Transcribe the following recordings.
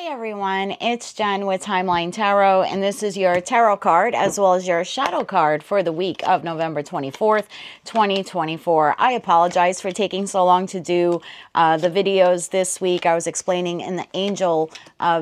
Hey everyone, it's Jen with Timeline Tarot, and this is your tarot card as well as your shadow card for the week of November 24th, 2024. I apologize for taking so long to do the videos this week. I was explaining in the angel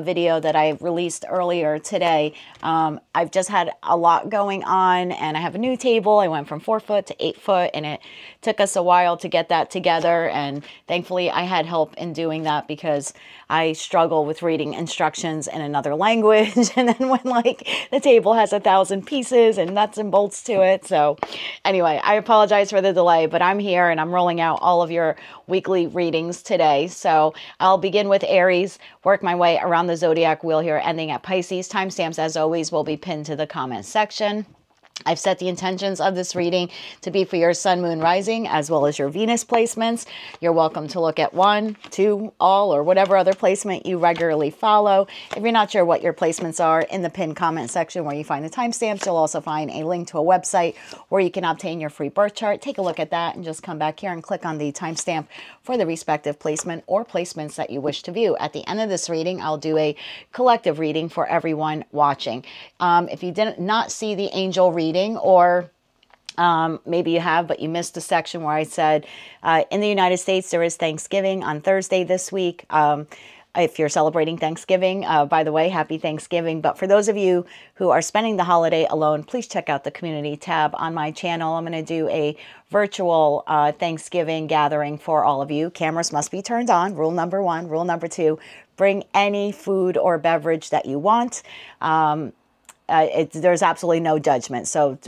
video that I released earlier today. I've just had a lot going on, and I have a new table. I went from 4 foot to 8 foot, and it took us a while to get that together, and thankfully I had help in doing that because I struggle with reading instructions in another language. And then when like the table has 1,000 pieces and nuts and bolts to it. So anyway, I apologize for the delay, but I'm here and I'm rolling out all of your weekly readings today. So I'll begin with Aries, work my way around the zodiac wheel here, ending at Pisces. Timestamps, as always, will be pinned to the comment section. I've set the intentions of this reading to be for your sun, moon, rising, as well as your Venus placements. You're welcome to look at 1, 2, all, or whatever other placement you regularly follow. If you're not sure what your placements are, in the pinned comment section where you find the timestamps, you'll also find a link to a website where you can obtain your free birth chart. Take a look at that and just come back here and click on the timestamp for the respective placement or placements that you wish to view. At the end of this reading, I'll do a collective reading for everyone watching. If you did not see the angel reading, or maybe you have, but you missed the section where I said in the United States there is Thanksgiving on Thursday this week. If you're celebrating Thanksgiving, by the way, happy Thanksgiving. But for those of you who are spending the holiday alone, please check out the community tab on my channel. I'm going to do a virtual Thanksgiving gathering for all of you. Cameras must be turned on. Rule number 1. Rule number 2, bring any food or beverage that you want. There's absolutely no judgment. So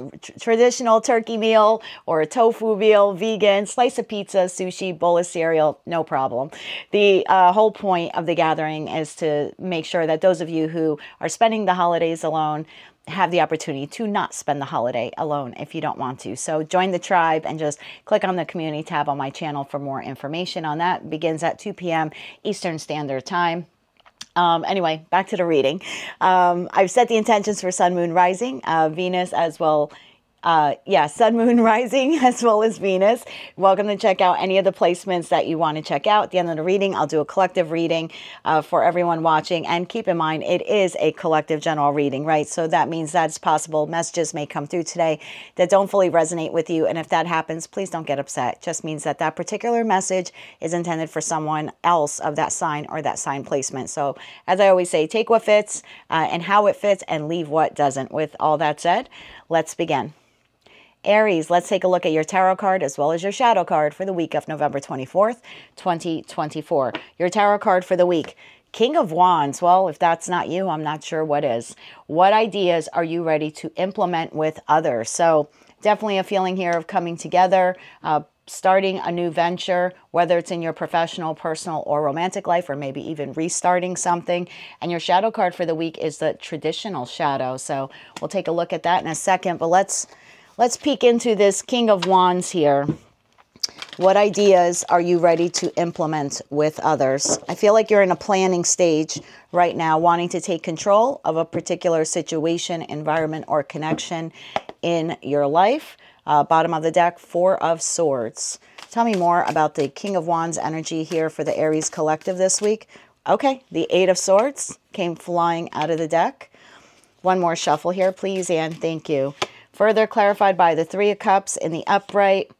traditional turkey meal or a tofu meal, vegan, slice of pizza, sushi, bowl of cereal, no problem. The whole point of the gathering is to make sure that those of you who are spending the holidays alone have the opportunity to not spend the holiday alone if you don't want to. So join the tribe and just click on the community tab on my channel for more information on that. It begins at 2 p.m. Eastern Standard Time. Anyway, back to the reading. I've set the intentions for sun, moon, rising, Venus as well. Sun, moon, rising, as well as Venus. Welcome to check out any of the placements that you want to check out. At the end of the reading, I'll do a collective reading for everyone watching. And keep in mind, it is a collective general reading, right? So that means that's possible. Messages may come through today that don't fully resonate with you. And if that happens, please don't get upset. It just means that that particular message is intended for someone else of that sign or that sign placement. So as I always say, take what fits and how it fits and leave what doesn't. With all that said, let's begin. Aries, let's take a look at your tarot card as well as your shadow card for the week of November 24th, 2024. Your tarot card for the week, King of Wands. Well, if that's not you, I'm not sure what is. What ideas are you ready to implement with others? So definitely a feeling here of coming together, starting a new venture, whether it's in your professional, personal, or romantic life, or maybe even restarting something. And your shadow card for the week is the traditional shadow. So we'll take a look at that in a second, but let's peek into this King of Wands here. What ideas are you ready to implement with others? I feel like you're in a planning stage right now, wanting to take control of a particular situation, environment, or connection in your life. Bottom of the deck, 4 of Swords. Tell me more about the King of Wands energy here for the Aries collective this week. Okay, the 8 of Swords came flying out of the deck. One more shuffle here, please, and thank you. Further clarified by the 3 of Cups in the upright,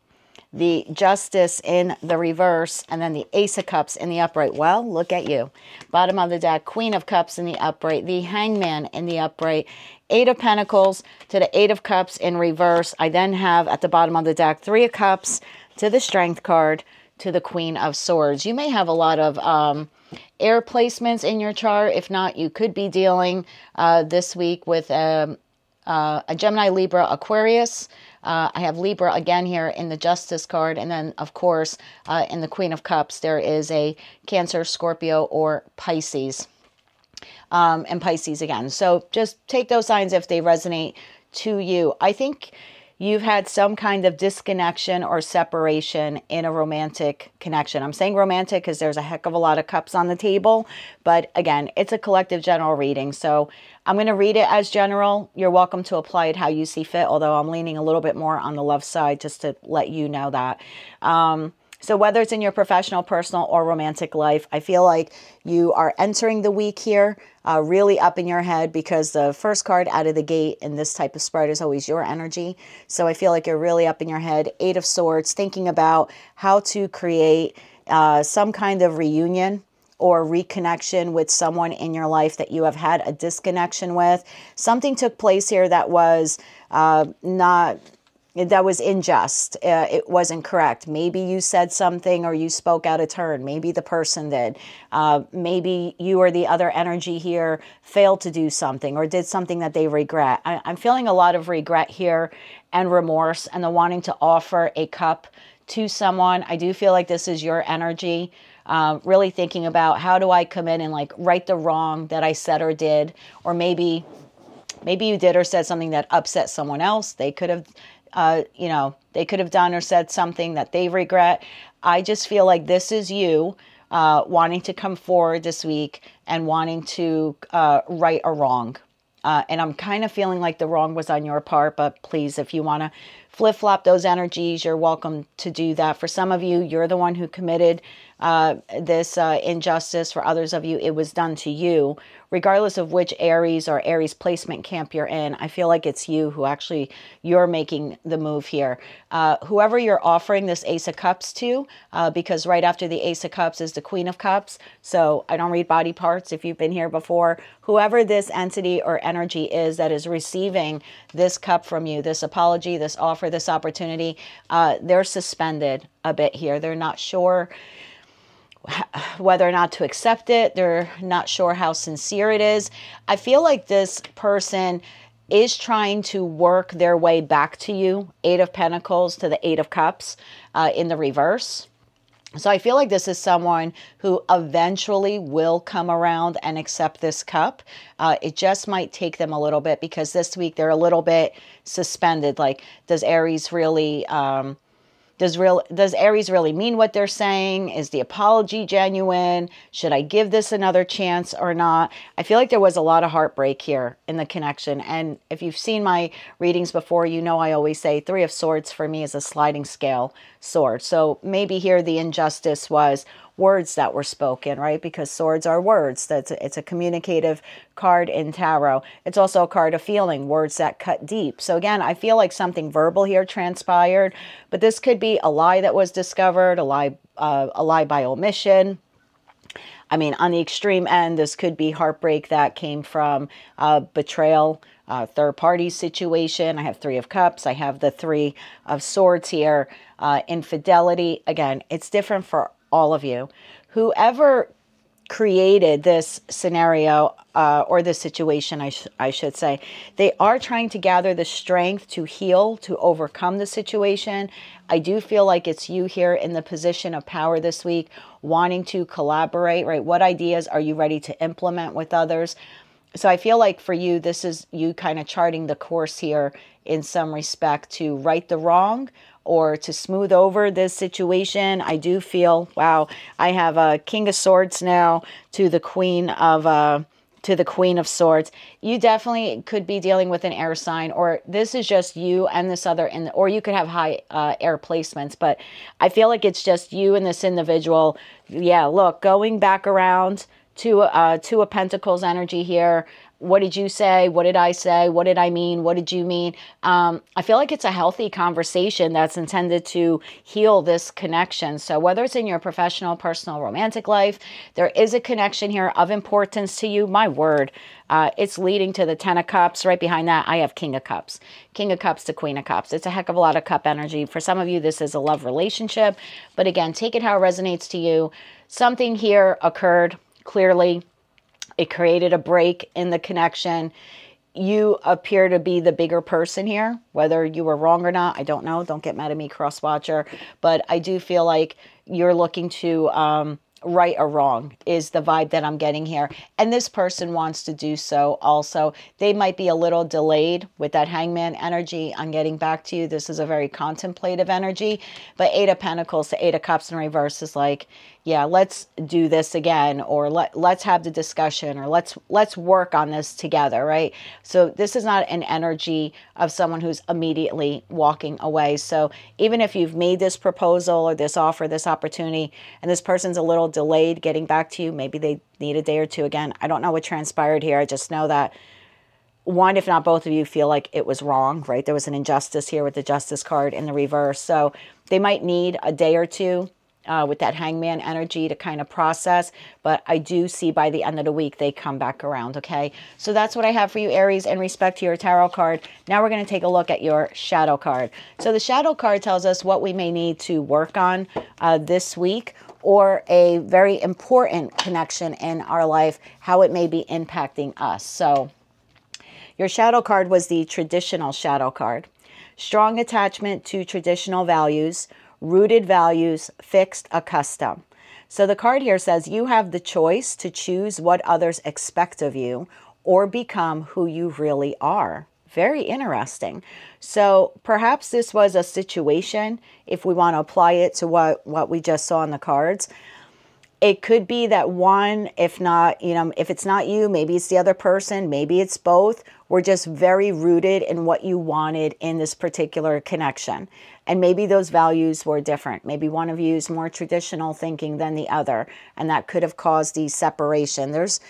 the Justice in the reverse, and then the Ace of Cups in the upright. Well, look at you. Bottom of the deck, Queen of Cups in the upright, the Hangman in the upright, 8 of Pentacles to the 8 of Cups in reverse. I then have at the bottom of the deck, 3 of Cups to the Strength card to the Queen of Swords. You may have a lot of air placements in your chart. If not, you could be dealing this week with a Gemini, Libra, Aquarius. I have Libra again here in the Justice card. And then, of course, in the Queen of Cups, there is a Cancer, Scorpio, or Pisces. And Pisces again. So just take those signs if they resonate to you. I think you've had some kind of disconnection or separation in a romantic connection. I'm saying romantic because there's a heck of a lot of cups on the table. But again, it's a collective general reading. So I'm going to read it as general. You're welcome to apply it how you see fit, although I'm leaning a little bit more on the love side just to let you know that. So whether it's in your professional, personal, or romantic life, I feel like you are entering the week here really up in your head, because the first card out of the gate in this type of spread is always your energy. So I feel like you're really up in your head. 8 of Swords, thinking about how to create some kind of reunion or reconnection with someone in your life that you have had a disconnection with. Something took place here that was that was unjust. It wasn't correct. Maybe you said something or you spoke out of turn. Maybe the person did. Maybe you or the other energy here failed to do something or did something that they regret. I'm feeling a lot of regret here and remorse, and the wanting to offer a cup to someone. I do feel like this is your energy. Really thinking about, how do I come in and like right the wrong that I said or did, or maybe you did or said something that upset someone else. They could have, they could have done or said something that they regret. I just feel like this is you wanting to come forward this week and wanting to right a wrong. And I'm kind of feeling like the wrong was on your part, but please, if you want to flip-flop those energies, you're welcome to do that. For some of you, you're the one who committed this injustice. For others of you, it was done to you. Regardless of which Aries or Aries placement camp you're in, I feel like it's you who actually, you're making the move here. Whoever you're offering this Ace of Cups to, because right after the Ace of Cups is the Queen of Cups. So I don't read body parts if you've been here before. Whoever this entity or energy is that is receiving this cup from you, this apology, this offer, this opportunity, they're suspended a bit here. They're not sure whether or not to accept it. They're not sure how sincere it is. I feel like this person is trying to work their way back to you. 8 of Pentacles to the 8 of Cups in the reverse. So I feel like this is someone who eventually will come around and accept this cup. It just might take them a little bit, because this week they're a little bit suspended. Like, does Aries really... Does Aries really mean what they're saying? Is the apology genuine? Should I give this another chance or not? I feel like there was a lot of heartbreak here in the connection. And if you've seen my readings before, you know I always say 3 of Swords for me is a sliding scale sword. So maybe here the injustice was words that were spoken, right? Because swords are words. It's a communicative card in tarot. It's also a card of feeling, words that cut deep. So again, I feel like something verbal here transpired, but this could be a lie that was discovered, a lie by omission. I mean, on the extreme end, this could be heartbreak that came from betrayal, third-party situation. I have 3 of Cups. I have the 3 of Swords here. Infidelity. Again, it's different for all of you. Whoever created this scenario or this situation, I should say, they are trying to gather the strength to heal, to overcome the situation. I do feel like it's you here in the position of power this week, wanting to collaborate, right? What ideas are you ready to implement with others? So I feel like for you, this is you kind of charting the course here in some respect to right the wrong or to smooth over this situation. I do feel, wow, I have a King of Swords now to the Queen of Swords. You definitely could be dealing with an air sign, or this is just you and this other, or you could have high air placements, but I feel like it's just you and this individual. Yeah, look, going back around to a Pentacles energy here. What did you say? What did I say? What did I mean? What did you mean? I feel like it's a healthy conversation that's intended to heal this connection. So whether it's in your professional, personal, romantic life, there is a connection here of importance to you. My word, it's leading to the 10 of Cups. Right behind that, I have King of Cups. King of Cups to Queen of Cups. It's a heck of a lot of cup energy. For some of you, this is a love relationship. But again, take it how it resonates to you. Something here occurred, clearly. It created a break in the connection. You appear to be the bigger person here. Whether you were wrong or not, I don't know. Don't get mad at me, cross-watcher. But I do feel like you're looking to right or wrong is the vibe that I'm getting here. And this person wants to do so also. They might be a little delayed with that Hangman energy on getting back to you. This is a very contemplative energy. But 8 of Pentacles to 8 of Cups in reverse is like, yeah, let's do this again, or let's have the discussion, or let's work on this together, right? So this is not an energy of someone who's immediately walking away. So even if you've made this proposal or this offer, this opportunity, and this person's a little delayed getting back to you, maybe they need a day or two. Again, I don't know what transpired here. I just know that one, if not both of you, feel like it was wrong, right? There was an injustice here with the Justice card in the reverse. So they might need a day or two with that Hangman energy to kind of process. But I do see by the end of the week, they come back around, okay? So that's what I have for you, Aries, in respect to your tarot card. Now we're going to take a look at your shadow card. So the shadow card tells us what we may need to work on this week, or a very important connection in our life, how it may be impacting us. So your shadow card was the traditional shadow card. Strong attachment to traditional values, rooted values, fixed a custom. So the card here says you have the choice to choose what others expect of you or become who you really are. Very interesting. So perhaps this was a situation, if we want to apply it to what we just saw in the cards. It could be that one, if not, if it's not you, maybe it's the other person, maybe it's both. We're just very rooted in what you wanted in this particular connection. And maybe those values were different. Maybe one of you is more traditional thinking than the other, and that could have caused the separation. There's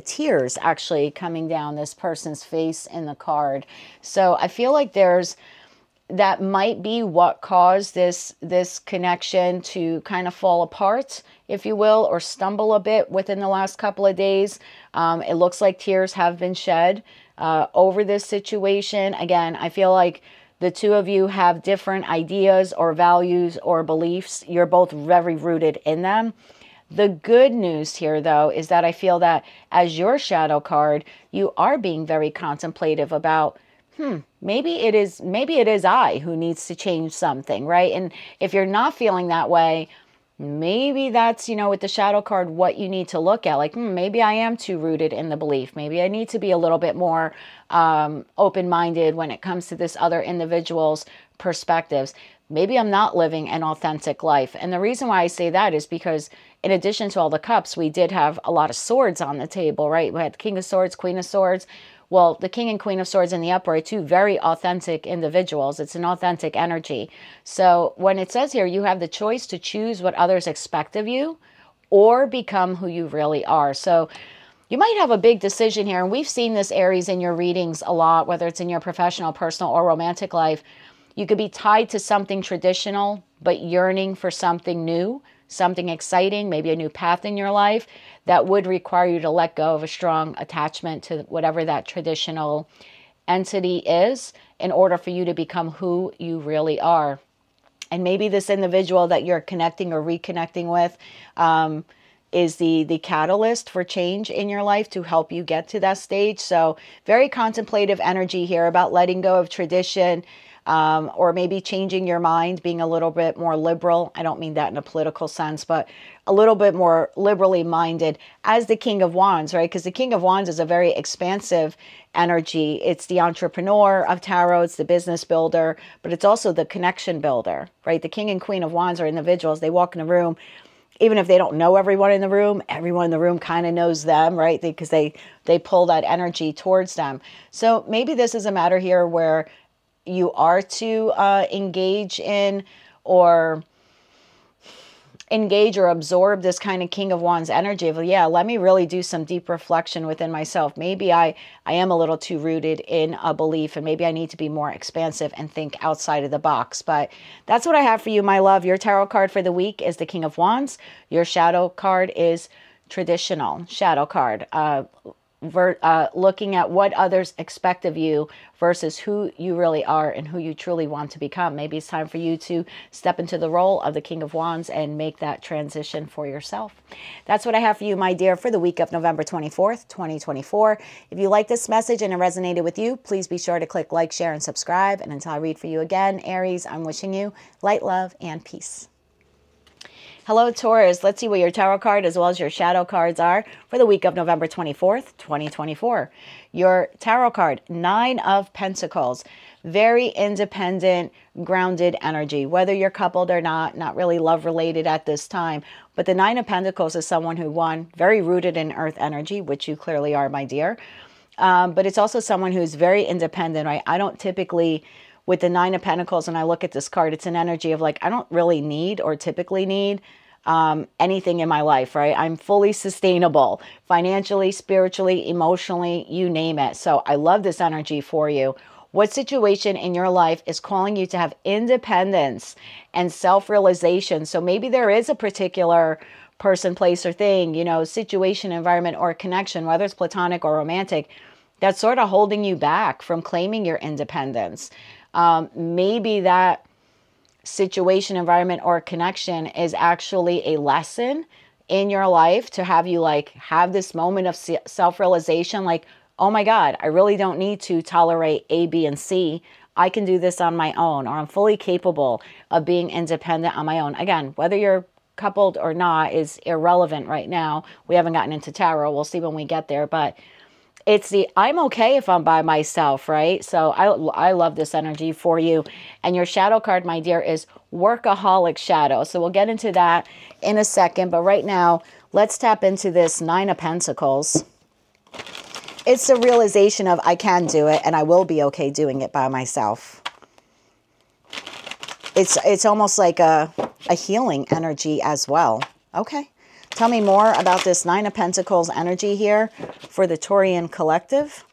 tears actually coming down this person's face in the card. So I feel like that might be what caused this connection to kind of fall apart, if you will, or stumble a bit within the last couple of days. It looks like tears have been shed over this situation. Again, I feel like the two of you have different ideas or values or beliefs. You're both very rooted in them. The good news here, though, is that I feel that as your shadow card, you are being very contemplative about, maybe it is I who needs to change something, right? And if you're not feeling that way, maybe that's, with the shadow card, what you need to look at. Like, maybe I am too rooted in the belief. Maybe I need to be a little bit more open-minded when it comes to this other individual's perspectives. Maybe I'm not living an authentic life. And the reason why I say that is because in addition to all the cups, we did have a lot of swords on the table, right? We had King of Swords, Queen of Swords. Well, the King and Queen of Swords in the upright, two very authentic individuals. It's an authentic energy. So when it says here, you have the choice to choose what others expect of you or become who you really are. So you might have a big decision here. And we've seen this, Aries, in your readings a lot, whether it's in your professional, personal, or romantic life. You could be tied to something traditional, but yearning for something new, something exciting, maybe a new path in your life that would require you to let go of a strong attachment to whatever that traditional entity is in order for you to become who you really are. And maybe this individual that you're connecting or reconnecting with is the catalyst for change in your life to help you get to that stage. So very contemplative energy here about letting go of tradition, or maybe changing your mind, being a little bit more liberal. I don't mean that in a political sense, but a little bit more liberally minded as the King of Wands, right? Because the King of Wands is a very expansive energy. It's the entrepreneur of tarot. It's the business builder, but it's also the connection builder, right? The King and Queen of Wands are individuals. They walk in a room, even if they don't know everyone in the room kind of knows them, right? Because they pull that energy towards them. So maybe this is a matter here where you are to engage or absorb this kind of King of Wands energy of, yeah, let me really do some deep reflection within myself. Maybe I am a little too rooted in a belief, and maybe I need to be more expansive and think outside of the box. But that's what I have for you, my love. Your tarot card for the week is the King of Wands. Your shadow card is traditional shadow card. Looking at what others expect of you versus who you really are and who you truly want to become. Maybe it's time for you to step into the role of the King of Wands and make that transition for yourself. That's what I have for you, my dear, for the week of November 24th, 2024. If you like this message and it resonated with you, please be sure to click like, share, and subscribe. And until I read for you again, Aries, I'm wishing you light, love, and peace. Hello, Taurus. Let's see what your tarot card as well as your shadow cards are for the week of November 24th, 2024. Your tarot card, 9 of Pentacles. Very independent, grounded energy. Whether you're coupled or not really love related at this time. But the 9 of Pentacles is someone who, one, very rooted in earth energy, which you clearly are, my dear. But it's also someone who's very independent, right? I don't typically, with the 9 of Pentacles, and I look at this card, it's an energy of like, I don't really need or typically need anything in my life, right? I'm fully sustainable, financially, spiritually, emotionally, you name it. So I love this energy for you. What situation in your life is calling you to have independence and self-realization? So maybe there is a particular person, place, or thing, you know, situation, environment, or connection, whether it's platonic or romantic, that's sort of holding you back from claiming your independence. Maybe that situation, environment, or connection is actually a lesson in your life to have you like have this moment of self-realization, like, oh my God, I really don't need to tolerate A, B, and C. I can do this on my own, or I'm fully capable of being independent on my own. Again, whether you're coupled or not is irrelevant right now. We haven't gotten into tarot. We'll see when we get there, but it's the I'm okay if I'm by myself, right? So I love this energy for you. And your shadow card, my dear, is Workaholic Shadow. So we'll get into that in a second. But right now, let's tap into this 9 of Pentacles. It's the realization of I can do it and I will be okay doing it by myself. It's almost like a healing energy as well. Okay. Tell me more about this 9 of Pentacles energy here for the Taurian collective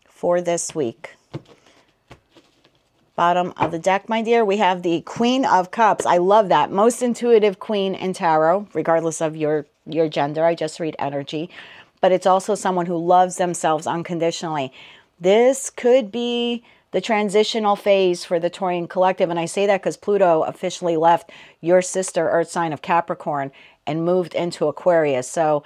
for this week. Bottom of the deck, my dear, we have the Queen of Cups. I love that. Most intuitive queen in tarot, regardless of your gender. I just read energy. But it's also someone who loves themselves unconditionally. This could be the transitional phase for the Taurian collective. And I say that because Pluto officially left your sister Earth sign of Capricorn and moved into Aquarius. So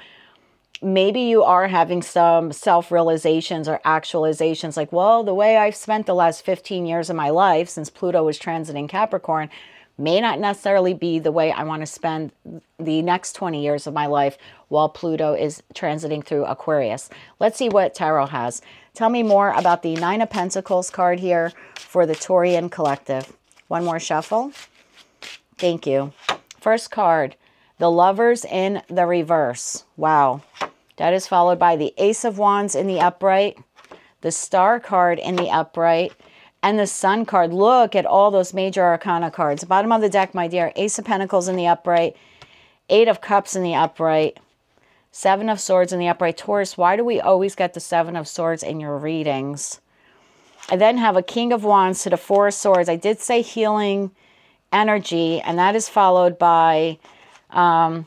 maybe you are having some self-realizations or actualizations like, well, the way I've spent the last 15 years of my life since Pluto was transiting Capricorn may not necessarily be the way I want to spend the next 20 years of my life while Pluto is transiting through Aquarius. Let's see what tarot has. Tell me more about the 9 of Pentacles card here for the Taurian collective. One more shuffle. Thank you. First card, the Lovers in the reverse. Wow. That is followed by the Ace of Wands in the upright, the Star card in the upright, and the Sun card. Look at all those major arcana cards. Bottom of the deck, my dear. Ace of Pentacles in the upright. 8 of Cups in the upright. 7 of Swords in the upright. Taurus, why do we always get the 7 of Swords in your readings? I then have a King of Wands to the 4 of Swords. I did say healing energy, and that is followed by, King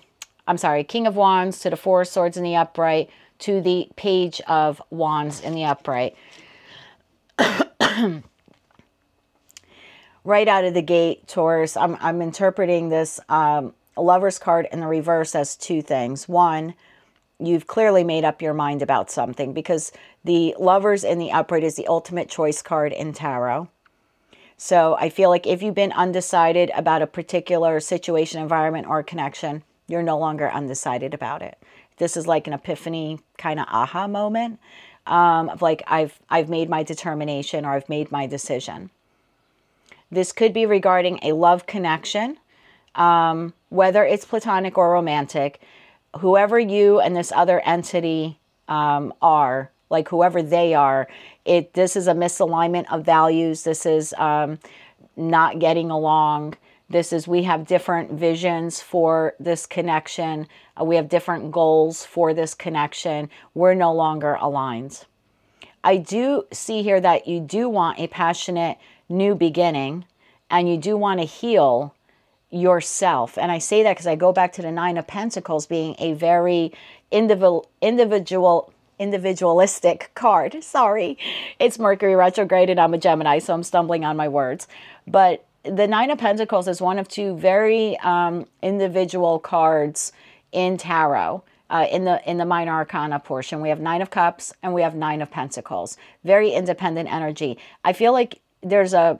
of Wands to the 4 of Swords in the upright to the Page of Wands in the upright. Right out of the gate, Taurus, I'm interpreting this Lover's card in the reverse as 2 things. One, you've clearly made up your mind about something because the Lovers in the upright is the ultimate choice card in tarot. So I feel like if you've been undecided about a particular situation, environment, or connection, you're no longer undecided about it. This is like an epiphany kind of aha moment of like I've made my determination or I've made my decision. This could be regarding a love connection, whether it's platonic or romantic. Whoever you and this other entity are, like whoever they are, this is a misalignment of values. This is not getting along. This is, we have different visions for this connection. We have different goals for this connection. We're no longer aligned. I do see here that you do want a passionate new beginning and you do want to heal yourself. And I say that because I go back to the 9 of Pentacles being a very individualistic card. Sorry, it's Mercury retrograde and I'm a Gemini, so I'm stumbling on my words. But the 9 of Pentacles is one of 2 very individual cards in tarot. In the minor arcana portion, we have 9 of Cups and we have 9 of Pentacles. Very independent energy. I feel like there's a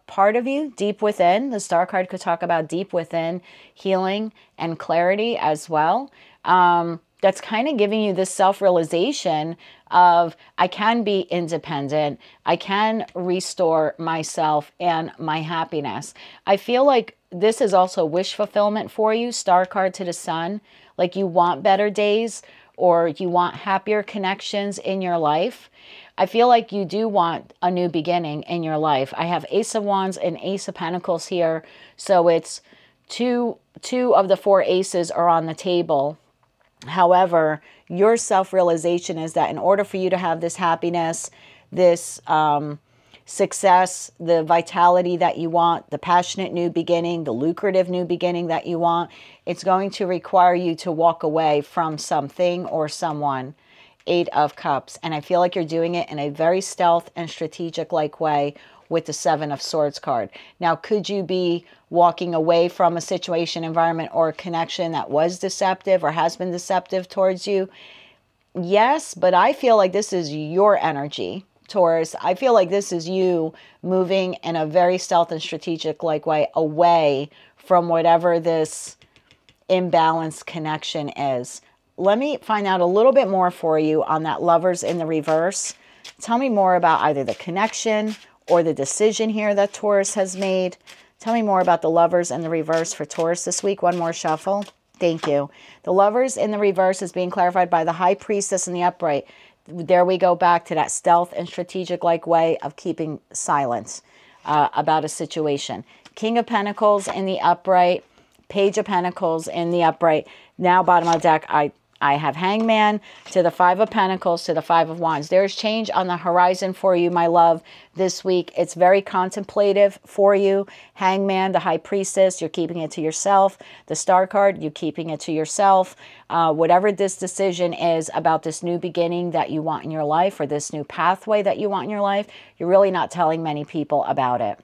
part of you deep within. The Star card could talk about deep within healing and clarity as well. That's kind of giving you this self-realization of, I can be independent. I can restore myself and my happiness. I feel like this is also wish fulfillment for you. Star card to the Sun. Like you want better days, or you want happier connections in your life. I feel like you do want a new beginning in your life. I have Ace of Wands and Ace of Pentacles here. So it's two of the 4 aces are on the table. However, your self-realization is that in order for you to have this happiness, this success, the vitality that you want, the passionate new beginning, the lucrative new beginning that you want, it's going to require you to walk away from something or someone. 8 of Cups. And I feel like you're doing it in a very stealth and strategic-like way with the 7 of Swords card. Now, could you be walking away from a situation, environment, or a connection that was deceptive or has been deceptive towards you? Yes, but I feel like this is your energy, Taurus. I feel like this is you moving in a very stealth and strategic-like way away from whatever this imbalanced connection is. Let me find out a little bit more for you on that Lovers in the reverse. Tell me more about either the connection or the decision here that Taurus has made. Tell me more about the Lovers in the reverse for Taurus this week. One more shuffle. Thank you. The Lovers in the reverse is being clarified by the High Priestess in the upright. There we go back to that stealth and strategic-like way of keeping silence about a situation. King of Pentacles in the upright. Page of Pentacles in the upright. Now, bottom of the deck, I have Hangman to the 5 of Pentacles to the 5 of Wands. There's change on the horizon for you, my love, this week. It's very contemplative for you. Hangman, the High Priestess, you're keeping it to yourself. The Star card, you're keeping it to yourself. Whatever this decision is about this new beginning that you want in your life, or this new pathway that you want in your life, you're really not telling many people about it.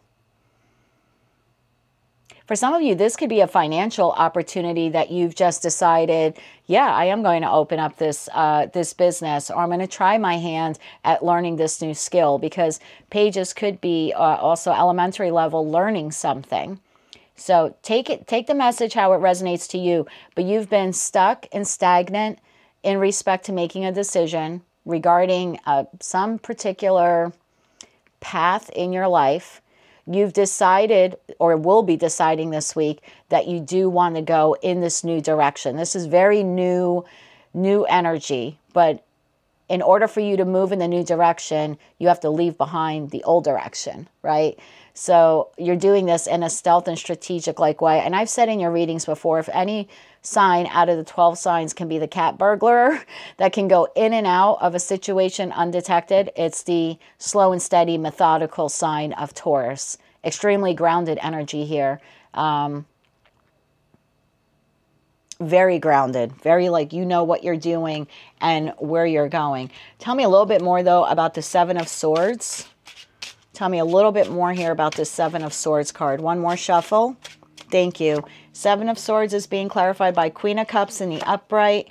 For some of you, this could be a financial opportunity that you've just decided, yeah, I am going to open up this this business, or I'm going to try my hand at learning this new skill, because pages could be also elementary level learning something. So take the message how it resonates to you, but you've been stuck and stagnant in respect to making a decision regarding some particular path in your life. You've decided, or will be deciding this week, that you do want to go in this new direction. This is very new energy, but in order for you to move in the new direction, you have to leave behind the old direction, right? So you're doing this in a stealth and strategic-like way. And I've said in your readings before, if any sign out of the 12 signs can be the cat burglar that can go in and out of a situation undetected, it's the slow and steady, methodical sign of Taurus. Extremely grounded energy here. Very grounded, very like you know what you're doing and where you're going. Tell me a little bit more, though, about the 7 of Swords. Tell me a little bit more here about this 7 of Swords card. One more shuffle. Thank you. 7 of Swords is being clarified by Queen of Cups in the upright,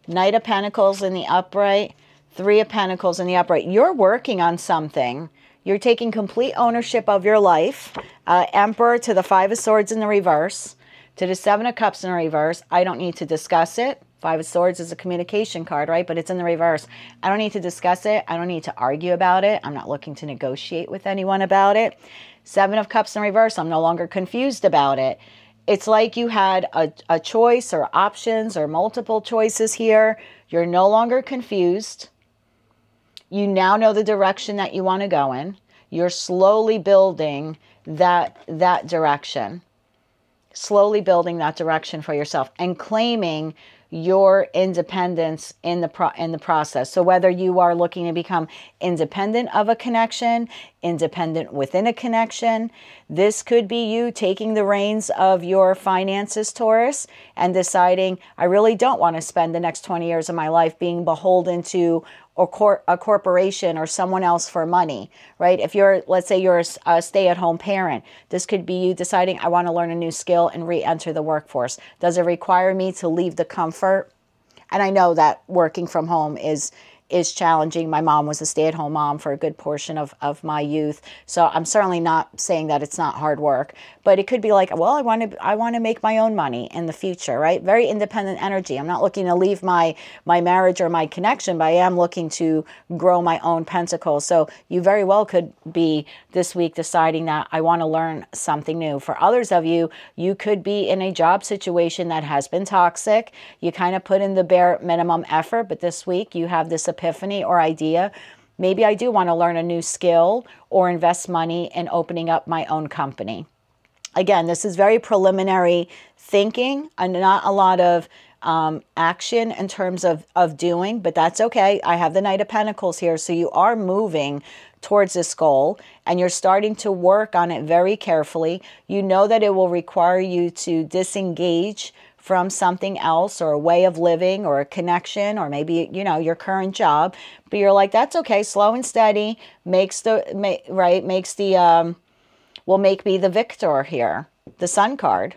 Knight of Pentacles in the upright, 3 of Pentacles in the upright. You're working on something. You're taking complete ownership of your life. Emperor to the 5 of Swords in the reverse, to the 7 of Cups in the reverse. I don't need to discuss it. 5 of Swords is a communication card, right? But it's in the reverse. I don't need to discuss it. I don't need to argue about it. I'm not looking to negotiate with anyone about it. 7 of Cups in reverse. I'm no longer confused about it. It's like you had a choice or options or multiple choices here. You're no longer confused. You now know the direction that you want to go in. You're slowly building that direction. Slowly building that direction for yourself and claiming your independence in the process. So whether you are looking to become independent of a connection, independent within a connection, this could be you taking the reins of your finances, Taurus, and deciding, I really don't want to spend the next 20 years of my life being beholden to a corporation or someone else for money, right? If you're, let's say you're a stay-at-home parent, this could be you deciding, I want to learn a new skill and re-enter the workforce. Does it require me to leave the comfort? And I know that working from home is is challenging. My mom was a stay-at-home mom for a good portion of my youth. So I'm certainly not saying that it's not hard work, but it could be like, well, I want to make my own money in the future, right? Very independent energy. I'm not looking to leave my marriage or my connection, but I am looking to grow my own pentacles. So you very well could be this week deciding that I want to learn something new. For others of you, you could be in a job situation that has been toxic. You kind of put in the bare minimum effort, but this week you have this epiphany or idea. Maybe I do want to learn a new skill or invest money in opening up my own company. Again, this is very preliminary thinking and not a lot of action in terms of doing, but that's okay. I have the Knight of Pentacles here. So you are moving towards this goal and you're starting to work on it very carefully. You know that it will require you to disengage from something else or a way of living or a connection or maybe, you know, your current job, but you're like, that's okay. Slow and steady will make me the victor here, the Sun card.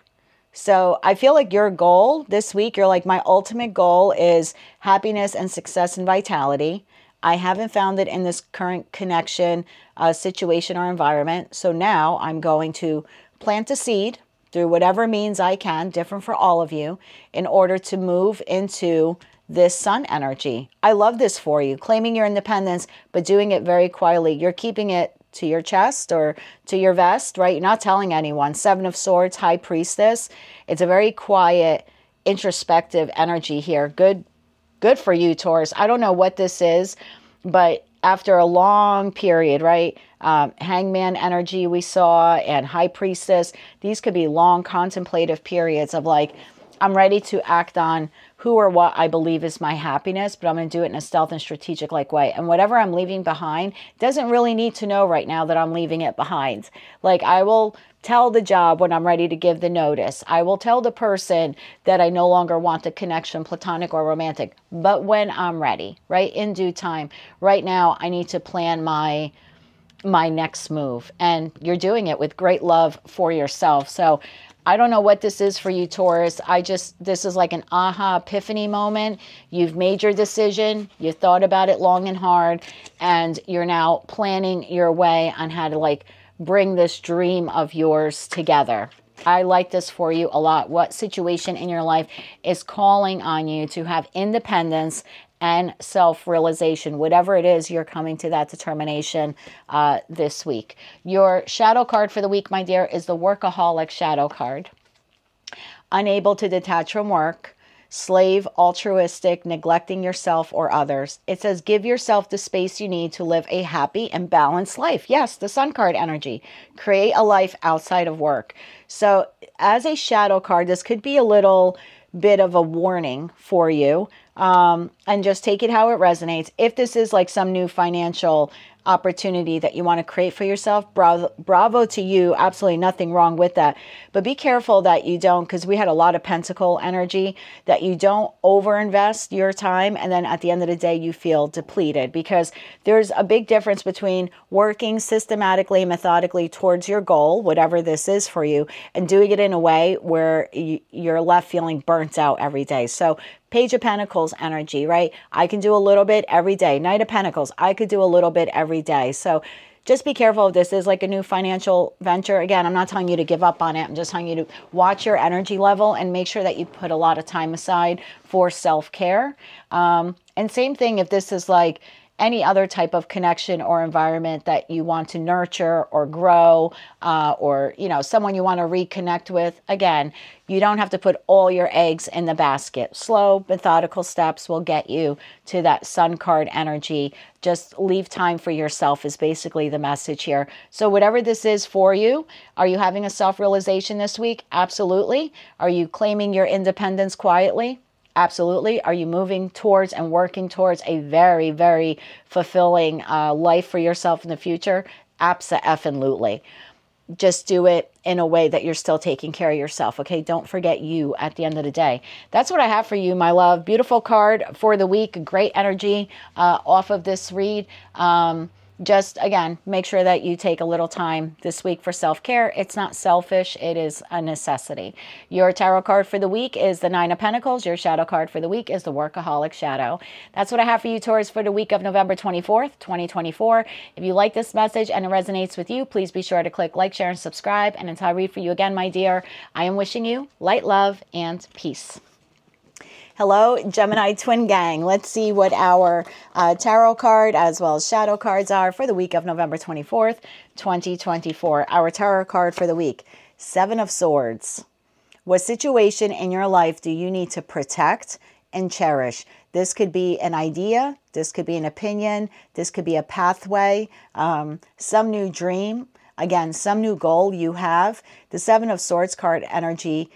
So I feel like your goal this week, you're like, my ultimate goal is happiness and success and vitality. I haven't found it in this current connection, situation or environment. So now I'm going to plant a seed through whatever means I can, different for all of you, in order to move into this Sun energy. I love this for you, claiming your independence, but doing it very quietly. You're keeping it to your chest or to your vest, right? You're not telling anyone. Seven of Swords, High Priestess. It's a very quiet, introspective energy here. Good for you, Taurus. I don't know what this is, but after a long period, right? Hangman energy we saw and High Priestess. These could be long contemplative periods of like, I'm ready to act on who or what I believe is my happiness, but I'm going to do it in a stealth and strategic like way. And whatever I'm leaving behind doesn't really need to know right now that I'm leaving it behind. Like I will tell the job when I'm ready to give the notice. I will tell the person that I no longer want the connection, platonic or romantic, but when I'm ready, right? In due time. Right now, I need to plan my next move. And you're doing it with great love for yourself. So I don't know what this is for you, Taurus. This is like an aha epiphany moment. You've made your decision. You thought about it long and hard, and you're now planning your way on how to like bring this dream of yours together. I like this for you a lot. What situation in your life is calling on you to have independence and self-realization? Whatever it is, you're coming to that determination this week. Your shadow card for the week, my dear, is the Workaholic shadow card. Unable to detach from work, slave, altruistic, neglecting yourself or others. It says, give yourself the space you need to live a happy and balanced life. Yes, the Sun card energy. Create a life outside of work. So as a shadow card, this could be a little bit of a warning for you. And just take it how it resonates. If this is like some new financial opportunity that you want to create for yourself, bravo to you. Absolutely nothing wrong with that. But be careful that you don't, because we had a lot of pentacle energy, that you don't overinvest your time and then at the end of the day you feel depleted, because there's a big difference between working systematically, methodically towards your goal, whatever this is for you, and doing it in a way where you're left feeling burnt out every day. So Page of Pentacles energy, right? I can do a little bit every day. Knight of Pentacles, I could do a little bit every day. So just be careful if this is like a new financial venture. Again, I'm not telling you to give up on it. I'm just telling you to watch your energy level and make sure that you put a lot of time aside for self-care. And same thing if this is like any other type of connection or environment that you want to nurture or grow, or, you know, someone you want to reconnect with. Again, you don't have to put all your eggs in the basket. Slow, methodical steps will get you to that Sun card energy. Just leave time for yourself is basically the message here. So whatever this is for you, are you having a self-realization this week? Absolutely. Are you claiming your independence quietly? Absolutely. Are you moving towards and working towards a very, very fulfilling life for yourself in the future? Abso-effing-lutely. Just do it in a way that you're still taking care of yourself, okay? Don't forget you at the end of the day. That's what I have for you, my love. Beautiful card for the week. Great energy off of this read. just, again, make sure that you take a little time this week for self-care. It's not selfish. It is a necessity. Your tarot card for the week is the Nine of Pentacles. Your shadow card for the week is the Workaholic Shadow. That's what I have for you, Taurus, for the week of November 24th, 2024. If you like this message and it resonates with you, please be sure to click like, share, and subscribe. And until I read for you again, my dear, I am wishing you light, love, and peace. Hello, Gemini Twin Gang. Let's see what our tarot card as well as shadow cards are for the week of November 24th, 2024. Our tarot card for the week, Seven of Swords. What situation in your life do you need to protect and cherish? This could be an idea. This could be an opinion. This could be a pathway, some new dream. Again, some new goal you have. The Seven of Swords card energy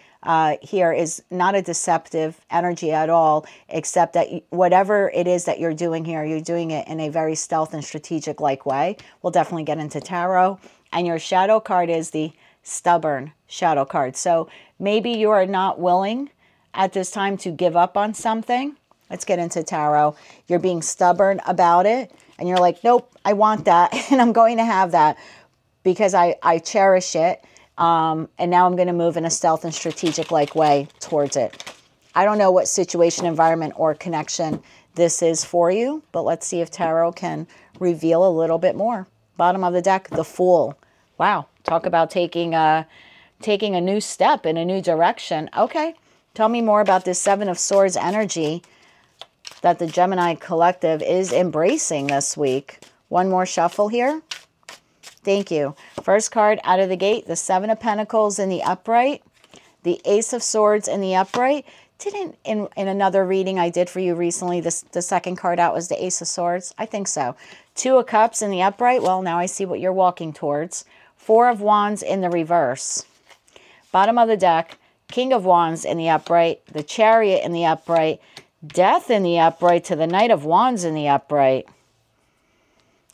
here is not a deceptive energy at all, except that whatever it is that you're doing here, you're doing it in a very stealth and strategic-like way. We'll definitely get into tarot. And your shadow card is the Stubborn shadow card. So maybe you are not willing at this time to give up on something. Let's get into tarot. You're being stubborn about it, and you're like, nope, I want that, and I'm going to have that because I cherish it. And now I'm going to move in a stealth and strategic-like way towards it. I don't know what situation, environment, or connection this is for you, but let's see if tarot can reveal a little bit more. Bottom of the deck, the Fool. Wow, talk about taking a new step in a new direction. Okay, tell me more about this Seven of Swords energy that the Gemini collective is embracing this week. One more shuffle here. Thank you. First card out of the gate, the Seven of Pentacles in the upright, the Ace of Swords in the upright. Didn't in another reading I did for you recently, the second card out was the Ace of Swords? I think so. Two of Cups in the upright. Well, now I see what you're walking towards. Four of Wands in the reverse. Bottom of the deck, King of Wands in the upright, the Chariot in the upright, Death in the upright to the Knight of Wands in the upright.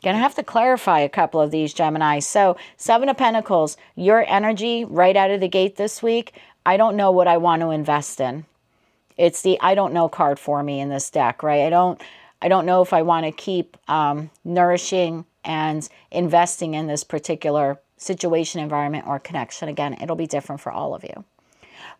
Gonna have to clarify a couple of these, Gemini. So, Seven of Pentacles, your energy right out of the gate this week, I don't know what I want to invest in. It's the I don't know card for me in this deck, right? I don't know if I want to keep nourishing and investing in this particular situation, environment, or connection. Again, it'll be different for all of you.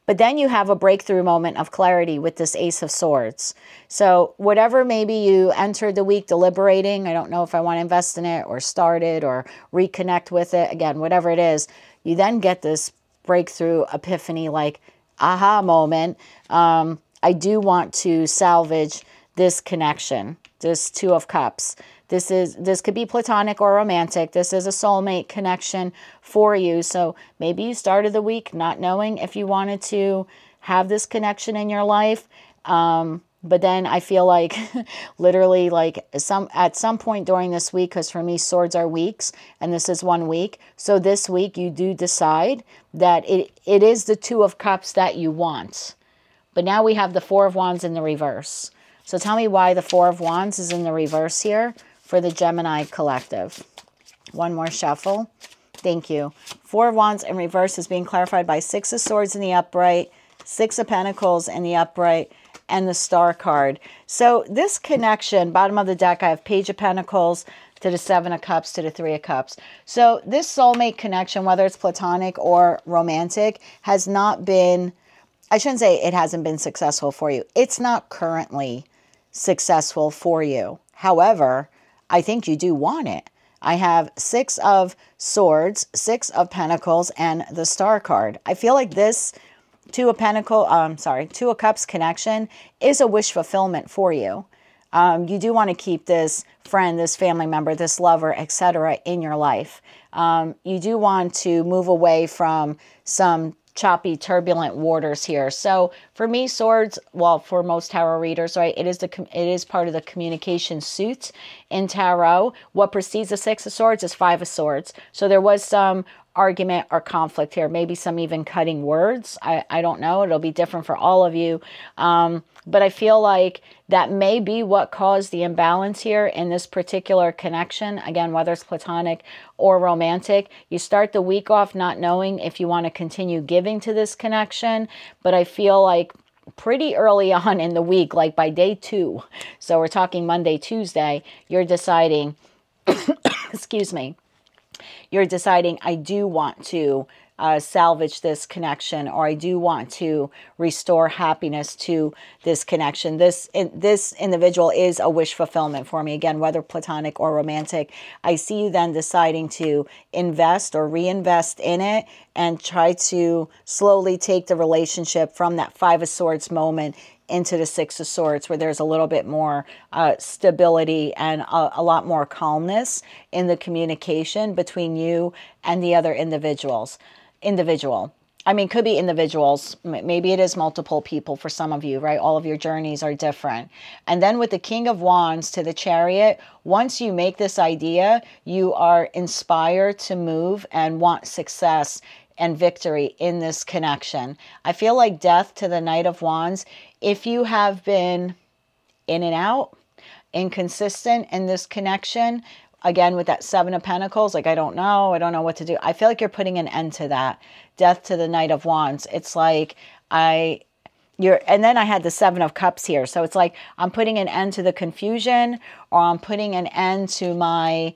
But then you have a breakthrough moment of clarity with this Ace of Swords. So whatever maybe you entered the week deliberating, I don't know if I want to invest in it or start it or reconnect with it. Again, whatever it is, you then get this breakthrough epiphany, like aha moment. I do want to salvage this connection, this Two of Cups. This could be platonic or romantic. This is a soulmate connection for you. So maybe you started the week not knowing if you wanted to have this connection in your life. But then I feel like literally like at some point during this week, because for me, swords are weeks, and this is 1 week. So this week you do decide that it is the Two of Cups that you want. But now we have the Four of Wands in the reverse. So tell me why the Four of Wands is in the reverse here for the Gemini collective. One more shuffle. Thank you. Four of Wands in reverse is being clarified by Six of Swords in the upright, Six of Pentacles in the upright, and the Star card. So this connection, bottom of the deck, I have Page of Pentacles to the Seven of Cups to the Three of Cups. So this soulmate connection, whether it's platonic or romantic, has not been, I shouldn't say it hasn't been successful for you. It's not currently successful for you. However, I think you do want it. I have Six of Swords, Six of Pentacles, and the Star card. I feel like this Two of Cups connection is a wish fulfillment for you. You do want to keep this friend, this family member, this lover, etc. in your life. You do want to move away from some choppy, turbulent waters here. So for me, swords, well, for most tarot readers, right, it is part of the communication suit in tarot. What precedes the Six of Swords is Five of Swords. So there was some argument or conflict here, maybe some even cutting words. I don't know. It'll be different for all of you. But I feel like that may be what caused the imbalance here in this particular connection. Again, whether it's platonic or romantic, you start the week off not knowing if you want to continue giving to this connection. But I feel like pretty early on in the week, like by day 2, so we're talking Monday, Tuesday, you're deciding excuse me, you're deciding, I do want to salvage this connection, or I do want to restore happiness to this connection. This individual is a wish fulfillment for me. Again, whether platonic or romantic, I see you then deciding to invest or reinvest in it and try to slowly take the relationship from that Five of Swords moment into the Six of Swords, where there's a little bit more stability and a lot more calmness in the communication between you and the other individual. I mean, could be individuals. Maybe it is multiple people for some of you, right? All of your journeys are different. And then with the King of Wands to the Chariot, once you make this idea, you are inspired to move and want success and victory in this connection. I feel like Death to the Knight of Wands. If you have been in and out, inconsistent in this connection, again, with that Seven of Pentacles, like, I don't know what to do. I feel like you're putting an end to that. Death to the Knight of Wands. It's like, and then I had the Seven of Cups here. So it's like, I'm putting an end to the confusion, or I'm putting an end to my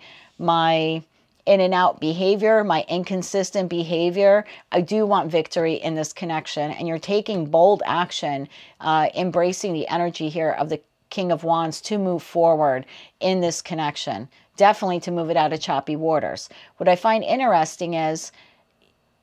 in and out behavior, my inconsistent behavior. I do want victory in this connection. And you're taking bold action, embracing the energy here of the King of Wands to move forward in this connection. Definitely to move it out of choppy waters. What I find interesting is,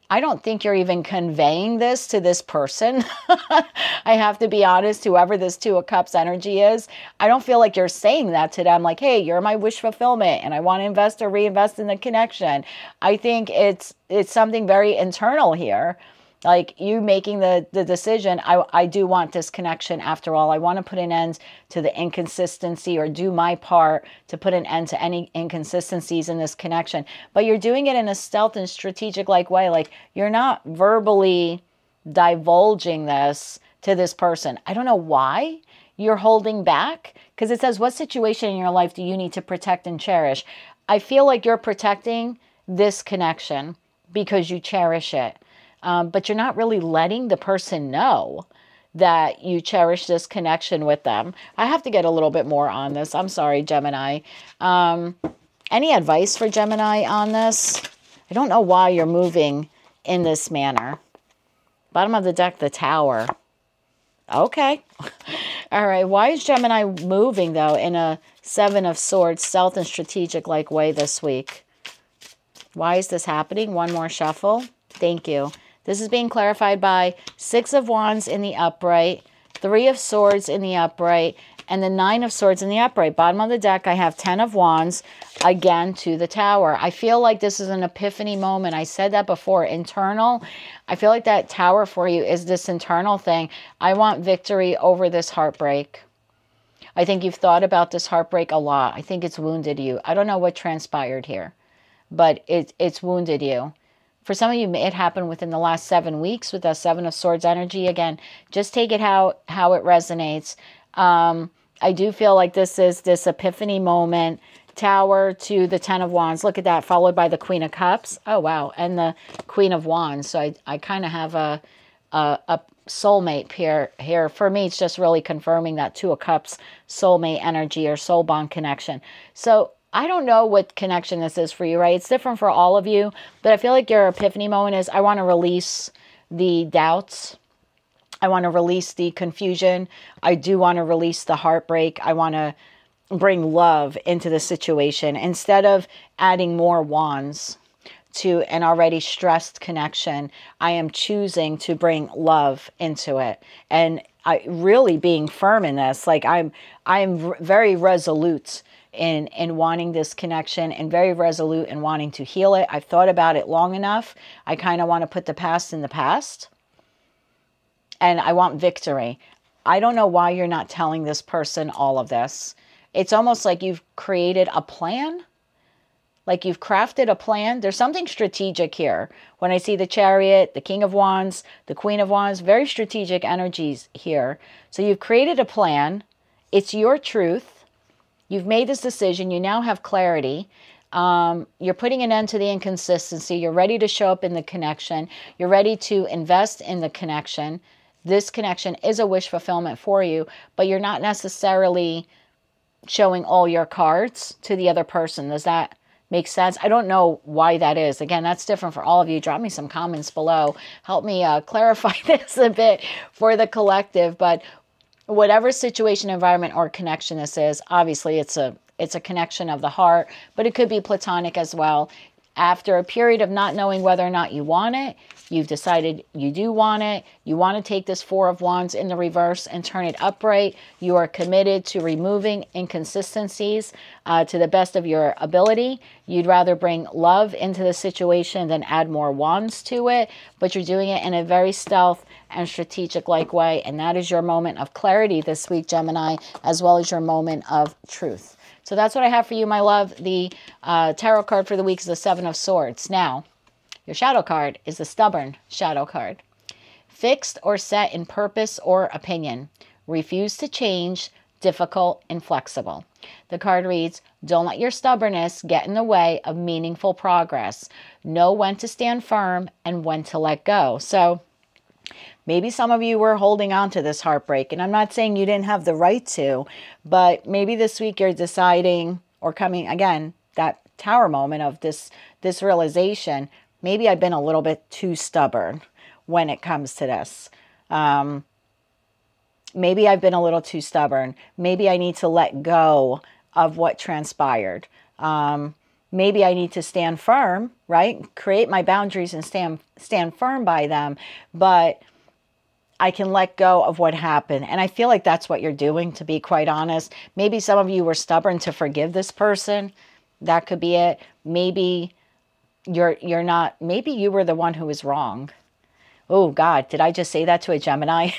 I don't think you're even conveying this to this person. I have to be honest, whoever this Two of Cups energy is, I don't feel like you're saying that to them. Like, hey, you're my wish fulfillment and I want to invest or reinvest in the connection. I think it's something very internal here. Like, you making the decision, I do want this connection after all. I want to put an end to the inconsistency, or do my part to put an end to any inconsistencies in this connection. But you're doing it in a stealth and strategic-like way. Like, you're not verbally divulging this to this person. I don't know why you're holding back, because it says, what situation in your life do you need to protect and cherish? I feel like you're protecting this connection because you cherish it. But you're not really letting the person know that you cherish this connection with them. I have to get a little bit more on this. I'm sorry, Gemini. Any advice for Gemini on this? I don't know why you're moving in this manner. Bottom of the deck, the Tower. Okay. All right. Why is Gemini moving, though, in a Seven of Swords, stealth and strategic-like way this week? Why is this happening? One more shuffle. Thank you. This is being clarified by Six of Wands in the upright, Three of Swords in the upright, and the Nine of Swords in the upright. Bottom of the deck, I have 10 of Wands, again, to the Tower. I feel like this is an epiphany moment. I said that before. Internal. I feel like that Tower for you is this internal thing. I want victory over this heartbreak. I think you've thought about this heartbreak a lot. I think it's wounded you. I don't know what transpired here, but it's wounded you. For some of you, it happened within the last 7 weeks with that Seven of Swords energy. Again, just take it how it resonates. I do feel like this is this epiphany moment. Tower to the 10 of Wands. Look at that, followed by the Queen of Cups. Oh, wow. And the Queen of Wands. So I kind of have a soulmate here. For me, it's just really confirming that Two of Cups soulmate energy or soul bond connection. So I don't know what connection this is for you, right? It's different for all of you, but I feel like your epiphany moment is, I want to release the doubts. I want to release the confusion. I do want to release the heartbreak. I want to bring love into the situation instead of adding more wands to an already stressed connection. I am choosing to bring love into it, and I really being firm in this. Like, I'm very resolute in wanting this connection, and very resolute in wanting to heal it. I've thought about it long enough. I kind of want to put the past in the past, and I want victory. I don't know why you're not telling this person all of this. It's almost like you've created a plan, like you've crafted a plan. There's something strategic here. When I see the Chariot, the King of Wands, the Queen of Wands, very strategic energies here. So you've created a plan. It's your truth. You've made this decision. You now have clarity. You're putting an end to the inconsistency. You're ready to show up in the connection. You're ready to invest in the connection. This connection is a wish fulfillment for you, but you're not necessarily showing all your cards to the other person. Does that Makes sense? I don't know why that is. Again, that's different for all of you. Drop me some comments below. Help me clarify this a bit for the collective. But whatever situation, environment, or connection this is, obviously it's a connection of the heart, but it could be platonic as well. After a period of not knowing whether or not you want it, you've decided you do want it. You want to take this Four of Wands in the reverse and turn it upright. You are committed to removing inconsistencies to the best of your ability. You'd rather bring love into the situation than add more wands to it, but you're doing it in a very stealth and strategic-like way, and that is your moment of clarity this week, Gemini, as well as your moment of truth. So that's what I have for you, my love. The tarot card for the week is the Seven of Swords. Now, your shadow card is the stubborn shadow card. Fixed or set in purpose or opinion. Refuse to change, difficult, inflexible. The card reads, don't let your stubbornness get in the way of meaningful progress. Know when to stand firm and when to let go. So maybe some of you were holding on to this heartbreak, and I'm not saying you didn't have the right to, but maybe this week you're deciding, or coming, again, that Tower moment of this realization, maybe I've been a little bit too stubborn when it comes to this. Maybe I've been a little too stubborn. Maybe I need to let go of what transpired. Maybe I need to stand firm, right? Create my boundaries and stand firm by them, but I can let go of what happened. And I feel like that's what you're doing, to be quite honest. Maybe some of you were stubborn to forgive this person. That could be it. Maybe you're not, maybe you were the one who was wrong. Oh God, did I just say that to a Gemini?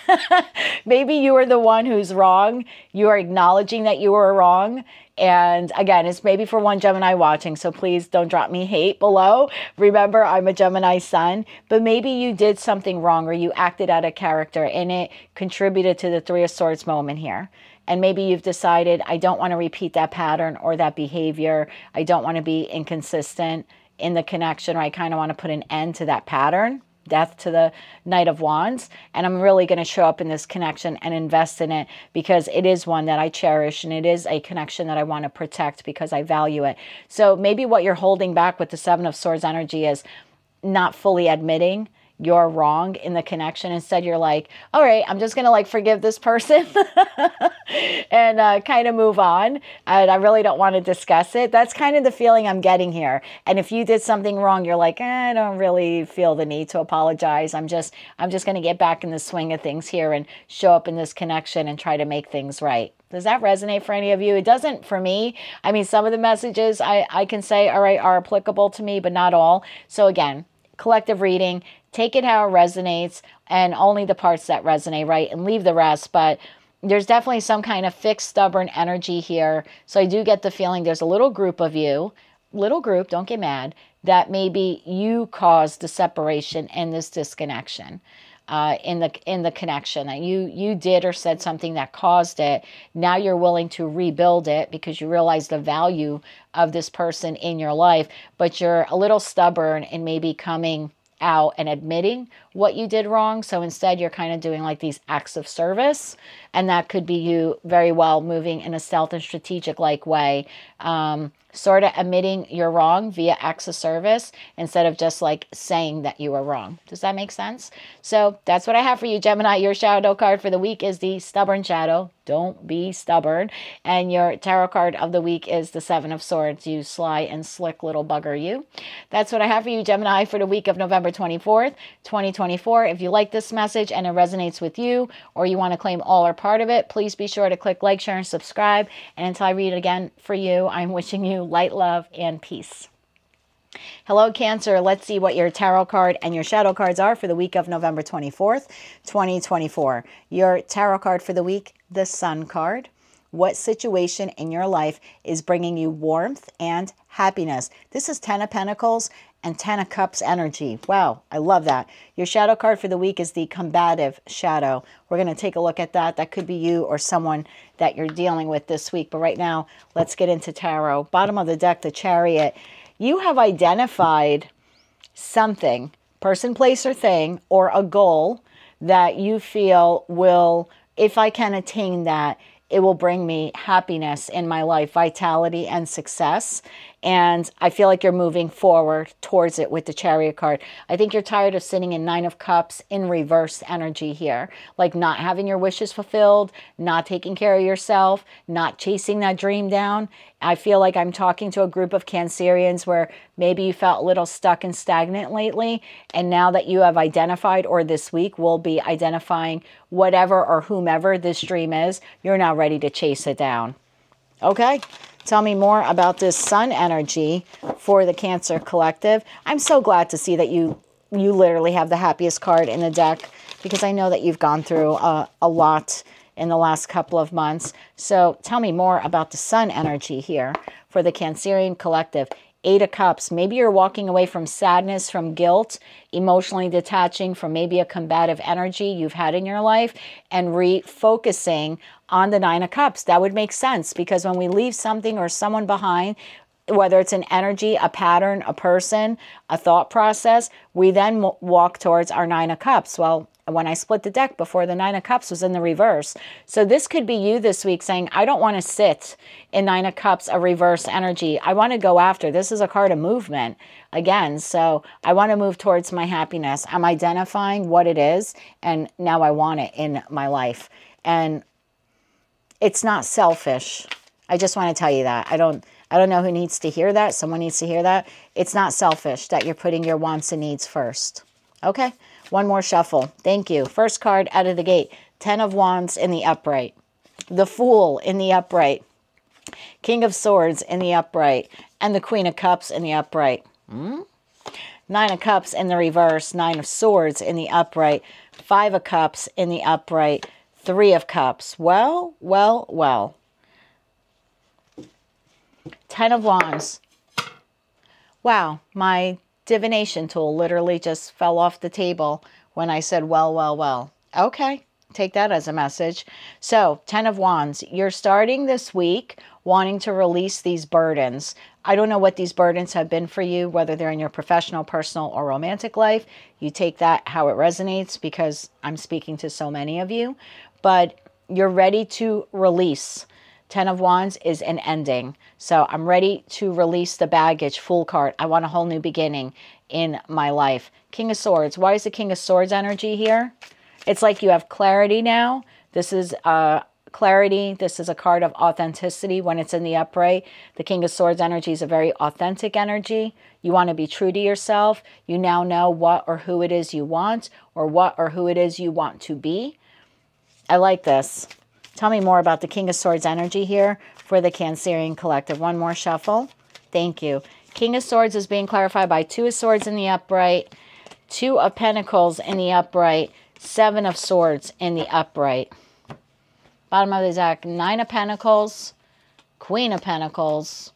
Maybe you were the one who's wrong. You are acknowledging that you were wrong. And again, it's maybe for one Gemini watching, so please don't drop me hate below. Remember, I'm a Gemini sun, but maybe you did something wrong or you acted out of character and it contributed to the Three of Swords moment here. And maybe you've decided, I don't want to repeat that pattern or that behavior. I don't want to be inconsistent in the connection, or I kind of want to put an end to that pattern. Death to the Knight of Wands, and I'm really going to show up in this connection and invest in it because it is one that I cherish, and it is a connection that I want to protect because I value it. So maybe what you're holding back with the Seven of Swords energy is not fully admitting you're wrong in the connection. Instead, you're like, all right, I'm just going to like forgive this person and kind of move on. And I really don't want to discuss it. That's kind of the feeling I'm getting here. And if you did something wrong, you're like, I don't really feel the need to apologize. I'm just going to get back in the swing of things here and show up in this connection and try to make things right. Does that resonate for any of you? It doesn't for me. I mean, some of the messages I can say, all right, are applicable to me, but not all. So again, collective reading, take it how it resonates and only the parts that resonate, right? And leave the rest. But there's definitely some kind of fixed, stubborn energy here. So I do get the feeling there's a little group of you, little group, don't get mad, that maybe you caused the separation and this disconnection in the connection. That you did or said something that caused it. Now you're willing to rebuild it because you realize the value of this person in your life, but you're a little stubborn in maybe coming out and admitting what you did wrong. So instead you're kind of doing like these acts of service, and that could be you very well moving in a stealth and strategic like way, sort of admitting you're wrong via acts of service instead of just like saying that you were wrong. Does that make sense? So that's what I have for you, Gemini. Your shadow card for the week is the Stubborn Shadow. Don't be stubborn. And your tarot card of the week is the Seven of Swords. You sly and slick little bugger, you. That's what I have for you, Gemini, for the week of November 24th, 2024. If you like this message and it resonates with you, or you want to claim all or part of it, please be sure to click like, share, and subscribe. And until I read it again for you, I'm wishing you light, love, and peace. Hello, Cancer. Let's see what your tarot card and your shadow cards are for the week of November 24th, 2024. Your tarot card for the week, the Sun card. What situation in your life is bringing you warmth and happiness? This is 10 of Pentacles and 10 of Cups energy. Wow, I love that. Your shadow card for the week is the Combative Shadow. We're going to take a look at that. That could be you or someone that you're dealing with this week. But right now, let's get into tarot. Bottom of the deck, the Chariot. You have identified something, person, place, or thing, or a goal that you feel will, if I can attain that, it will bring me happiness in my life, vitality and success. And I feel like you're moving forward towards it with the Chariot card. I think you're tired of sitting in Nine of Cups in reverse energy here. Like not having your wishes fulfilled, not taking care of yourself, not chasing that dream down. I feel like I'm talking to a group of Cancerians where maybe you felt a little stuck and stagnant lately. And now that you have identified, or this week will be identifying whatever or whomever this dream is, you're now ready to chase it down. Okay? Tell me more about this sun energy for the Cancer collective. I'm so glad to see that you literally have the happiest card in the deck, because I know that you've gone through a lot in the last couple of months. So tell me more about the sun energy here for the Cancerian collective. Eight of Cups. Maybe you're walking away from sadness, from guilt, emotionally detaching from maybe a combative energy you've had in your life, and refocusing on the Nine of Cups. That would make sense, because when we leave something or someone behind, whether it's an energy, a pattern, a person, a thought process, we then walk towards our Nine of Cups. Well, when I split the deck before, the Nine of Cups was in the reverse. So this could be you this week saying, I don't want to sit in Nine of Cups, a reverse energy. I want to go after. This is a card of movement again. So I want to move towards my happiness. I'm identifying what it is, and now I want it in my life. And it's not selfish. I just want to tell you that. I don't know who needs to hear that. Someone needs to hear that. It's not selfish that you're putting your wants and needs first. Okay? One more shuffle. Thank you. First card out of the gate. 10 of Wands in the upright. The Fool in the upright. King of Swords in the upright. And the Queen of Cups in the upright. Nine of Cups in the reverse. Nine of Swords in the upright. Five of Cups in the upright. Three of Cups. Well, well, well. 10 of Wands. Wow, my divination tool literally just fell off the table when I said, well, well, well. Okay, take that as a message. So, 10 of Wands, you're starting this week wanting to release these burdens. I don't know what these burdens have been for you, whether they're in your professional, personal, or romantic life. You take that how it resonates, because I'm speaking to so many of you. But you're ready to release. 10 of Wands is an ending. So I'm ready to release the baggage. Fool card. I want a whole new beginning in my life. King of Swords. Why is the King of Swords energy here? It's like you have clarity now. This is clarity. This is a card of authenticity when it's in the upright. The King of Swords energy is a very authentic energy. You want to be true to yourself. You now know what or who it is you want, or what or who it is you want to be. I like this. Tell me more about the King of Swords energy here for the Cancerian collective. One more shuffle. Thank you. King of Swords is being clarified by Two of Swords in the upright, Two of Pentacles in the upright, Seven of Swords in the upright. Bottom of the deck, Nine of Pentacles, Queen of Pentacles,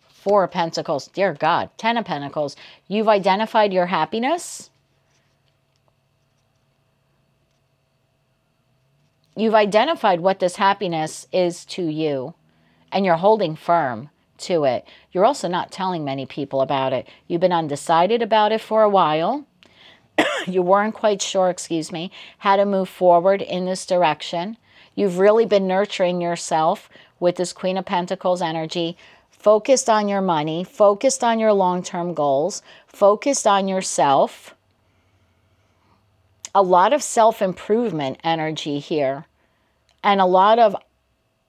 Four of Pentacles. Dear God, 10 of Pentacles. You've identified your happiness. You've identified what this happiness is to you, and you're holding firm to it. You're also not telling many people about it. You've been undecided about it for a while. You weren't quite sure, how to move forward in this direction. You've really been nurturing yourself with this Queen of Pentacles energy, focused on your money, focused on your long-term goals, focused on yourself. A lot of self-improvement energy here. And a lot of,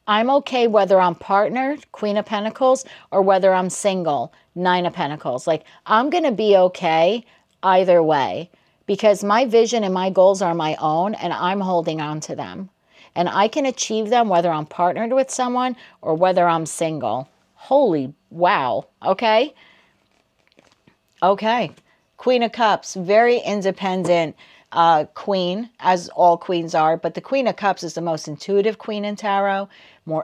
I'm okay whether I'm partnered, Queen of Pentacles, or whether I'm single, Nine of Pentacles. Like, I'm going to be okay either way, because my vision and my goals are my own, and I'm holding on to them. And I can achieve them whether I'm partnered with someone or whether I'm single. Holy wow. Okay? Okay. Queen of Cups, very independent queen, as all queens are, but the Queen of Cups is the most intuitive queen in tarot,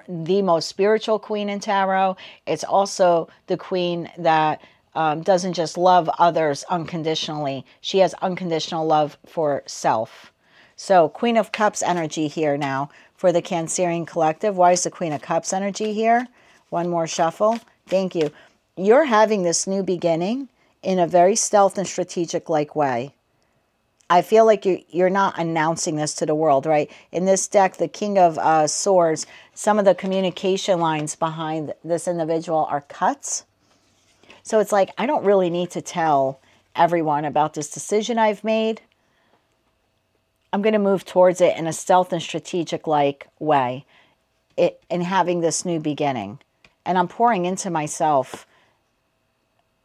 the most spiritual queen in tarot. It's also the queen that doesn't just love others unconditionally. She has unconditional love for self. So Queen of Cups energy here now for the Cancerian collective. Why is the Queen of Cups energy here? One more shuffle. Thank you. You're having this new beginning in a very stealth and strategic-like way. I feel like you're not announcing this to the world, right? In this deck, the King of Swords, some of the communication lines behind this individual are cuts. So it's like, I don't really need to tell everyone about this decision I've made. I'm going to move towards it in a stealth and strategic-like way, in having this new beginning. And I'm pouring into myself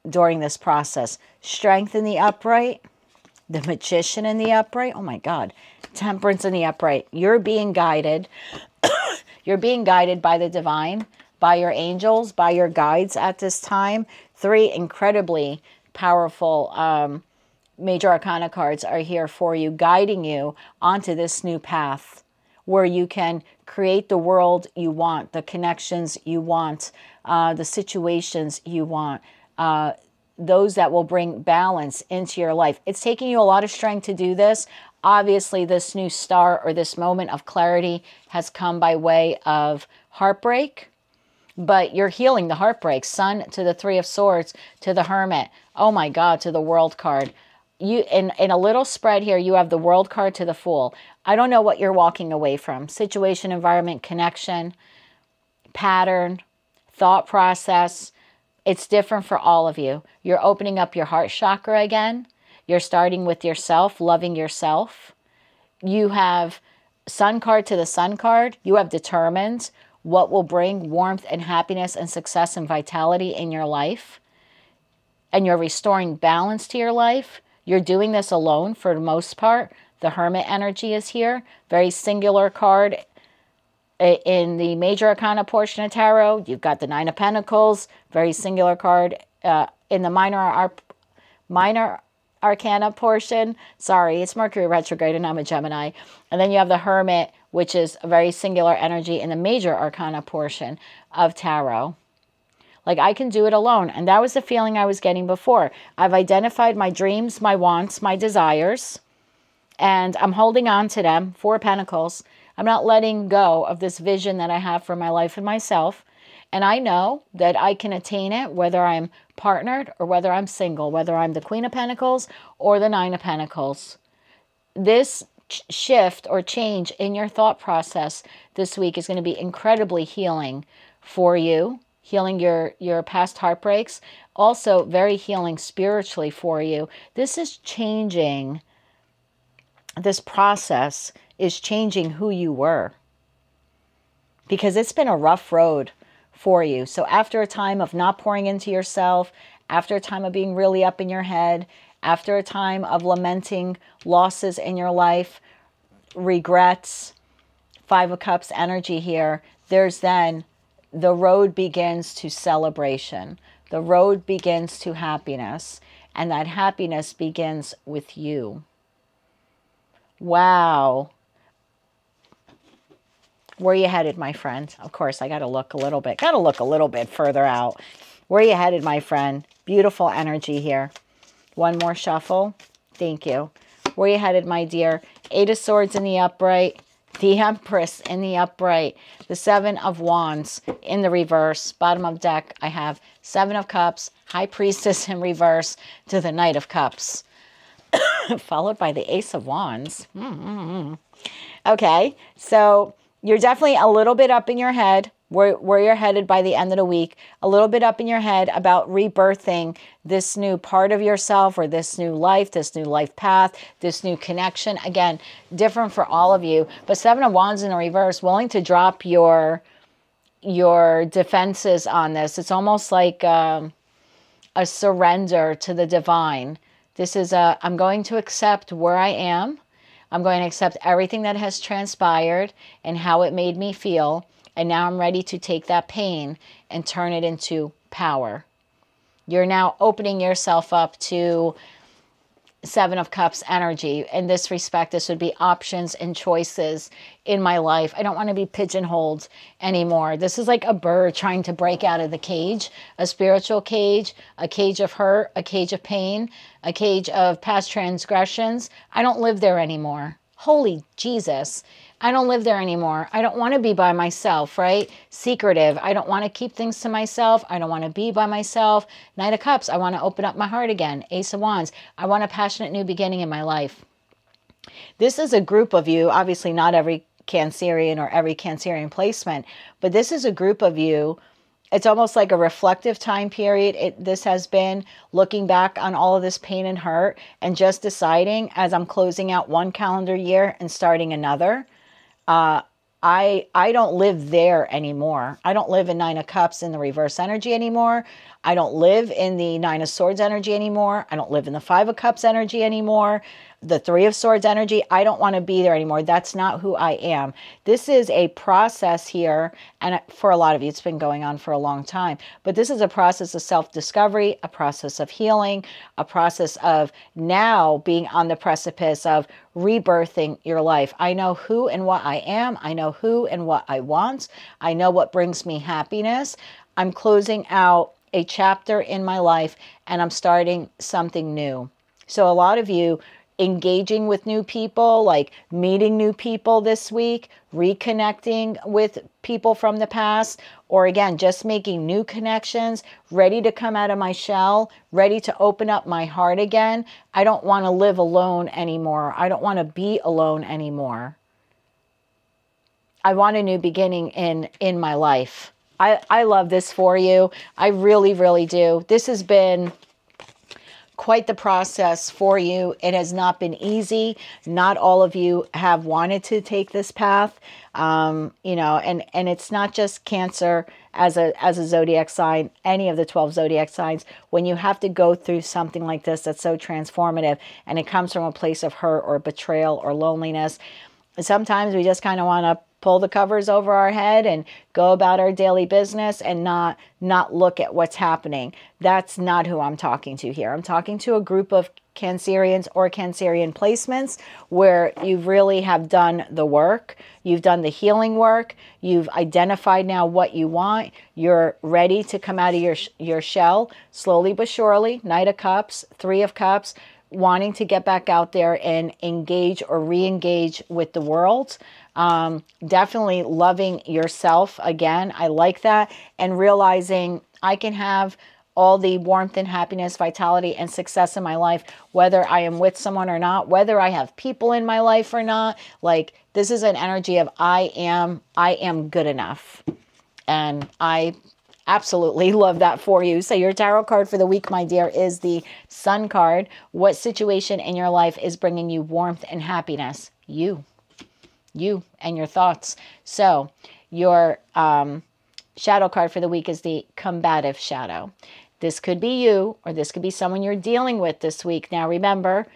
during this process. Strength in the upright. The Magician in the upright. Oh my God. Temperance in the upright. You're being guided. You're being guided by the divine, by your angels, by your guides at this time. 3 incredibly powerful major arcana cards are here for you, guiding you onto this new path where you can create the world you want, the connections you want, the situations you want, those that will bring balance into your life. It's taking you a lot of strength to do this. Obviously, this new star or this moment of clarity has come by way of heartbreak, but you're healing the heartbreak. Sun to the 3 of Swords, to the Hermit. Oh my God, to the World card. You in a little spread here, you have the World card to the Fool. I don't know what you're walking away from. Situation, environment, connection, pattern, thought process. It's different for all of you. You're opening up your heart chakra again. You're starting with yourself, loving yourself. You have Sun card to the Sun card. You have determined what will bring warmth and happiness and success and vitality in your life. And you're restoring balance to your life. You're doing this alone for the most part. The Hermit energy is here. Very singular card. In the major arcana portion of tarot, you've got the 9 of Pentacles, very singular card. In the minor arcana portion, sorry, it's Mercury retrograde and I'm a Gemini. And then you have the Hermit, which is a very singular energy in the major arcana portion of tarot. Like, I can do it alone. And that was the feeling I was getting before. I've identified my dreams, my wants, my desires, and I'm holding on to them. 4 of Pentacles. I'm not letting go of this vision that I have for my life and myself. And I know that I can attain it whether I'm partnered or whether I'm single, whether I'm the Queen of Pentacles or the 9 of Pentacles. This shift or change in your thought process this week is going to be incredibly healing for you, healing your past heartbreaks, also very healing spiritually for you. This is changing, this process is changing who you were, because it's been a rough road for you. So after a time of not pouring into yourself, after a time of being really up in your head, after a time of lamenting losses in your life, regrets, 5 of Cups energy here, there's then the road begins to celebration. The road begins to happiness, and that happiness begins with you. Wow. Where are you headed, my friend? Of course, I got to look a little bit further out. Where are you headed, my friend? Beautiful energy here. One more shuffle. Thank you. Where are you headed, my dear? 8 of Swords in the upright. The Empress in the upright. The 7 of Wands in the reverse. Bottom of deck, I have 7 of Cups, High Priestess in reverse to the Knight of Cups. Followed by the Ace of Wands. Okay, so you're definitely a little bit up in your head where you're headed by the end of the week. A little bit up in your head about rebirthing this new part of yourself, or this new life path, this new connection. Again, different for all of you. But 7 of Wands in the reverse, willing to drop your defenses on this. It's almost like a surrender to the divine. This is I'm going to accept where I am. I'm going to accept everything that has transpired and how it made me feel. And now I'm ready to take that pain and turn it into power. You're now opening yourself up to 7 of Cups energy. In this respect, this would be options and choices in my life. I don't want to be pigeonholed anymore. This is like a bird trying to break out of the cage, a spiritual cage, a cage of hurt, a cage of pain, a cage of past transgressions. I don't live there anymore. Holy Jesus. I don't live there anymore. I don't want to be by myself, right? Secretive. I don't want to keep things to myself. I don't want to be by myself. Knight of Cups. I want to open up my heart again. Ace of Wands. I want a passionate new beginning in my life. This is a group of you, obviously not every Cancerian or every Cancerian placement, but this is a group of you. It's almost like a reflective time period. This has been looking back on all of this pain and hurt and just deciding, as I'm closing out one calendar year and starting another, I don't live there anymore. I don't live in Nine of Cups in the reverse energy anymore. I don't live in the Nine of Swords energy anymore. I don't live in the Five of Cups energy anymore. The Three of Swords energy, I don't want to be there anymore. That's not who I am. This is a process here, and for a lot of you, it's been going on for a long time. But this is a process of self-discovery, a process of healing, a process of now being on the precipice of rebirthing your life. I know who and what I am. I know who and what I want. I know what brings me happiness. I'm closing out a chapter in my life, and I'm starting something new. So a lot of you engaging with new people, like meeting new people this week, reconnecting with people from the past, or again, just making new connections, ready to come out of my shell, ready to open up my heart again. I don't want to live alone anymore. I don't want to be alone anymore. I want a new beginning in my life. I love this for you. I really, really do. This has been quite the process for you. It has not been easy. Not all of you have wanted to take this path. You know, and it's not just Cancer as a zodiac sign, any of the 12 zodiac signs. When you have to go through something like this that's so transformative, and it comes from a place of hurt or betrayal or loneliness, sometimes we just kind of want to pull the covers over our head and go about our daily business and not look at what's happening. That's not who I'm talking to here. I'm talking to a group of Cancerians or Cancerian placements where you really have done the work. You've done the healing work. You've identified now what you want. You're ready to come out of your shell slowly but surely. Knight of Cups, Three of Cups, wanting to get back out there and engage or re-engage with the world. Definitely loving yourself again. I like that. And realizing I can have all the warmth and happiness, vitality, and success in my life, whether I am with someone or not, whether I have people in my life or not. Like, this is an energy of I am good enough. And I absolutely love that for you. So your tarot card for the week, my dear, is the Sun card. What situation in your life is bringing you warmth and happiness? You and your thoughts. So your shadow card for the week is the Combative Shadow. This could be you, or this could be someone you're dealing with this week. Now remember,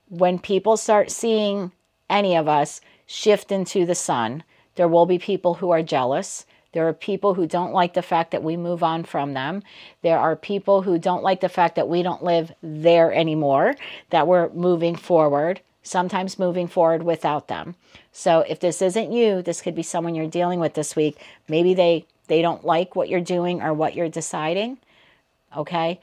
when people start seeing any of us shift into the sun, there will be people who are jealous. There are people who don't like the fact that we move on from them. There are people who don't like the fact that we don't live there anymore, that we're moving forward, sometimes moving forward without them. So if this isn't you, this could be someone you're dealing with this week. Maybe they don't like what you're doing or what you're deciding, okay?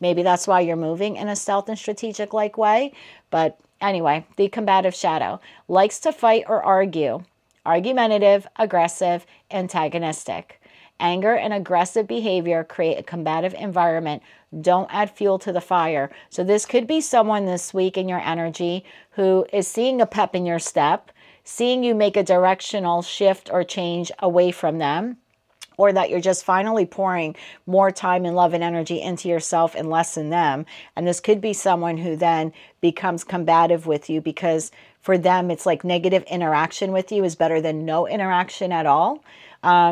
Maybe that's why you're moving in a stealth and strategic-like way. But anyway, the Combative Shadow likes to fight or argue. Argumentative, aggressive, antagonistic. Anger and aggressive behavior create a combative environment. Don't add fuel to the fire. So this could be someone this week in your energy who is seeing a pep in your step, seeing you make a directional shift or change away from them, or that you're just finally pouring more time and love and energy into yourself and less in them. And this could be someone who then becomes combative with you because for them, it's like negative interaction with you is better than no interaction at all.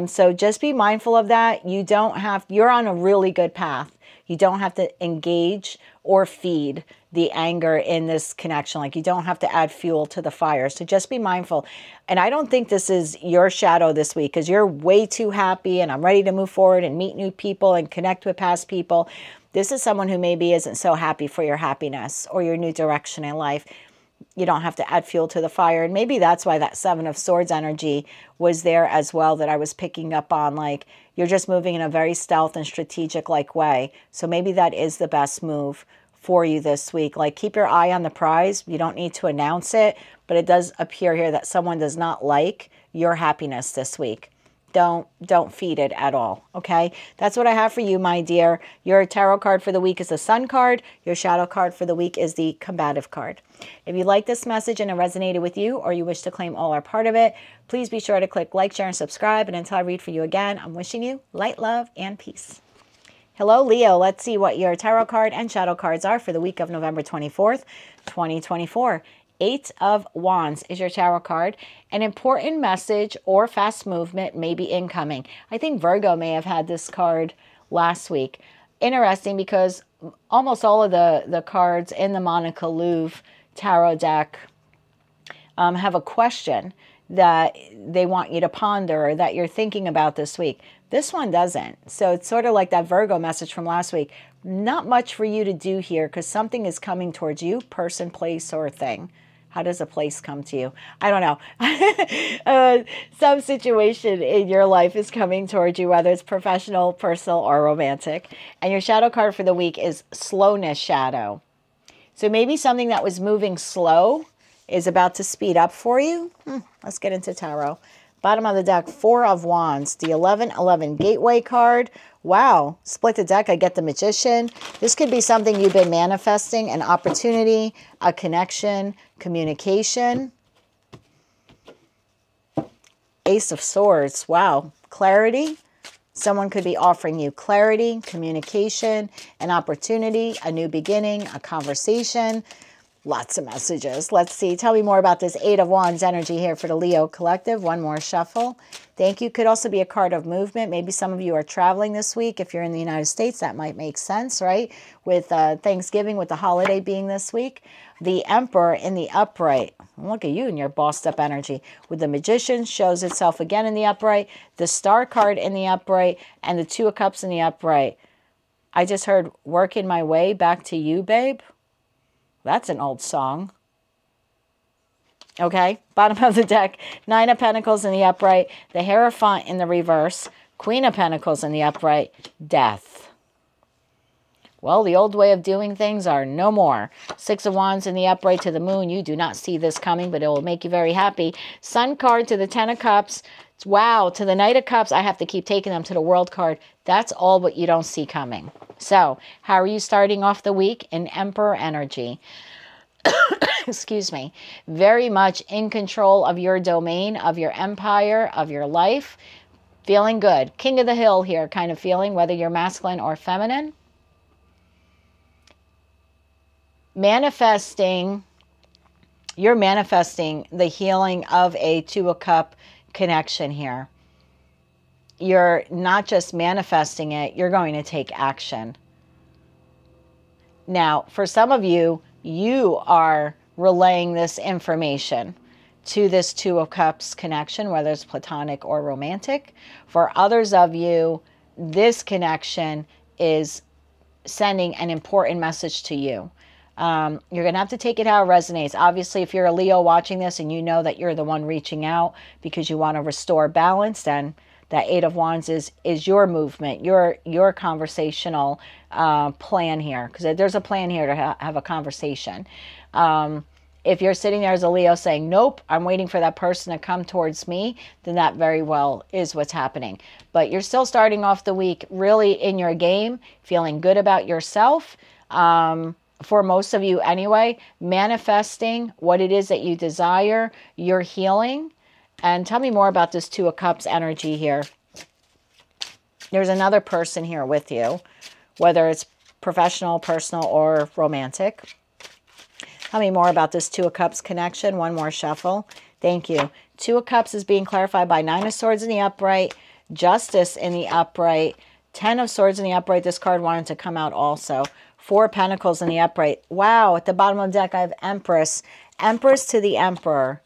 So just be mindful of that. You're on a really good path. You don't have to engage or feed the anger in this connection. Like, you don't have to add fuel to the fire. So just be mindful. And I don't think this is your shadow this week because you're way too happy and I'm ready to move forward and meet new people and connect with past people. This is someone who maybe isn't so happy for your happiness or your new direction in life. You don't have to add fuel to the fire. And maybe that's why that Seven of Swords energy was there as well that I was picking up on. Like, you're just moving in a very stealth and strategic-like way. So maybe that is the best move for you this week. Like, keep your eye on the prize. You don't need to announce it, but it does appear here that someone does not like your happiness this week. don't feed it at all, okay? That's what I have for you, my dear. Your tarot card for the week is the Sun card. Your shadow card for the week is the Combative card. If you like this message and it resonated with you, or you wish to claim all or part of it, please be sure to click like, share, and subscribe. And until I read for you again, I'm wishing you light, love, and peace. Hello, Leo. Let's see what your tarot card and shadow cards are for the week of November 24th, 2024. 8 of Wands is your tarot card. An important message or fast movement may be incoming. I think Virgo may have had this card last week. Interesting, because almost all of the cards in the Monica Louvre tarot deck have a question that they want you to ponder or that you're thinking about this week. This one doesn't. So it's sort of like that Virgo message from last week. Not much for you to do here, because something is coming towards you, person, place, or thing. How does a place come to you? I don't know. Some situation in your life is coming towards you, whether it's professional, personal, or romantic. And your shadow card for the week is Slowness Shadow. So maybe something that was moving slow is about to speed up for you. Let's get into tarot. Bottom of the deck, 4 of Wands, the 11-11 Gateway card. Wow, split the deck, I get the Magician. This could be something you've been manifesting, an opportunity, a connection, communication. Ace of Swords, wow, clarity. Someone could be offering you clarity, communication, an opportunity, a new beginning, a conversation. Lots of messages. Let's see. Tell me more about this 8 of Wands energy here for the Leo Collective. One more shuffle. Thank you. Could also be a card of movement. Maybe some of you are traveling this week. If you're in the United States, that might make sense, right? With Thanksgiving, with the holiday being this week. The Emperor in the upright. Look at you and your bossed up energy. With the Magician, shows itself again in the upright. The Star card in the upright. And the 2 of Cups in the upright. I just heard, working my way back to you, babe. That's an old song. Okay, bottom of the deck, 9 of Pentacles in the upright, the Hierophant in the reverse, Queen of Pentacles in the upright, Death. Well, the old way of doing things are no more. 6 of Wands in the upright to the Moon. You do not see this coming, but it will make you very happy. Sun card to the 10 of Cups. Wow, to the Knight of Cups. I have to keep taking them to the World card. That's all what you don't see coming. So, how are you starting off the week? In Emperor energy. Excuse me. Very much in control of your domain, of your empire, of your life. Feeling good. King of the hill here kind of feeling, whether you're masculine or feminine. Manifesting. You're manifesting the healing of a 2 of Cup connection here. You're not just manifesting it, you're going to take action. Now, for some of you, you are relaying this information to this 2 of Cups connection, whether it's platonic or romantic. For others of you, this connection is sending an important message to you. You're going to have to take it how it resonates. Obviously, if you're a Leo watching this and you know that you're the one reaching out because you want to restore balance, then that 8 of Wands is your movement, your conversational plan here. Because there's a plan here to have a conversation. If you're sitting there as a Leo saying, nope, I'm waiting for that person to come towards me, then that very well is what's happening. But you're still starting off the week really in your game, feeling good about yourself. For most of you anyway, manifesting what it is that you desire, you're healing. And tell me more about this 2 of Cups energy here. There's another person here with you, whether it's professional, personal, or romantic. Tell me more about this 2 of Cups connection. One more shuffle. Thank you. 2 of Cups is being clarified by 9 of Swords in the upright, Justice in the upright, 10 of Swords in the upright. This card wanted to come out also. 4 of Pentacles in the upright. Wow, at the bottom of the deck, I have Empress. Empress to the Emperor.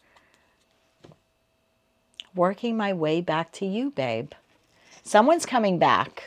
Working my way back to you, babe. Someone's coming back.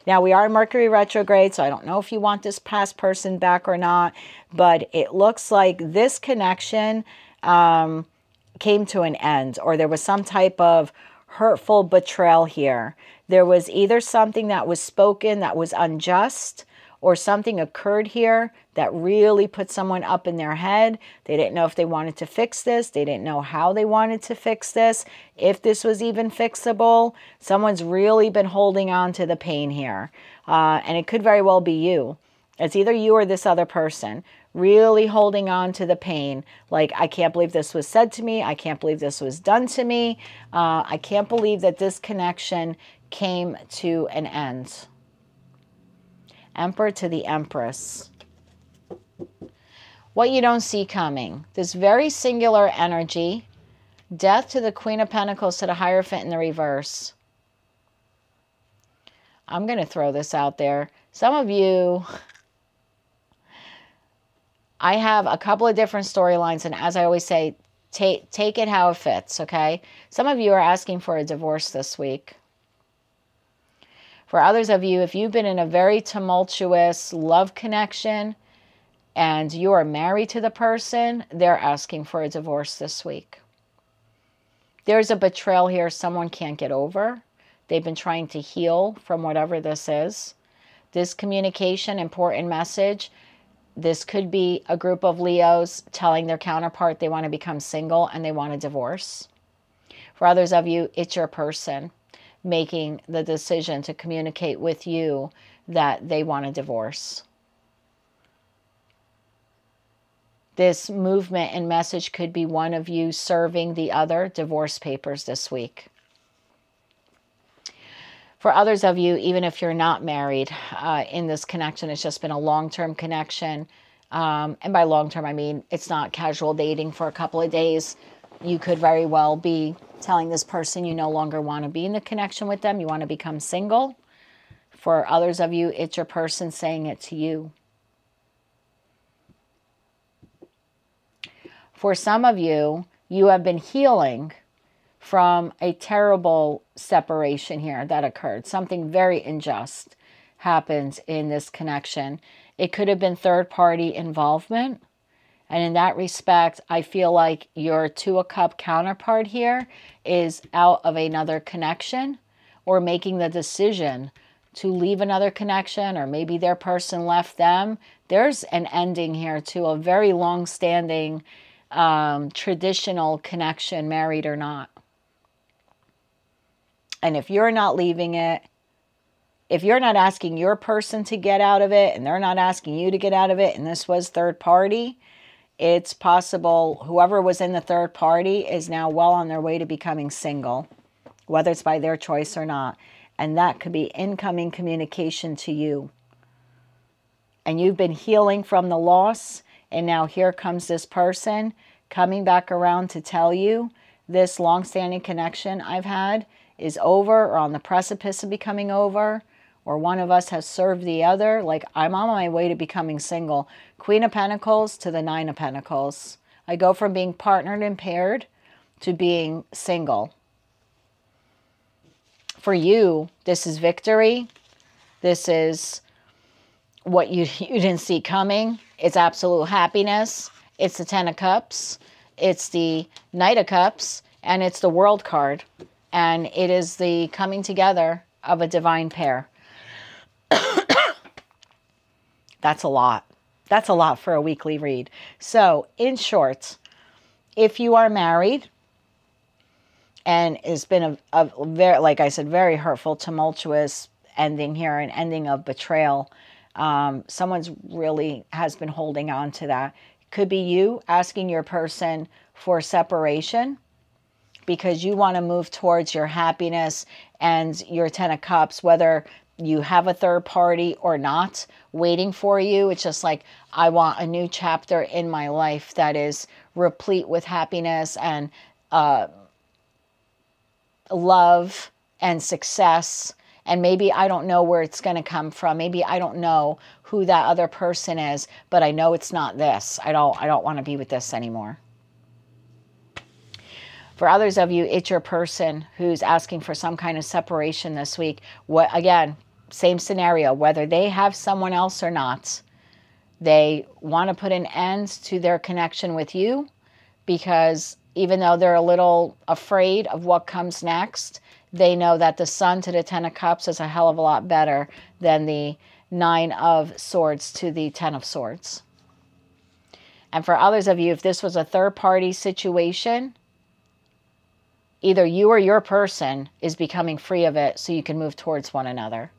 Now, we are in Mercury retrograde, so I don't know if you want this past person back or not, but it looks like this connection came to an end, or there was some type of hurtful betrayal here. There was either something that was spoken that was unjust, or something occurred here that really put someone up in their head. They didn't know if they wanted to fix this. They didn't know how they wanted to fix this, if this was even fixable. Someone's really been holding on to the pain here. And it could very well be you. It's either you or this other person really holding on to the pain. Like, I can't believe this was said to me. I can't believe this was done to me. I can't believe that this connection came to an end. Emperor to the Empress. What you don't see coming. This very singular energy. Death to the Queen of Pentacles to the Hierophant in the reverse. I'm going to throw this out there. Some of you, I have a couple of different storylines, and as I always say, take it how it fits, okay? Some of you are asking for a divorce this week. For others of you, if you've been in a very tumultuous love connection and you are married to the person, they're asking for a divorce this week. There's a betrayal here someone can't get over. They've been trying to heal from whatever this is. This communication, important message. This could be a group of Leos telling their counterpart they want to become single and they want a divorce. For others of you, it's your person making the decision to communicate with you that they want a divorce. This movement and message could be one of you serving the other divorce papers this week. For others of you, even if you're not married in this connection, it's just been a long-term connection. And by long-term, I mean it's not casual dating for a couple of days. You could very well be telling this person you no longer want to be in the connection with them. You want to become single. For others of you, it's your person saying it to you. For some of you, you have been healing from a terrible separation here that occurred. Something very unjust happened in this connection. It could have been third-party involvement. And in that respect, I feel like your Two of Cups counterpart here is out of another connection or making the decision to leave another connection, or maybe their person left them. There's an ending here to a very long-standing traditional connection, married or not. And if you're not leaving it, if you're not asking your person to get out of it and they're not asking you to get out of it, and this was third party, it's possible whoever was in the third party is now well on their way to becoming single, whether it's by their choice or not. And that could be incoming communication to you. And you've been healing from the loss, and now here comes this person coming back around to tell you this long-standing connection I've had is over or on the precipice of becoming over, or one of us has served the other. Like, I'm on my way to becoming single. Queen of Pentacles to the Nine of Pentacles. I go from being partnered and paired to being single. For you, this is victory. This is what you didn't see coming. It's absolute happiness. It's the Ten of Cups. It's the Knight of Cups. And it's the World card. And it is the coming together of a divine pair. That's a lot. That's a lot for a weekly read. So, in short, if you are married, and it's been a very, like I said, very hurtful, tumultuous ending here, an ending of betrayal. Someone's really has been holding on to that. Could be you asking your person for separation because you want to move towards your happiness and your Ten of Cups, whether you have a third party or not waiting for you. It's just like, I want a new chapter in my life that is replete with happiness and love and success. And maybe I don't know where it's going to come from. Maybe I don't know who that other person is, but I know it's not this. I don't want to be with this anymore. For others of you, it's your person who's asking for some kind of separation this week. Again, same scenario, whether they have someone else or not. They want to put an end to their connection with you because even though they're a little afraid of what comes next, they know that the Sun to the Ten of Cups is a hell of a lot better than the Nine of Swords to the Ten of Swords. And for others of you, if this was a third-party situation, either you or your person is becoming free of it so you can move towards one another.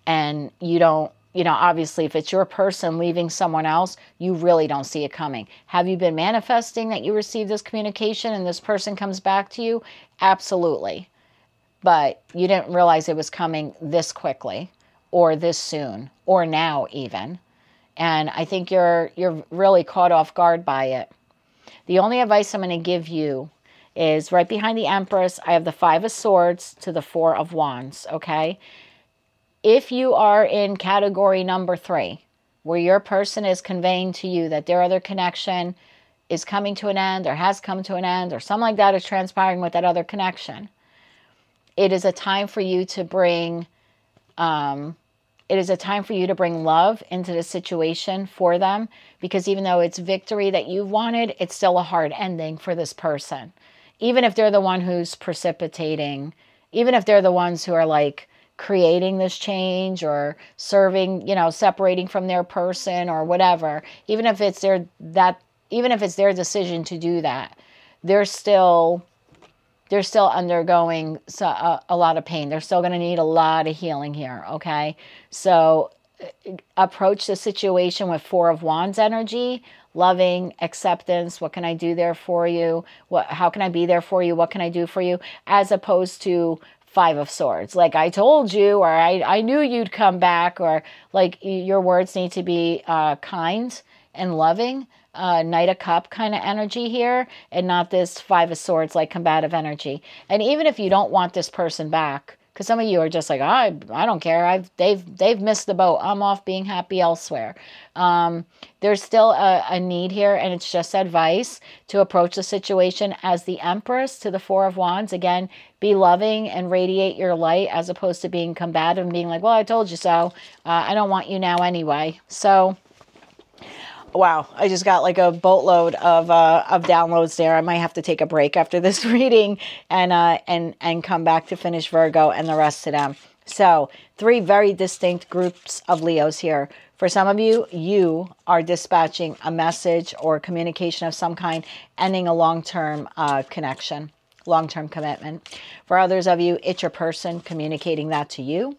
And you don't, you know, obviously if it's your person leaving someone else, you really don't see it coming. Have you been manifesting that you receive this communication and this person comes back to you? Absolutely. But you didn't realize it was coming this quickly or this soon or now even. And I think you're really caught off guard by it. The only advice I'm going to give you is right behind the Empress, I have the Five of Swords to the Four of Wands, okay? If you are in category number 3, where your person is conveying to you that their other connection is coming to an end or has come to an end or something like that is transpiring with that other connection, it is a time for you to bring love into the situation for them, because even though it's victory that you've wanted, it's still a hard ending for this person. Even if they're the one who's precipitating, even if they're the ones who are like creating this change or serving, you know, separating from their person or whatever, even if it's their decision to do that, they're still undergoing a lot of pain. They're still going to need a lot of healing here, okay? So approach the situation with Four of Wands energy, loving, acceptance. What can I do there for you? How can I be there for you? What can I do for you? As opposed to Five of Swords. Like I told you, or I knew you'd come back, or like your words need to be kind and loving. Knight of Cup kind of energy here, and not this Five of Swords like combative energy. And even if you don't want this person back, because some of you are just like, I don't care. They've missed the boat. I'm off being happy elsewhere. There's still a need here, and it's just advice to approach the situation as the Empress to the Four of Wands. Again, be loving and radiate your light as opposed to being combative and being like, well, I told you so. I don't want you now anyway. So, wow, I just got like a boatload of downloads there. I might have to take a break after this reading and come back to finish Virgo and the rest of them. So 3 very distinct groups of Leos here. For some of you, you are dispatching a message or communication of some kind, ending a long-term connection, long-term commitment. For others of you, it's your person communicating that to you.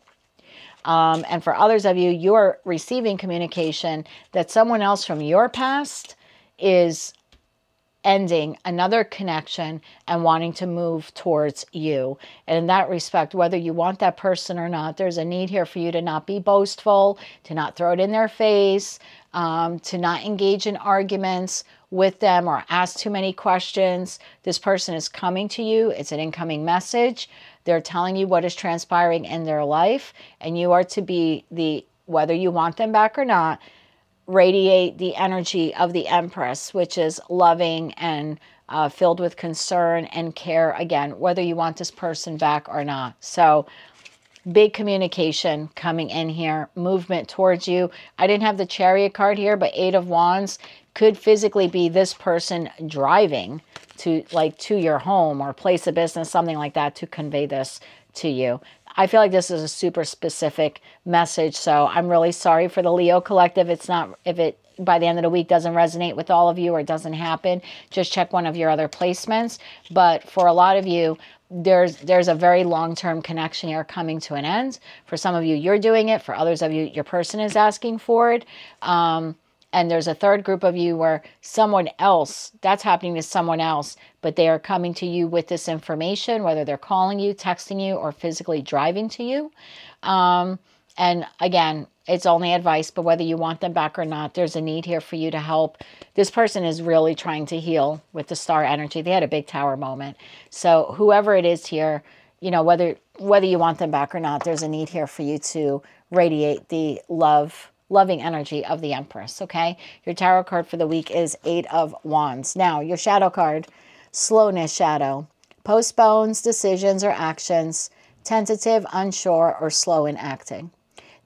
And for others of you, you're receiving communication that someone else from your past is ending another connection and wanting to move towards you. And in that respect, whether you want that person or not, there's a need here for you to not be boastful, to not throw it in their face, to not engage in arguments with them or ask too many questions. This person is coming to you. It's an incoming message. They're telling you what is transpiring in their life, and you are to be whether you want them back or not, radiate the energy of the Empress, which is loving and filled with concern and care, again, whether you want this person back or not. So big communication coming in here, movement towards you. I didn't have the Chariot card here, but 8 of Wands could physically be this person driving to your home or place of business, something like that, to convey this to you. I feel like this is a super specific message, so I'm really sorry for the Leo collective. If it by the end of the week doesn't resonate with all of you or it doesn't happen, just check one of your other placements. But for a lot of you, there's a very long-term connection here coming to an end. For some of you, you're doing it. For others of you, your person is asking for it. And there's a third group of you where someone else, that's happening to someone else, but they are coming to you with this information, whether they're calling you, texting you, or physically driving to you. And again, it's only advice, but whether you want them back or not, there's a need here for you to help. This person is really trying to heal with the star energy. They had a big tower moment. So whoever it is here, you know, whether you want them back or not, there's a need here for you to radiate the loving energy of the Empress, okay? Your tarot card for the week is 8 of Wands. Now, your shadow card, slowness shadow. Postpones decisions or actions, tentative, unsure, or slow in acting.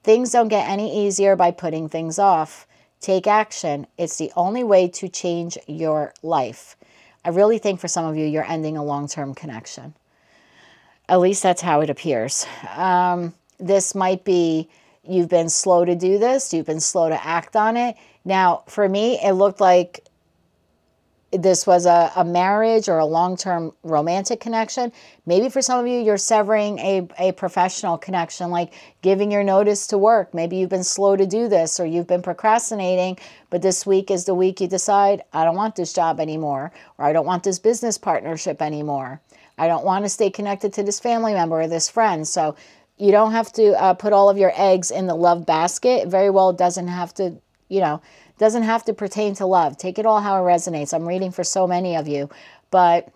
Things don't get any easier by putting things off. Take action. It's the only way to change your life. I really think for some of you, you're ending a long-term connection. At least that's how it appears. This might be You've been slow to do this. You've been slow to act on it. Now, for me, it looked like this was a marriage or a long-term romantic connection. Maybe for some of you, you're severing a professional connection, like giving your notice to work. Maybe you've been slow to do this, or you've been procrastinating, but this week is the week you decide, I don't want this job anymore, or I don't want this business partnership anymore. I don't want to stay connected to this family member or this friend. So you don't have to put all of your eggs in the love basket. It very well doesn't have to, doesn't have to pertain to love. Take it all how it resonates. I'm reading for so many of you, but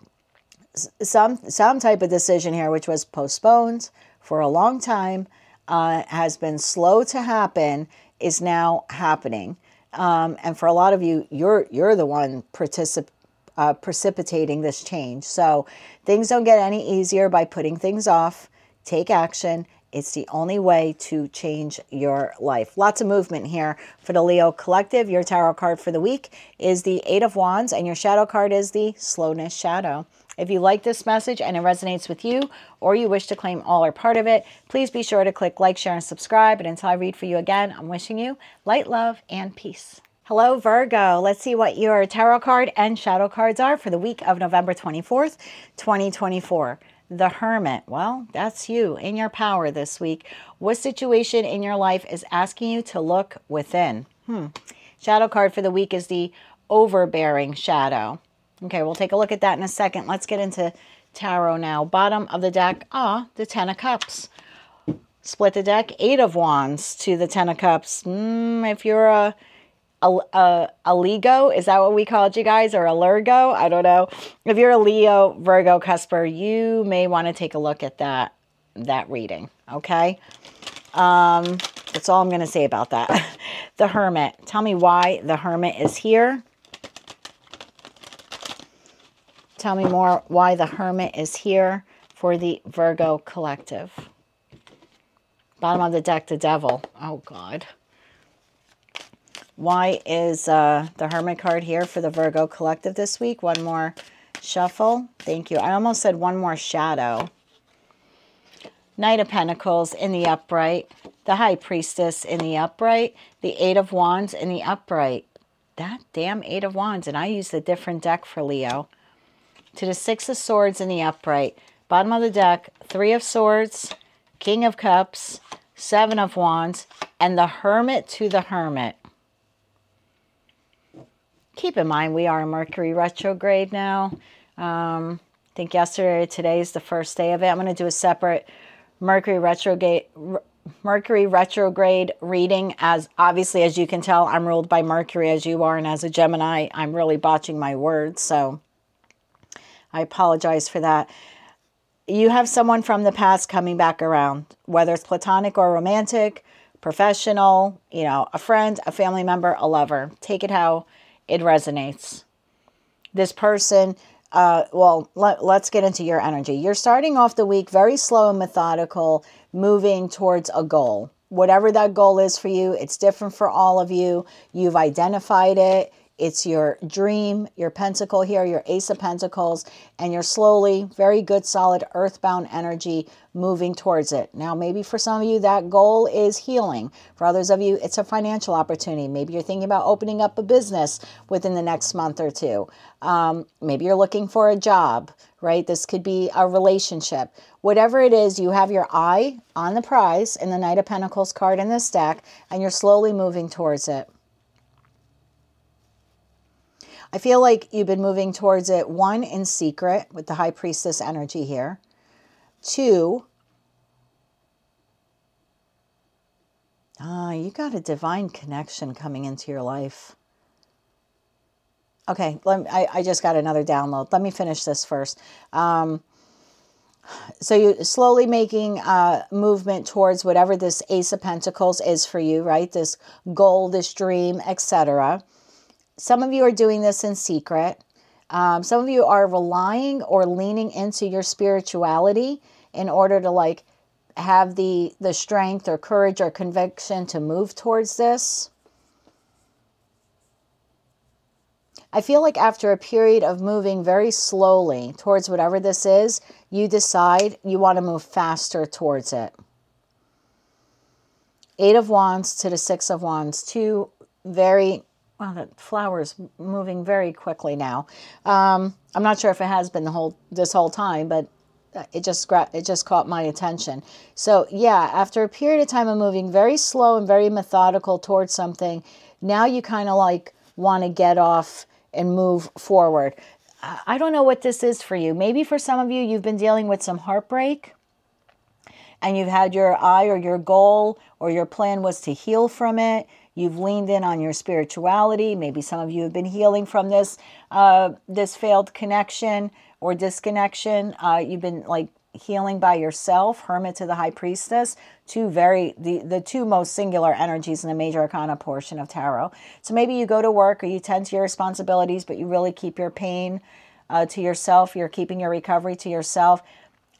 some type of decision here, which was postponed for a long time, has been slow to happen, is now happening. And for a lot of you, you're the one precipitating this change. So things don't get any easier by putting things off. Take action. It's the only way to change your life. Lots of movement here for the Leo collective. Your tarot card for the week is the Eight of Wands, and your shadow card is the Slowness Shadow. If you like this message and it resonates with you, or you wish to claim all or part of it, please be sure to click like, share, and subscribe. And until I read for you again, I'm wishing you light, love, and peace. Hello, Virgo. Let's see what your tarot card and shadow cards are for the week of November 24th, 2024. The Hermit. Well, that's you in your power this week. What situation in your life is asking you to look within? Shadow card for the week is the Overbearing Shadow. Okay, we'll take a look at that in a second. Let's get into tarot now. Bottom of the deck, the Ten of Cups. Split the deck, Eight of Wands to the Ten of Cups. If you're a Lego, is that what we called you guys, or a Lurgo? I don't know. If you're a Leo, Virgo, cusper, you may want to take a look at that reading, okay? That's all I'm going to say about that. The Hermit. Tell me why the Hermit is here. Tell me more why the Hermit is here for the Virgo collective. Bottom of the deck, the Devil. Oh, God. Why is the Hermit card here for the Virgo collective this week? One more shuffle. Thank you. I almost said one more shadow. Knight of Pentacles in the upright. The High Priestess in the upright. The Eight of Wands in the upright. That damn Eight of Wands. And I used a different deck for Leo. To the Six of Swords in the upright. Bottom of the deck, Three of Swords, King of Cups, Seven of Wands, and the Hermit to the Hermit. Keep in mind, we are in Mercury retrograde now. I think yesterday or today is the first day of it. I'm going to do a separate Mercury retrograde reading. As obviously, as you can tell, I'm ruled by Mercury as you are. And as a Gemini, I'm really botching my words. So I apologize for that. You have someone from the past coming back around, whether it's platonic or romantic, professional, a friend, a family member, a lover. Take it how it resonates. This person, let's get into your energy. You're starting off the week very slow and methodical, moving towards a goal. Whatever that goal is for you, it's different for all of you. You've identified it. It's your dream, your pentacle here, your Ace of Pentacles, and you're slowly, very good, solid, earthbound energy moving towards it. Now, maybe for some of you, that goal is healing. For others of you, it's a financial opportunity. Maybe you're thinking about opening up a business within the next month or two. Maybe you're looking for a job, right? This could be a relationship. Whatever it is, you have your eye on the prize in the Knight of Pentacles card in this deck, and you're slowly moving towards it. I feel like you've been moving towards it, one, in secret with the High Priestess energy here. Two, you got a divine connection coming into your life. Okay, I just got another download. Let me finish this first. So you're slowly making movement towards whatever this Ace of Pentacles is for you, right? This goal, this dream, etc. Some of you are doing this in secret. Some of you are relying or leaning into your spirituality in order to have the strength or courage or conviction to move towards this. I feel like after a period of moving very slowly towards whatever this is, you decide you want to move faster towards it. Eight of Wands to the Six of Wands. Two very, well, the flower's moving very quickly now. I'm not sure if it has been this whole time, but it just caught my attention. So yeah, after a period of time of moving very slow and very methodical towards something, now you kind of like want to get off and move forward. I don't know what this is for you. Maybe for some of you, you've been dealing with some heartbreak, and you've had your eye or your goal or your plan was to heal from it. You've leaned in on your spirituality. Maybe some of you have been healing from this failed connection or disconnection. You've been like healing by yourself, Hermit to the High Priestess, the two most singular energies in the Major Arcana portion of Tarot. So maybe you go to work or you tend to your responsibilities, but you really keep your pain to yourself. You're keeping your recovery to yourself.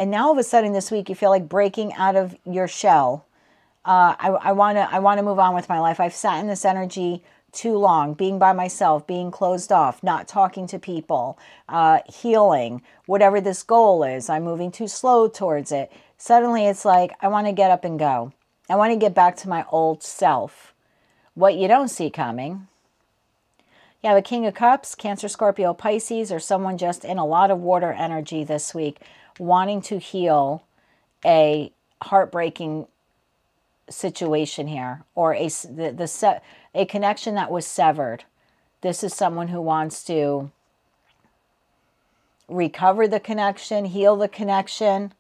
And now all of a sudden this week, you feel like breaking out of your shell. I want to move on with my life. I've sat in this energy too long, being by myself, being closed off, not talking to people, healing, whatever this goal is. I'm moving too slow towards it. Suddenly it's like, I want to get up and go. I want to get back to my old self. What you don't see coming. You have a King of Cups, Cancer, Scorpio, Pisces, or someone just in a lot of water energy this week, wanting to heal a heartbreaking situation here, or a connection that was severed. This is someone who wants to recover the connection, heal the connection,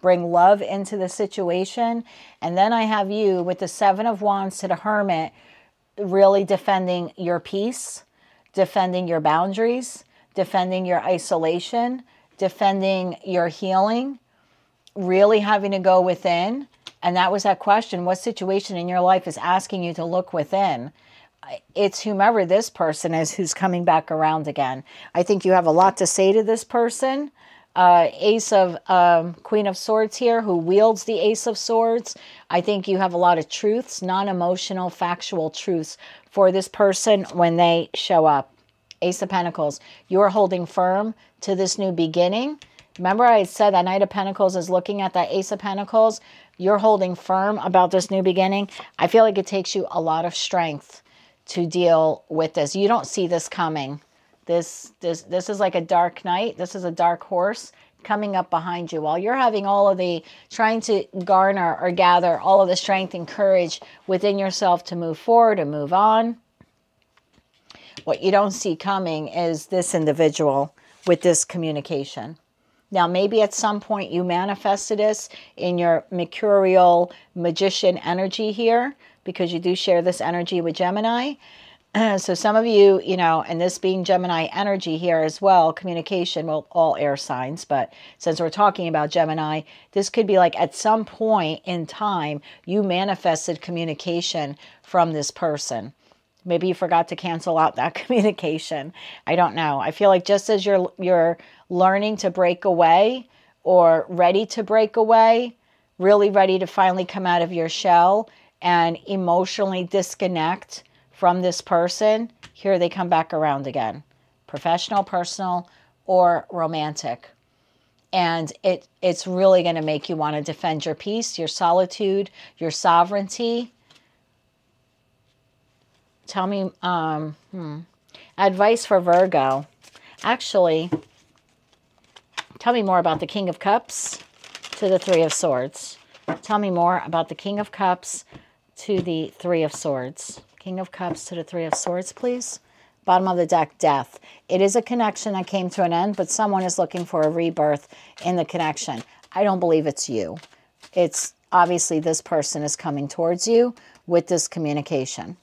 bring love into the situation. And then I have you with the Seven of Wands to the Hermit, really defending your peace, defending your boundaries, defending your isolation, defending your healing, really having to go within. And that was that question, what situation in your life is asking you to look within? It's whomever this person is who's coming back around again. I think you have a lot to say to this person. Ace of Queen of Swords here, who wields the Ace of Swords. I think you have a lot of truths, non-emotional, factual truths for this person when they show up. Ace of Pentacles, you are holding firm to this new beginning. Remember I said that Knight of Pentacles is looking at that Ace of Pentacles. You're holding firm about this new beginning. I feel like it takes you a lot of strength to deal with this. You don't see this coming. This is like a dark night. This is a dark horse coming up behind you while you're having all of the, trying to garner or gather all of the strength and courage within yourself to move forward and move on. What you don't see coming is this individual with this communication. Now, maybe at some point you manifested this in your mercurial magician energy here, because you do share this energy with Gemini. So some of you, you know, and this being Gemini energy here as well, communication, well, all air signs, but since we're talking about Gemini, this could be like at some point in time, you manifested communication from this person. Maybe you forgot to cancel out that communication. I don't know. I feel like just as you're learning to break away or ready to break away, really ready to finally come out of your shell and emotionally disconnect from this person, here they come back around again. Professional, personal, or romantic. And it's really going to make you want to defend your peace, your solitude, your sovereignty. Tell me, advice for Virgo. Actually, tell me more about the King of Cups to the Three of Swords. Tell me more about the King of Cups to the Three of Swords. King of Cups to the Three of Swords, please. Bottom of the deck, Death. It is a connection that came to an end, but someone is looking for a rebirth in the connection. I don't believe it's you. It's obviously this person is coming towards you with this communication.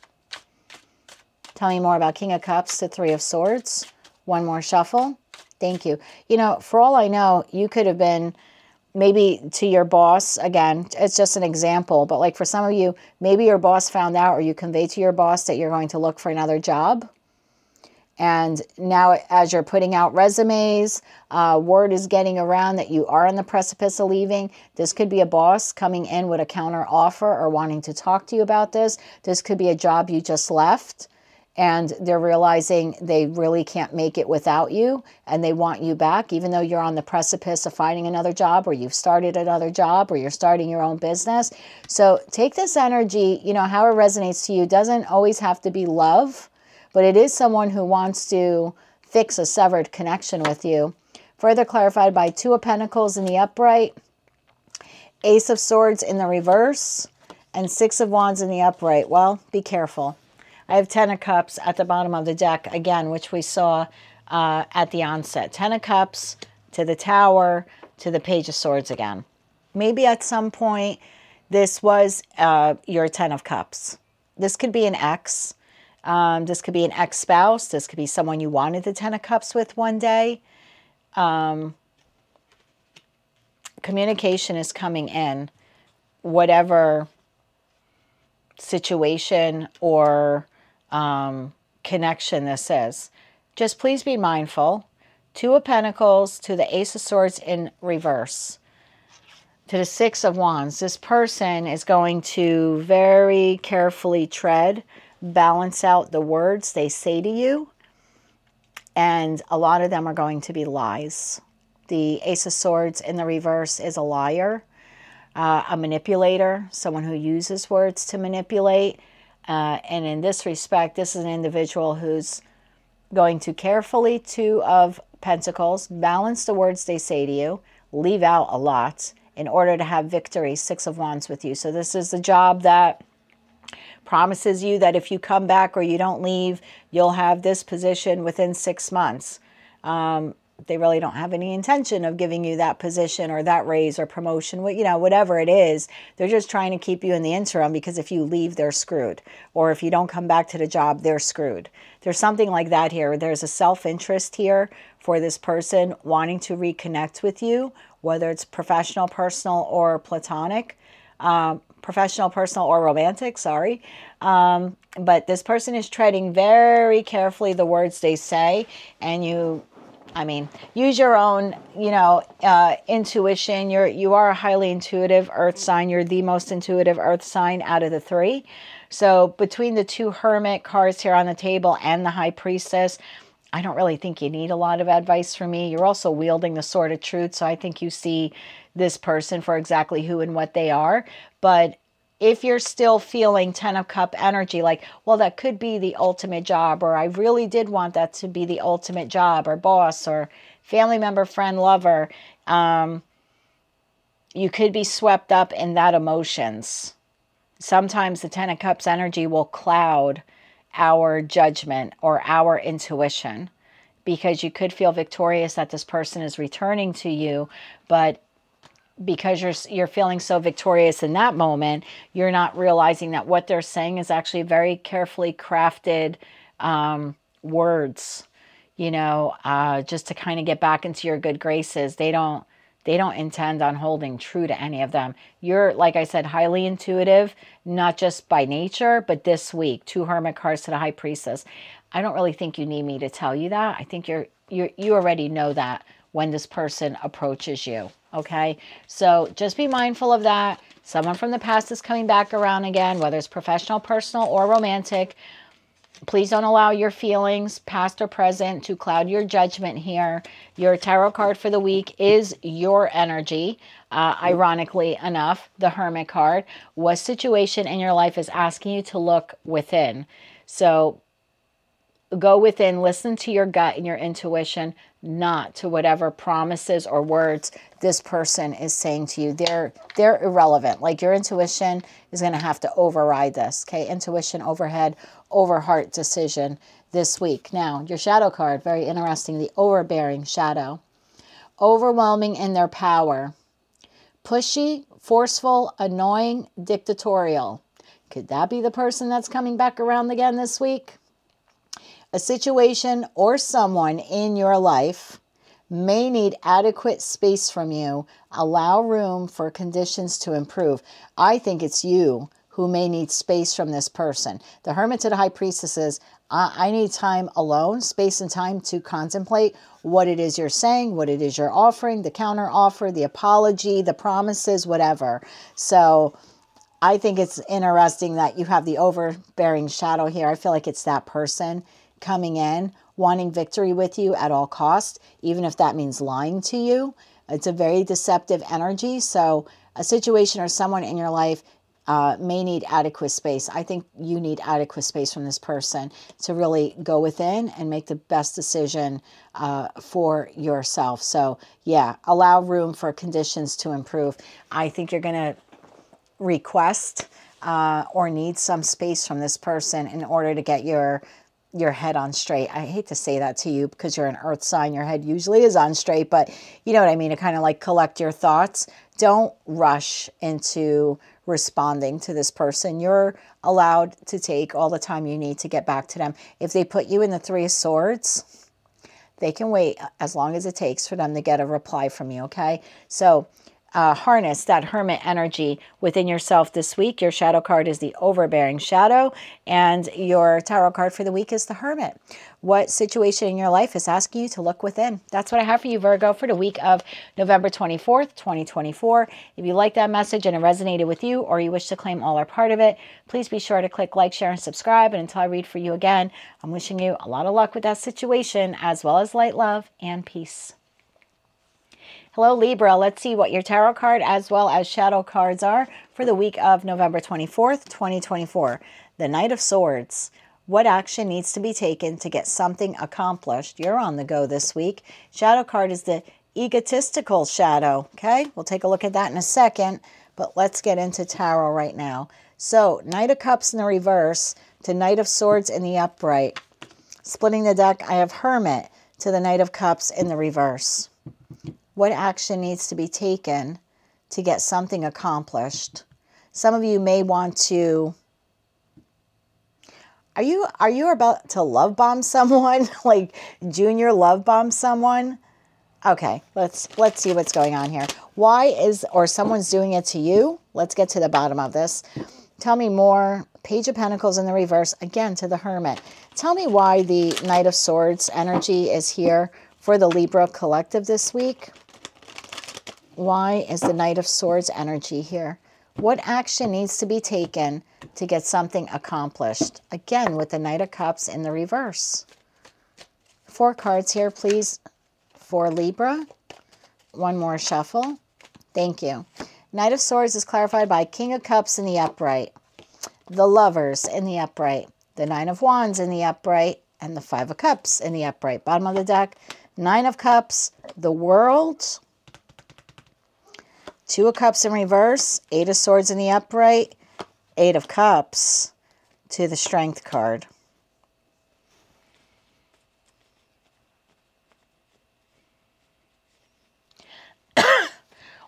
Tell me more about King of Cups to Three of Swords. One more shuffle. Thank you. You know, for all I know, you could have been maybe to your boss. Again, it's just an example. But like for some of you, maybe your boss found out or you conveyed to your boss that you're going to look for another job. And now as you're putting out resumes, word is getting around that you are on the precipice of leaving. This could be a boss coming in with a counter offer or wanting to talk to you about this. This could be a job you just left. and they're realizing they really can't make it without you, and they want you back, even though you're on the precipice of finding another job, or you've started another job, or you're starting your own business. So take this energy, you know, how it resonates to you. Doesn't always have to be love, but it is someone who wants to fix a severed connection with you. Further clarified by Two of Pentacles in the upright, Ace of Swords in the reverse, and Six of Wands in the upright. Well, be careful. I have Ten of Cups at the bottom of the deck, again, which we saw at the onset. Ten of Cups to the Tower to the Page of Swords again. Maybe at some point this was your Ten of Cups. This could be an ex. This could be an ex-spouse. This could be someone you wanted the Ten of Cups with one day. Communication is coming in, whatever situation or connection this is. Just please be mindful. Two of Pentacles to the Ace of Swords in reverse, to the Six of Wands. This person is going to very carefully tread, balance out the words they say to you, and a lot of them are going to be lies. The Ace of Swords in the reverse is a liar, a manipulator, someone who uses words to manipulate. And in this respect, this is an individual who's going to carefully, Two of Pentacles, balance the words they say to you, leave out a lot in order to have victory, Six of Wands with you. So this is the job that promises you that if you come back or you don't leave, you'll have this position within 6 months. They really don't have any intention of giving you that position or that raise or promotion, you know, whatever it is. They're just trying to keep you in the interim, because if you leave, they're screwed. Or if you don't come back to the job, they're screwed. There's something like that here. There's a self-interest here for this person wanting to reconnect with you, whether it's professional, personal, or platonic. Professional, personal, or romantic, sorry. But this person is treading very carefully the words they say, and use your own, intuition. You are a highly intuitive earth sign. You're the most intuitive earth sign out of the three. So between the two Hermit cards here on the table and the High Priestess, I don't really think you need a lot of advice from me. You're also wielding the Sword of Truth, so I think you see this person for exactly who and what they are. But if you're still feeling Ten of Cup energy, like, well, that could be the ultimate job, or I really did want that to be the ultimate job, or boss, or family member, friend, lover, you could be swept up in that emotions. Sometimes the Ten of Cups energy will cloud our judgment or our intuition, because you could feel victorious that this person is returning to you, but because you're feeling so victorious in that moment, you're not realizing that what they're saying is actually very carefully crafted words, just to kind of get back into your good graces. They don't intend on holding true to any of them. You're, like I said, highly intuitive, not just by nature, but this week, two Hermit cards to the High Priestess. I don't really think you need me to tell you that. I think you already know that when this person approaches you. Okay, so just be mindful of that. Someone from the past is coming back around again, whether it's professional, personal, or romantic. Please don't allow your feelings, past or present, to cloud your judgment here. Your tarot card for the week is your energy. Ironically enough, the Hermit card. What situation in your life is asking you to look within? So go within, listen to your gut and your intuition, not to whatever promises or words this person is saying to you. They're irrelevant. Like, your intuition is going to have to override this. Okay, intuition overhead, over heart decision this week. Now, your shadow card, very interesting, the overbearing shadow. Overwhelming in their power. Pushy, forceful, annoying, dictatorial. Could that be the person that's coming back around again this week? A situation or someone in your life may need adequate space from you. Allow room for conditions to improve. I think it's you who may need space from this person. The Hermit to the High Priestess is, I need time alone, space and time to contemplate what it is you're saying, what it is you're offering, the counter offer, the apology, the promises, whatever. So I think it's interesting that you have the overbearing shadow here. I feel like it's that person coming in, wanting victory with you at all costs, even if that means lying to you. It's a very deceptive energy. So a situation or someone in your life may need adequate space. I think you need adequate space from this person to really go within and make the best decision for yourself. So yeah, allow room for conditions to improve. I think you're going to request or need some space from this person in order to get your head on straight. I hate to say that to you because you're an earth sign. Your head usually is on straight, but you know what I mean? To kind of like collect your thoughts. Don't rush into responding to this person. You're allowed to take all the time you need to get back to them. If they put you in the Three of Swords, they can wait as long as it takes for them to get a reply from you, okay? So harness that hermit energy within yourself this week. Your shadow card is the overbearing shadow, and your tarot card for the week is the hermit. What situation in your life is asking you to look within? That's what I have for you, Virgo, for the week of November 24th, 2024. If you like that message and it resonated with you, or you wish to claim all or part of it, please be sure to click like, share, and subscribe. And until I read for you again, I'm wishing you a lot of luck with that situation, as well as light, love, and peace. Hello, Libra. Let's see what your tarot card as well as shadow cards are for the week of November 24th, 2024. The Knight of Swords. What action needs to be taken to get something accomplished? You're on the go this week. Shadow card is the egotistical shadow. Okay, we'll take a look at that in a second, but let's get into tarot right now. So, Knight of Cups in the reverse to Knight of Swords in the upright. Splitting the deck, I have Hermit to the Knight of Cups in the reverse. What action needs to be taken to get something accomplished? Some of you may want to... Are you about to love bomb someone? Like junior love bomb someone? Okay, let's see what's going on here. Why is, or someone's doing it to you? Let's get to the bottom of this. Tell me more. Page of Pentacles in the reverse, again to the Hermit. Tell me why the Knight of Swords energy is here for the Libra collective this week. Why is the Knight of Swords energy here? What action needs to be taken to get something accomplished? Again, with the Knight of Cups in the reverse. 4 cards here, please, for Libra. One more shuffle. Thank you. Knight of Swords is clarified by King of Cups in the upright. The Lovers in the upright. The Nine of Wands in the upright. And the Five of Cups in the upright. Bottom of the deck, Nine of Cups, the World. 2 of Cups in reverse, 8 of Swords in the upright, 8 of Cups to the Strength card.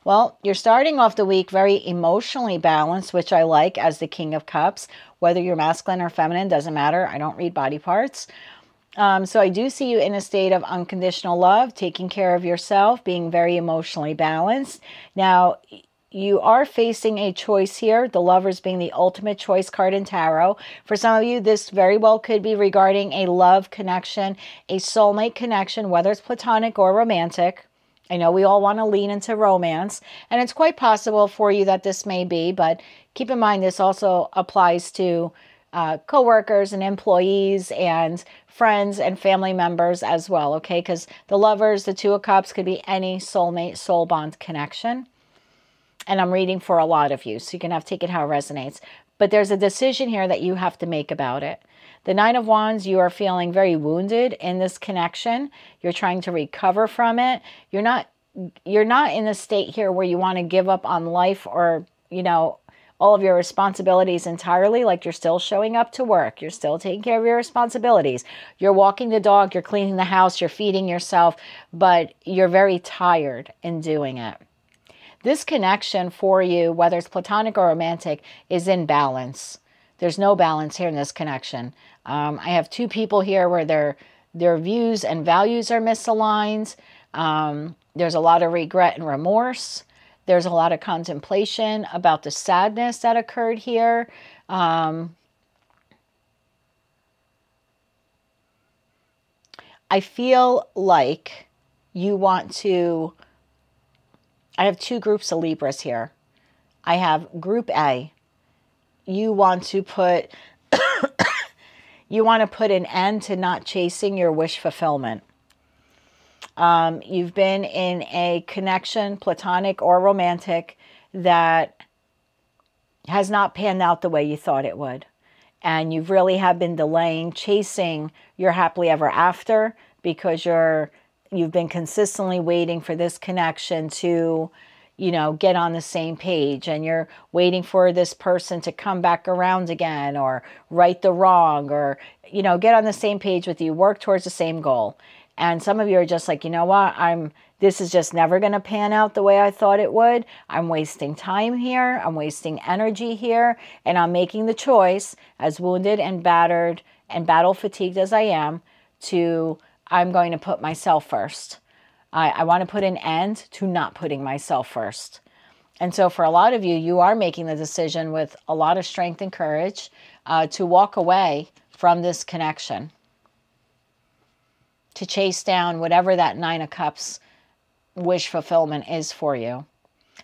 Well, you're starting off the week very emotionally balanced, which I like, as the King of Cups. Whether you're masculine or feminine, doesn't matter. I don't read body parts. So I do see you in a state of unconditional love, taking care of yourself, being very emotionally balanced. Now, you are facing a choice here, the Lovers being the ultimate choice card in tarot. For some of you, this very well could be regarding a love connection, a soulmate connection, whether it's platonic or romantic. I know we all want to lean into romance, and it's quite possible for you that this may be, but keep in mind this also applies to co-workers and employees and friends and family members as well, okay? Because the Lovers, the 2 of Cups, could be any soulmate, soul bond connection. And I'm reading for a lot of you, so you can have to take it how it resonates. But there's a decision here that you have to make about it. The Nine of Wands, you are feeling very wounded in this connection. You're trying to recover from it. You're not in a state here where you want to give up on life or, you know, all of your responsibilities entirely. Like, you're still showing up to work. You're still taking care of your responsibilities. You're walking the dog. You're cleaning the house. You're feeding yourself. But you're very tired in doing it. This connection for you, whether it's platonic or romantic, is in balance. There's no balance here in this connection. I have 2 people here where their views and values are misaligned. There's a lot of regret and remorse. There's a lot of contemplation about the sadness that occurred here. I feel like you want to... I have 2 groups of Libras here. I have Group A. you want to put you want to put an end to not chasing your wish fulfillment. You've been in a connection, platonic or romantic, that has not panned out the way you thought it would. And you really have been delaying chasing your happily ever after because you've been consistently waiting for this connection to, you know, get on the same page, and you're waiting for this person to come back around again or right the wrong, or, you know, get on the same page with you, work towards the same goal. And some of you are just like, you know what, this is just never going to pan out the way I thought it would. I'm wasting time here. I'm wasting energy here. And I'm making the choice, as wounded and battered and battle fatigued as I am, I'm going to put myself first. I want to put an end to not putting myself first. And so for a lot of you, you are making the decision with a lot of strength and courage to walk away from this connection, to chase down whatever that Nine of Cups wish fulfillment is for you.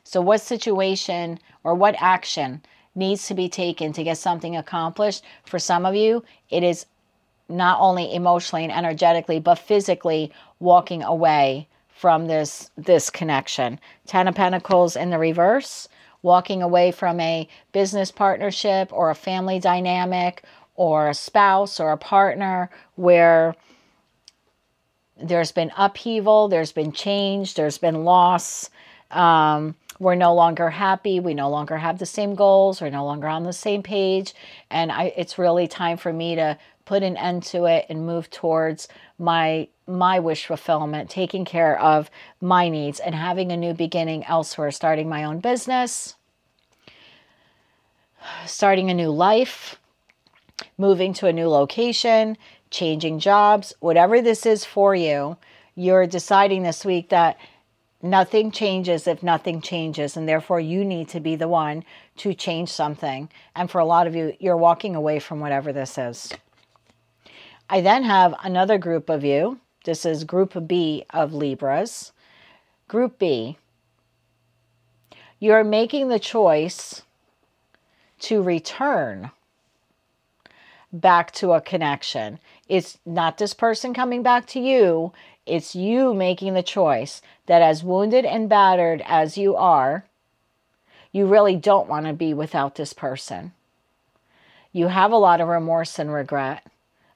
So what situation or what action needs to be taken to get something accomplished? For some of you, it is not only emotionally and energetically, but physically walking away from this connection. Ten of Pentacles in the reverse, walking away from a business partnership or a family dynamic or a spouse or a partner where there's been upheaval, there's been change, there's been loss. We're no longer happy. We no longer have the same goals. We're no longer on the same page. And it's really time for me to put an end to it and move towards my wish fulfillment, taking care of my needs and having a new beginning elsewhere, starting my own business, starting a new life, moving to a new location, changing jobs, whatever this is for you. You're deciding this week that nothing changes if nothing changes, and therefore you need to be the one to change something. And for a lot of you, you're walking away from whatever this is. I then have another group of you. This is Group B of Libras. Group B, you're making the choice to return back to a connection. It's not this person coming back to you. It's you making the choice that, as wounded and battered as you are, you really don't want to be without this person. You have a lot of remorse and regret,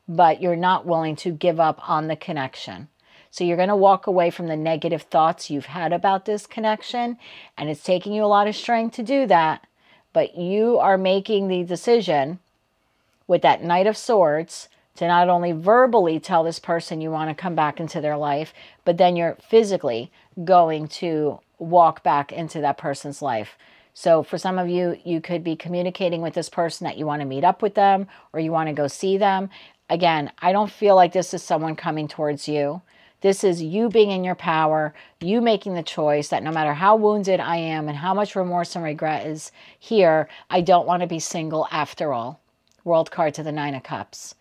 but you're not willing to give up on the connection. So you're going to walk away from the negative thoughts you've had about this connection, and it's taking you a lot of strength to do that, but you are making the decision with that Knight of Swords to not only verbally tell this person you want to come back into their life, but then you're physically going to walk back into that person's life. So for some of you, you could be communicating with this person that you want to meet up with them or you want to go see them. Again, I don't feel like this is someone coming towards you. This is you being in your power, you making the choice that no matter how wounded I am and how much remorse and regret is here, I don't want to be single after all. World card to the Nine of Cups.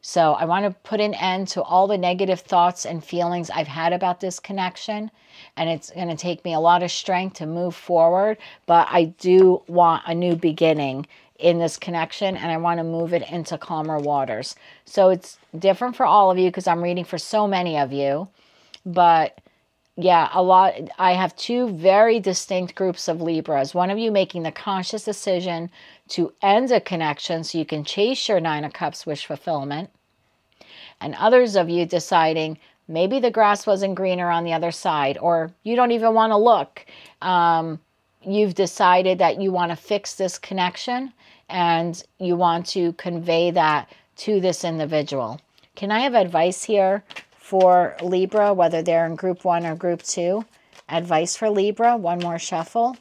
So I want to put an end to all the negative thoughts and feelings I've had about this connection. And it's going to take me a lot of strength to move forward. But I do want a new beginning in this connection. And I want to move it into calmer waters. So it's different for all of you because I'm reading for so many of you. But yeah, I have two very distinct groups of Libras. One of you making the conscious decision to end a connection so you can chase your Nine of Cups wish fulfillment. And others of you deciding maybe the grass wasn't greener on the other side, or you don't even want to look. You've decided that you want to fix this connection and you want to convey that to this individual. Can I have advice here for Libra, whether they're in Group 1 or Group 2? Advice for Libra. One more shuffle.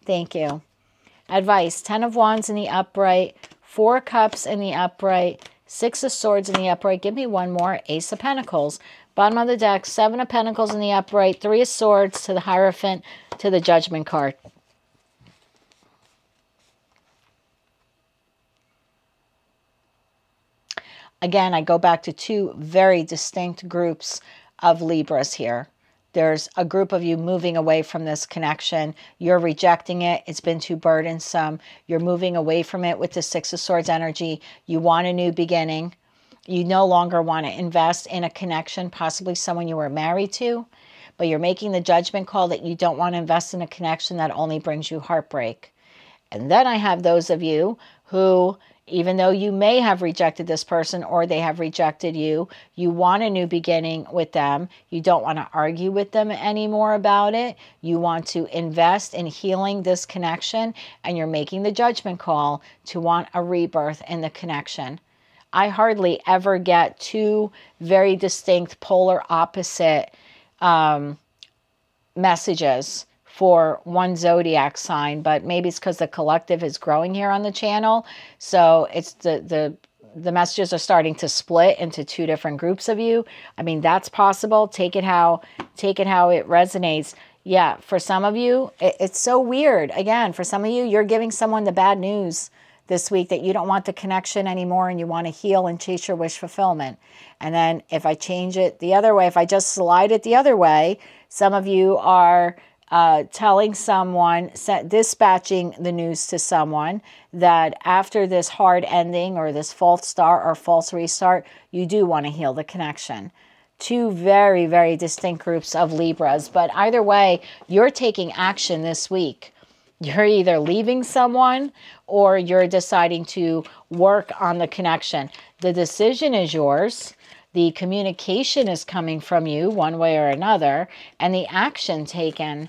Thank you. Advice. 10 of Wands in the upright. 4 Cups in the upright. 6 of Swords in the upright. Give me one more. Ace of Pentacles. Bottom of the deck. 7 of Pentacles in the upright. 3 of Swords to the Hierophant to the Judgment card. Again, I go back to two very distinct groups of Libras here. There's a group of you moving away from this connection. You're rejecting it. It's been too burdensome. You're moving away from it with the Six of Swords energy. You want a new beginning. You no longer want to invest in a connection, possibly someone you were married to, but you're making the judgment call that you don't want to invest in a connection that only brings you heartbreak. And then I have those of you who, even though you may have rejected this person or they have rejected you, you want a new beginning with them. You don't want to argue with them anymore about it. You want to invest in healing this connection, and you're making the judgment call to want a rebirth in the connection. I hardly ever get two very distinct polar opposite messages for one zodiac sign, but maybe it's because the collective is growing here on the channel. So it's the messages are starting to split into two different groups of you. I mean, that's possible. Take it how it resonates. Yeah, for some of you, it's so weird. Again, for some of you, you're giving someone the bad news this week that you don't want the connection anymore and you want to heal and chase your wish fulfillment. And then if I change it the other way, if I just slide it the other way, some of you are telling someone, dispatching the news to someone that after this hard ending or this false start or false restart, you do want to heal the connection. Two very, very distinct groups of Libras. But either way, you're taking action this week. You're either leaving someone or you're deciding to work on the connection. The decision is yours. The communication is coming from you one way or another. And the action taken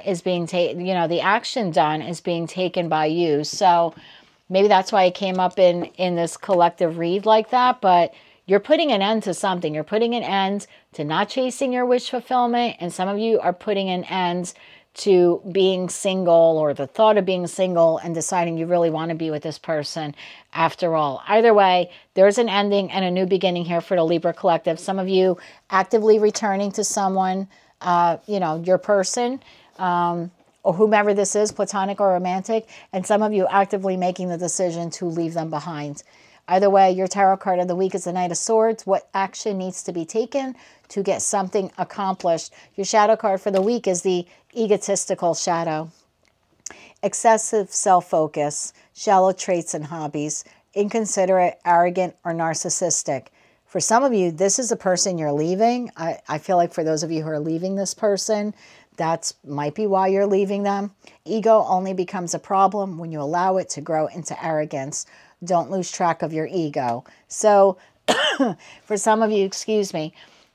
is being taken, the action done is being taken by you. So maybe that's why it came up in this collective read like that. But you're putting an end to something. You're putting an end to not chasing your wish fulfillment. And some of you are putting an end to being single or the thought of being single and deciding you really want to be with this person after all. Either way, there's an ending and a new beginning here for the Libra collective. Some of you actively returning to someone, your person, or whomever this is, platonic or romantic, and some of you actively making the decision to leave them behind. Either way, your tarot card of the week is the Knight of Swords. What action needs to be taken to get something accomplished? Your shadow card for the week is the egotistical shadow. Excessive self-focus, shallow traits and hobbies, inconsiderate, arrogant, or narcissistic. For some of you, this is the person you're leaving. I feel like for those of you who are leaving this person, that might be why you're leaving them. Ego only becomes a problem when you allow it to grow into arrogance. Don't lose track of your ego. So for some of you,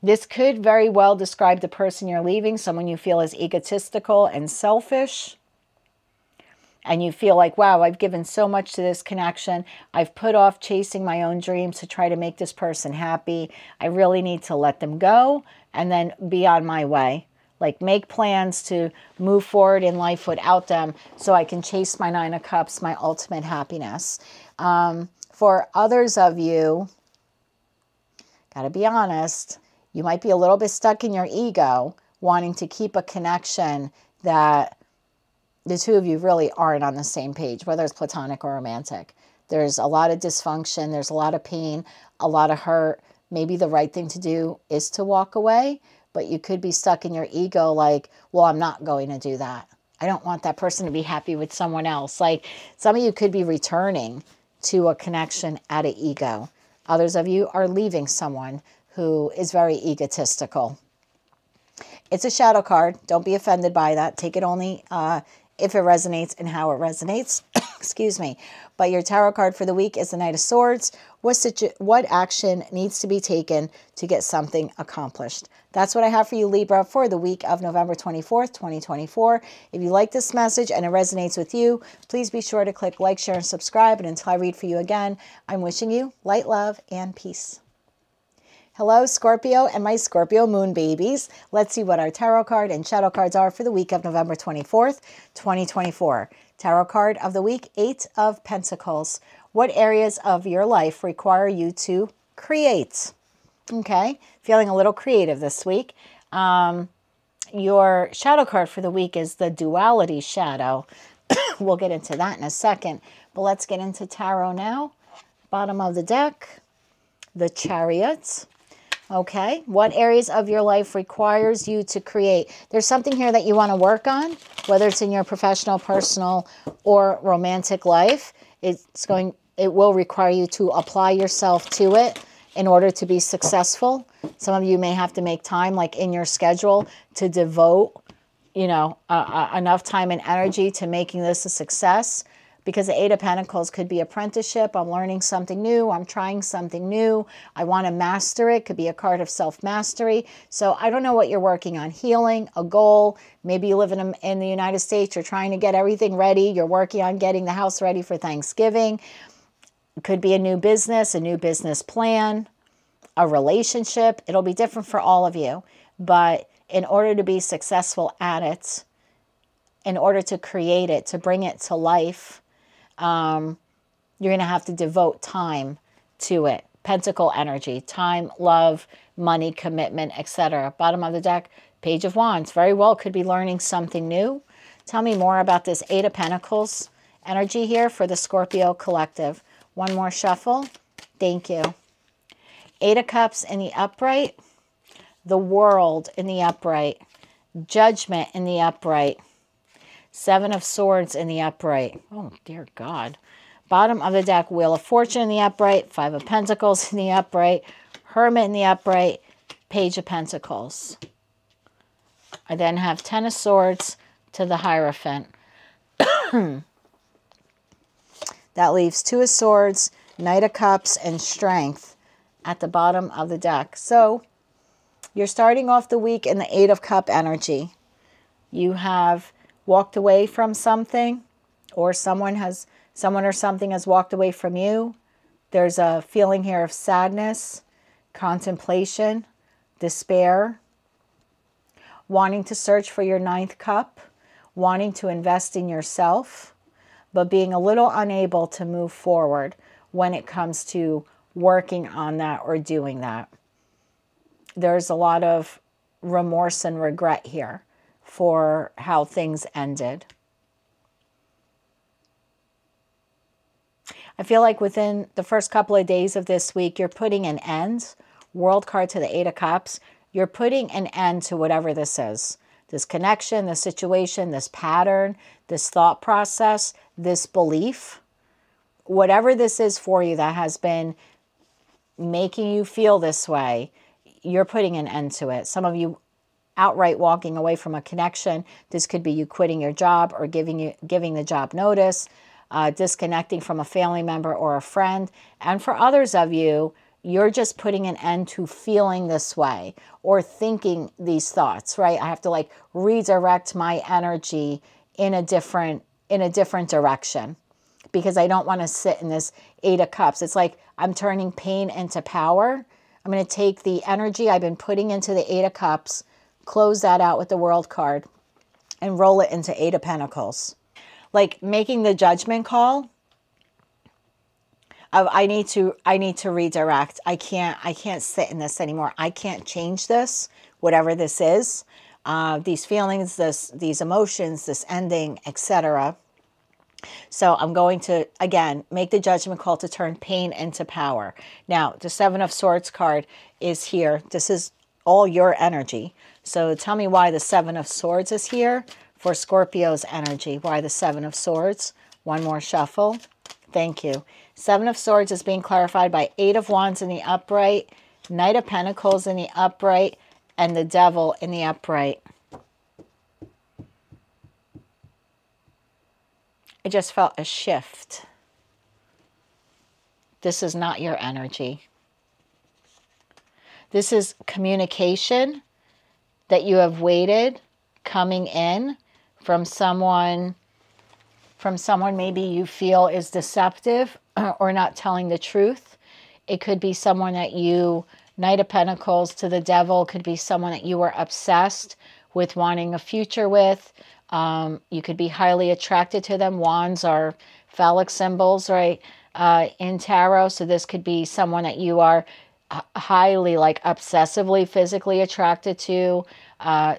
this could very well describe the person you're leaving, someone you feel is egotistical and selfish. And you feel like, wow, I've given so much to this connection. I've put off chasing my own dreams to try to make this person happy. I really need to let them go and then be on my way. Like make plans to move forward in life without them so I can chase my Nine of Cups, my ultimate happiness. For others of you, gotta be honest, you might be a little bit stuck in your ego, wanting to keep a connection that the two of you really aren't on the same page, whether it's platonic or romantic. There's a lot of dysfunction. There's a lot of pain, a lot of hurt. Maybe the right thing to do is to walk away, but you could be stuck in your ego like, well, I'm not going to do that. I don't want that person to be happy with someone else. Like some of you could be returning to a connection out of ego. Others of you are leaving someone who is very egotistical. It's a shadow card. Don't be offended by that. Take it only if it resonates and how it resonates. Excuse me. But your tarot card for the week is the Knight of Swords. What action needs to be taken to get something accomplished? That's what I have for you, Libra, for the week of November 24th, 2024. If you like this message and it resonates with you, please be sure to click like, share, and subscribe. And until I read for you again, I'm wishing you light, love, and peace. Hello, Scorpio and my Scorpio moon babies. Let's see what our tarot card and shadow cards are for the week of November 24th, 2024. Tarot card of the week, 8 of Pentacles. What areas of your life require you to create? Okay, feeling a little creative this week. Your shadow card for the week is the Duality Shadow. We'll get into that in a second, but let's get into tarot now. Bottom of the deck, the Chariot. Okay, what areas of your life requires you to create? There's something here that you want to work on, whether it's in your professional, personal, or romantic life. It will require you to apply yourself to it in order to be successful. Some of you may have to make time, like in your schedule, to devote, you know, enough time and energy to making this a success. Because the Eight of Pentacles could be apprenticeship. I'm learning something new. I'm trying something new. I want to master it. Could be a card of self-mastery. So I don't know what you're working on. Healing, a goal. Maybe you live in the United States. You're trying to get everything ready. You're working on getting the house ready for Thanksgiving. It could be a new business plan, a relationship. It'll be different for all of you. But in order to be successful at it, in order to create it, to bring it to life, you're going to have to devote time to it. Pentacle energy, time, love, money, commitment, etc. Bottom of the deck, Page of Wands. Very well could be learning something new. Tell me more about this Eight of Pentacles energy here for the Scorpio collective. One more shuffle. Thank you. Eight of Cups in the upright. The World in the upright. Judgment in the upright. Seven of Swords in the upright. Oh, dear God. Bottom of the deck, Wheel of Fortune in the upright. Five of Pentacles in the upright. Hermit in the upright. Page of Pentacles. I then have Ten of Swords to the Hierophant. That leaves Two of Swords, Knight of Cups, and Strength at the bottom of the deck. So you're starting off the week in the Eight of Cup energy. You have walked away from something, or someone or something has walked away from you. There's a feeling here of sadness, contemplation, despair, wanting to search for your ninth cup, wanting to invest in yourself, but being a little unable to move forward when it comes to working on that or doing that. There's a lot of remorse and regret here for how things ended. I feel like within the first couple of days of this week, you're putting an end. World card to the Eight of Cups. You're putting an end to whatever this is. This connection, this situation, this pattern, this thought process, this belief. Whatever this is for you that has been making you feel this way, you're putting an end to it. Some of you outright walking away from a connection. This could be you quitting your job or giving the job notice, disconnecting from a family member or a friend. And for others of you, you're just putting an end to feeling this way or thinking these thoughts, right? I have to like redirect my energy in a different direction because I don't want to sit in this Eight of Cups. It's like I'm turning pain into power. I'm going to take the energy I've been putting into the Eight of Cups, close that out with the World card, and roll it into Eight of Pentacles. Like making the judgment call of I need to redirect. I can't sit in this anymore. I can't change this, whatever this is. These feelings, these emotions, this ending, etc. So I'm going to, again, make the judgment call to turn pain into power. Now, the Seven of Swords card is here. This is all your energy. So tell me why the Seven of Swords is here for Scorpio's energy. Why the Seven of Swords? One more shuffle. Thank you. Seven of Swords is being clarified by Eight of Wands in the upright, Knight of Pentacles in the upright, and the Devil in the upright. I just felt a shift. This is not your energy. This is communication that you have waited coming in from someone maybe you feel is deceptive or not telling the truth. It could be someone that you, Knight of Pentacles to the Devil, could be someone that you were obsessed with wanting a future with. You could be highly attracted to them. Wands are phallic symbols, right, in tarot. So this could be someone that you are highly, like, obsessively physically attracted to.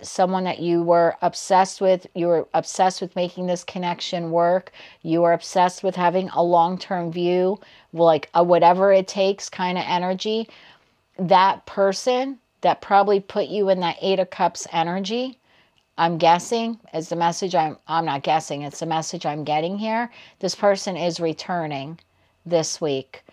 Someone that you were obsessed with. You were obsessed with making this connection work. You were obsessed with having a long-term view, like a whatever it takes kind of energy. that person that probably put you in that Eight of Cups energy, I'm guessing, is the message I'm not guessing, it's the message I'm getting here. This person is returning this week.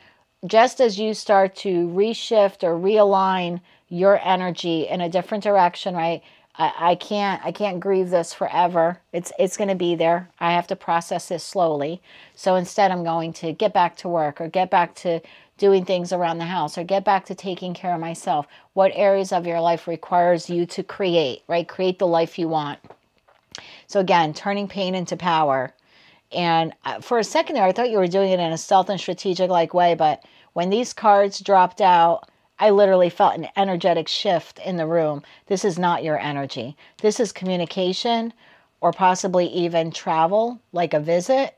Just as you start to reshift or realign your energy in a different direction, right? I can't grieve this forever. It's going to be there. I have to process this slowly. So instead, I'm going to get back to work, or get back to doing things around the house, or get back to taking care of myself. What areas of your life requires you to create, right? Create the life you want. So again, turning pain into power. And for a second there, I thought you were doing it in a stealth and strategic-like way, but when these cards dropped out, I literally felt an energetic shift in the room. This is not your energy. This is communication, or possibly even travel, like a visit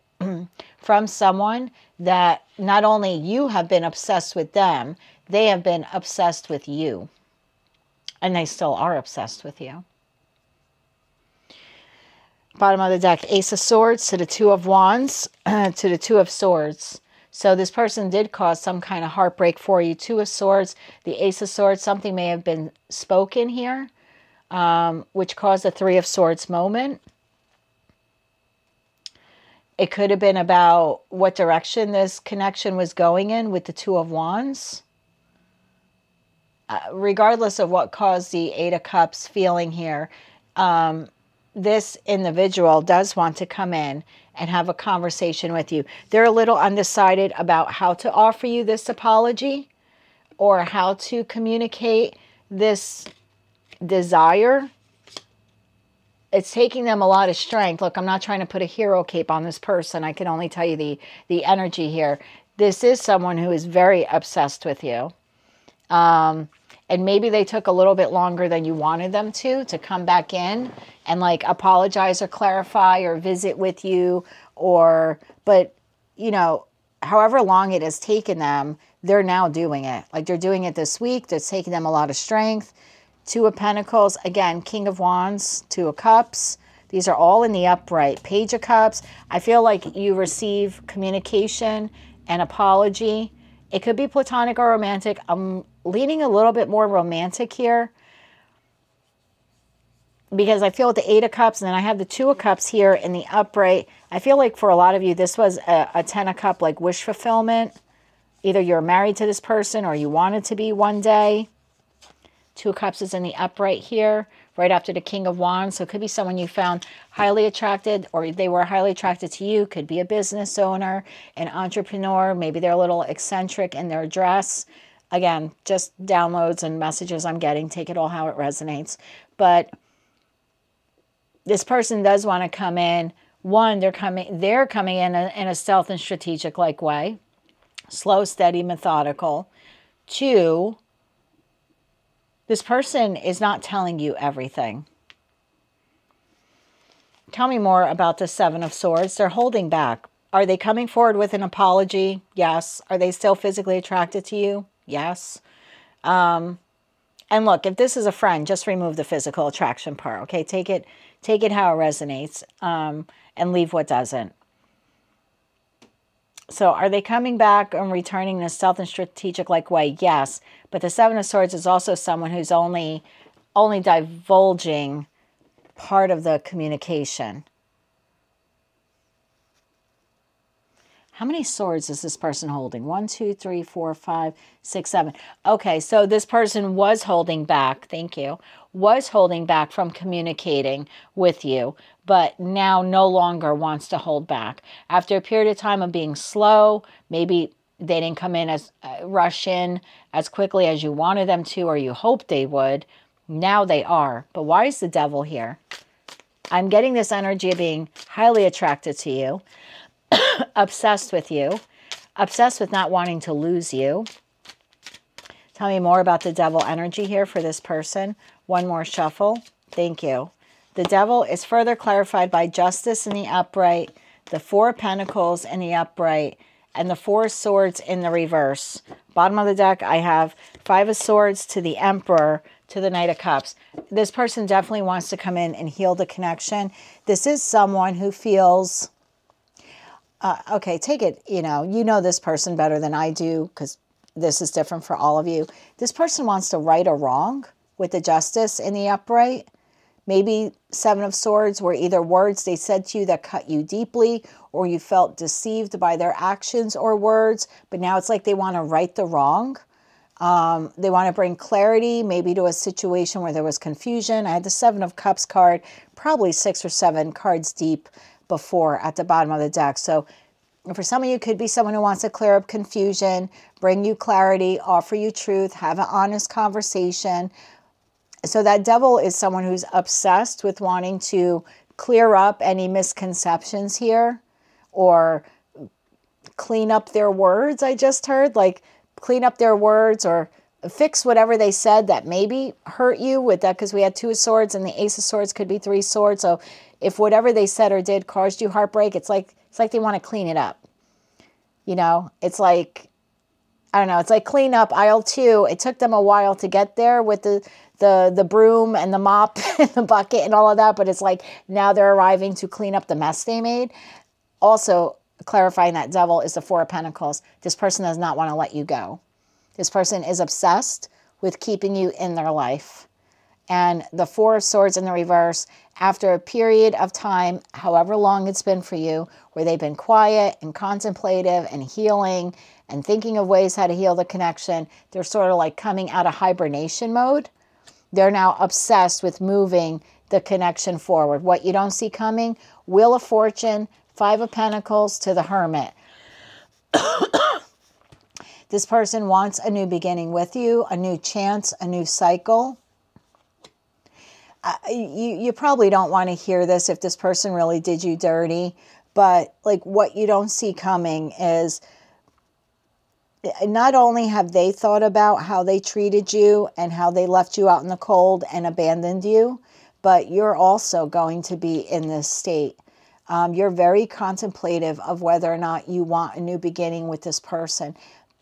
from someone that not only you have been obsessed with them, they have been obsessed with you. And they still are obsessed with you. Bottom of the deck, Ace of Swords to the Two of Wands to the Two of Swords. So this person did cause some kind of heartbreak for you. Two of Swords, the Ace of Swords, something may have been spoken here, which caused a Three of Swords moment. It could have been about what direction this connection was going in with the Two of Wands. Regardless of what caused the Eight of Cups feeling here, this individual does want to come in and have a conversation with you. They're a little undecided about how to offer you this apology, or how to communicate this desire. It's taking them a lot of strength. Look, I'm not trying to put a hero cape on this person. I can only tell you the energy here. This is someone who is very obsessed with you. And maybe they took a little bit longer than you wanted them to come back in and like apologize or clarify or visit with you, but you know, however long it has taken them, they're now doing it. Like they're doing it this week. That's taking them a lot of strength. Two of Pentacles, again, King of Wands, Two of Cups. These are all in the upright. Page of Cups. I feel like you receive communication and apology. It could be platonic or romantic. I'm leaning a little bit more romantic here, because I feel with the Eight of Cups, and then I have the Two of Cups here in the upright. I feel like for a lot of you, this was a Ten of Cups, like wish fulfillment. Either you're married to this person or you wanted to be one day. Two of Cups is in the upright here, right after the King of Wands. So it could be someone you found highly attracted, or they were highly attracted to you. Could be a business owner, an entrepreneur. Maybe they're a little eccentric in their dress. Again, just downloads and messages I'm getting. Take it all how it resonates. But this person does want to come in. One, they're coming in a stealth and strategic-like way. Slow, steady, methodical. Two, this person is not telling you everything. Tell me more about the Seven of Swords. They're holding back. Are they coming forward with an apology? Yes. Are they still physically attracted to you? Yes. And look, if this is a friend, just remove the physical attraction part. Okay, take it how it resonates, and leave what doesn't. So are they coming back and returning in a stealth and strategic-like way? Yes. But the Seven of Swords is also someone who's only divulging part of the communication. How many swords is this person holding? 1, 2, 3, 4, 5, 6, 7. Okay, so this person was holding back. Thank you. Was holding back from communicating with you, but now no longer wants to hold back. After a period of time of being slow, maybe they didn't come in as rush in as quickly as you wanted them to, or you hoped they would. Now they are. But why is the Devil here? I'm getting this energy of being highly attracted to you, obsessed with you, obsessed with not wanting to lose you. Tell me more about the Devil energy here for this person. One more shuffle. Thank you. The Devil is further clarified by Justice in the upright, the Four of Pentacles in the upright, and the Four of Swords in the reverse. Bottom of the deck, I have Five of Swords to the Emperor, to the Knight of Cups. This person definitely wants to come in and heal the connection. This is someone who feels... okay, take it, you know this person better than I do, because this is different for all of you. This person wants to right a wrong with the Justice in the upright. Maybe Seven of Swords were either words they said to you that cut you deeply, or you felt deceived by their actions or words, but now it's like they want to right the wrong. They want to bring clarity, maybe to a situation where there was confusion. I had the Seven of Cups card, probably 6 or 7 cards deep before at the bottom of the deck. So for some of you, it could be someone who wants to clear up confusion, bring you clarity, offer you truth, have an honest conversation. So that Devil is someone who's obsessed with wanting to clear up any misconceptions here, or clean up their words. I just heard, like, clean up their words or fix whatever they said that maybe hurt you with that, because we had 2 of Swords and the Ace of Swords could be 3 swords. So if whatever they said or did caused you heartbreak, it's like they want to clean it up. You know, it's like, I don't know, it's like clean up aisle 2. It took them a while to get there with the broom and the mop and the bucket and all of that, but it's like now they're arriving to clean up the mess they made. Also, clarifying that Devil is the 4 of Pentacles. This person does not want to let you go. This person is obsessed with keeping you in their life. And the 4 of Swords in the reverse, after a period of time, however long it's been for you, where they've been quiet and contemplative and healing and thinking of ways how to heal the connection, they're sort of like coming out of hibernation mode. They're now obsessed with moving the connection forward. What you don't see coming, Wheel of Fortune, 5 of Pentacles to the Hermit. This person wants a new beginning with you, a new chance, a new cycle. You probably don't want to hear this if this person really did you dirty, but like what you don't see coming is not only have they thought about how they treated you and how they left you out in the cold and abandoned you, but you're also going to be in this state. You're very contemplative of whether or not you want a new beginning with this person,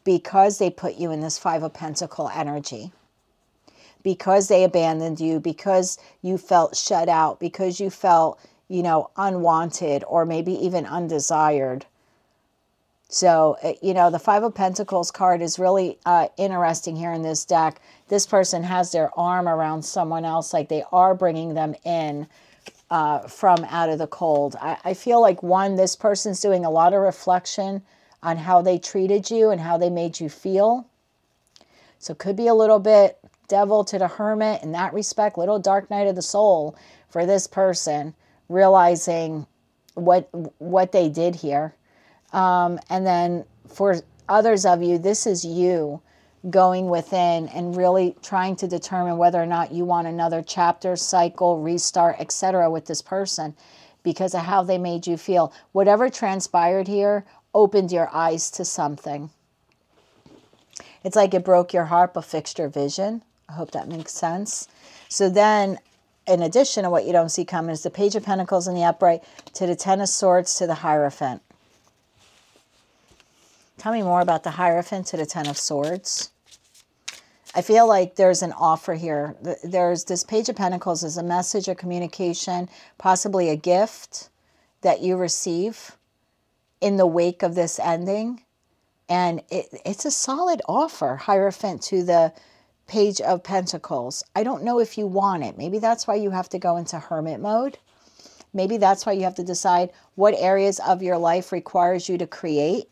because they put you in this 5 of Pentacle energy, because they abandoned you, because you felt shut out, because you felt, you know, unwanted or maybe even undesired. So, you know, the 5 of Pentacles card is really interesting here in this deck. This person has their arm around someone else, like they are bringing them in from out of the cold. I feel like, one, this person's doing a lot of reflection on how they treated you and how they made you feel. So it could be a little bit Devil to the Hermit in that respect, little dark night of the soul for this person, realizing what they did here. And then for others of you, this is you going within and really trying to determine whether or not you want another chapter, cycle, restart, etc. with this person because of how they made you feel. Whatever transpired here opened your eyes to something. It's like it broke your heart but fixed your vision. I hope that makes sense. So then, in addition to what you don't see coming, is the Page of Pentacles in the upright to the 10 of Swords to the Hierophant. Tell me more about the Hierophant to the 10 of Swords. I feel like there's an offer here. There's this Page of Pentacles is a message, a communication, possibly a gift that you receive in the wake of this ending. And it's a solid offer, Hierophant to the Page of Pentacles. I don't know if you want it. Maybe that's why you have to go into hermit mode. Maybe that's why you have to decide what areas of your life requires you to create.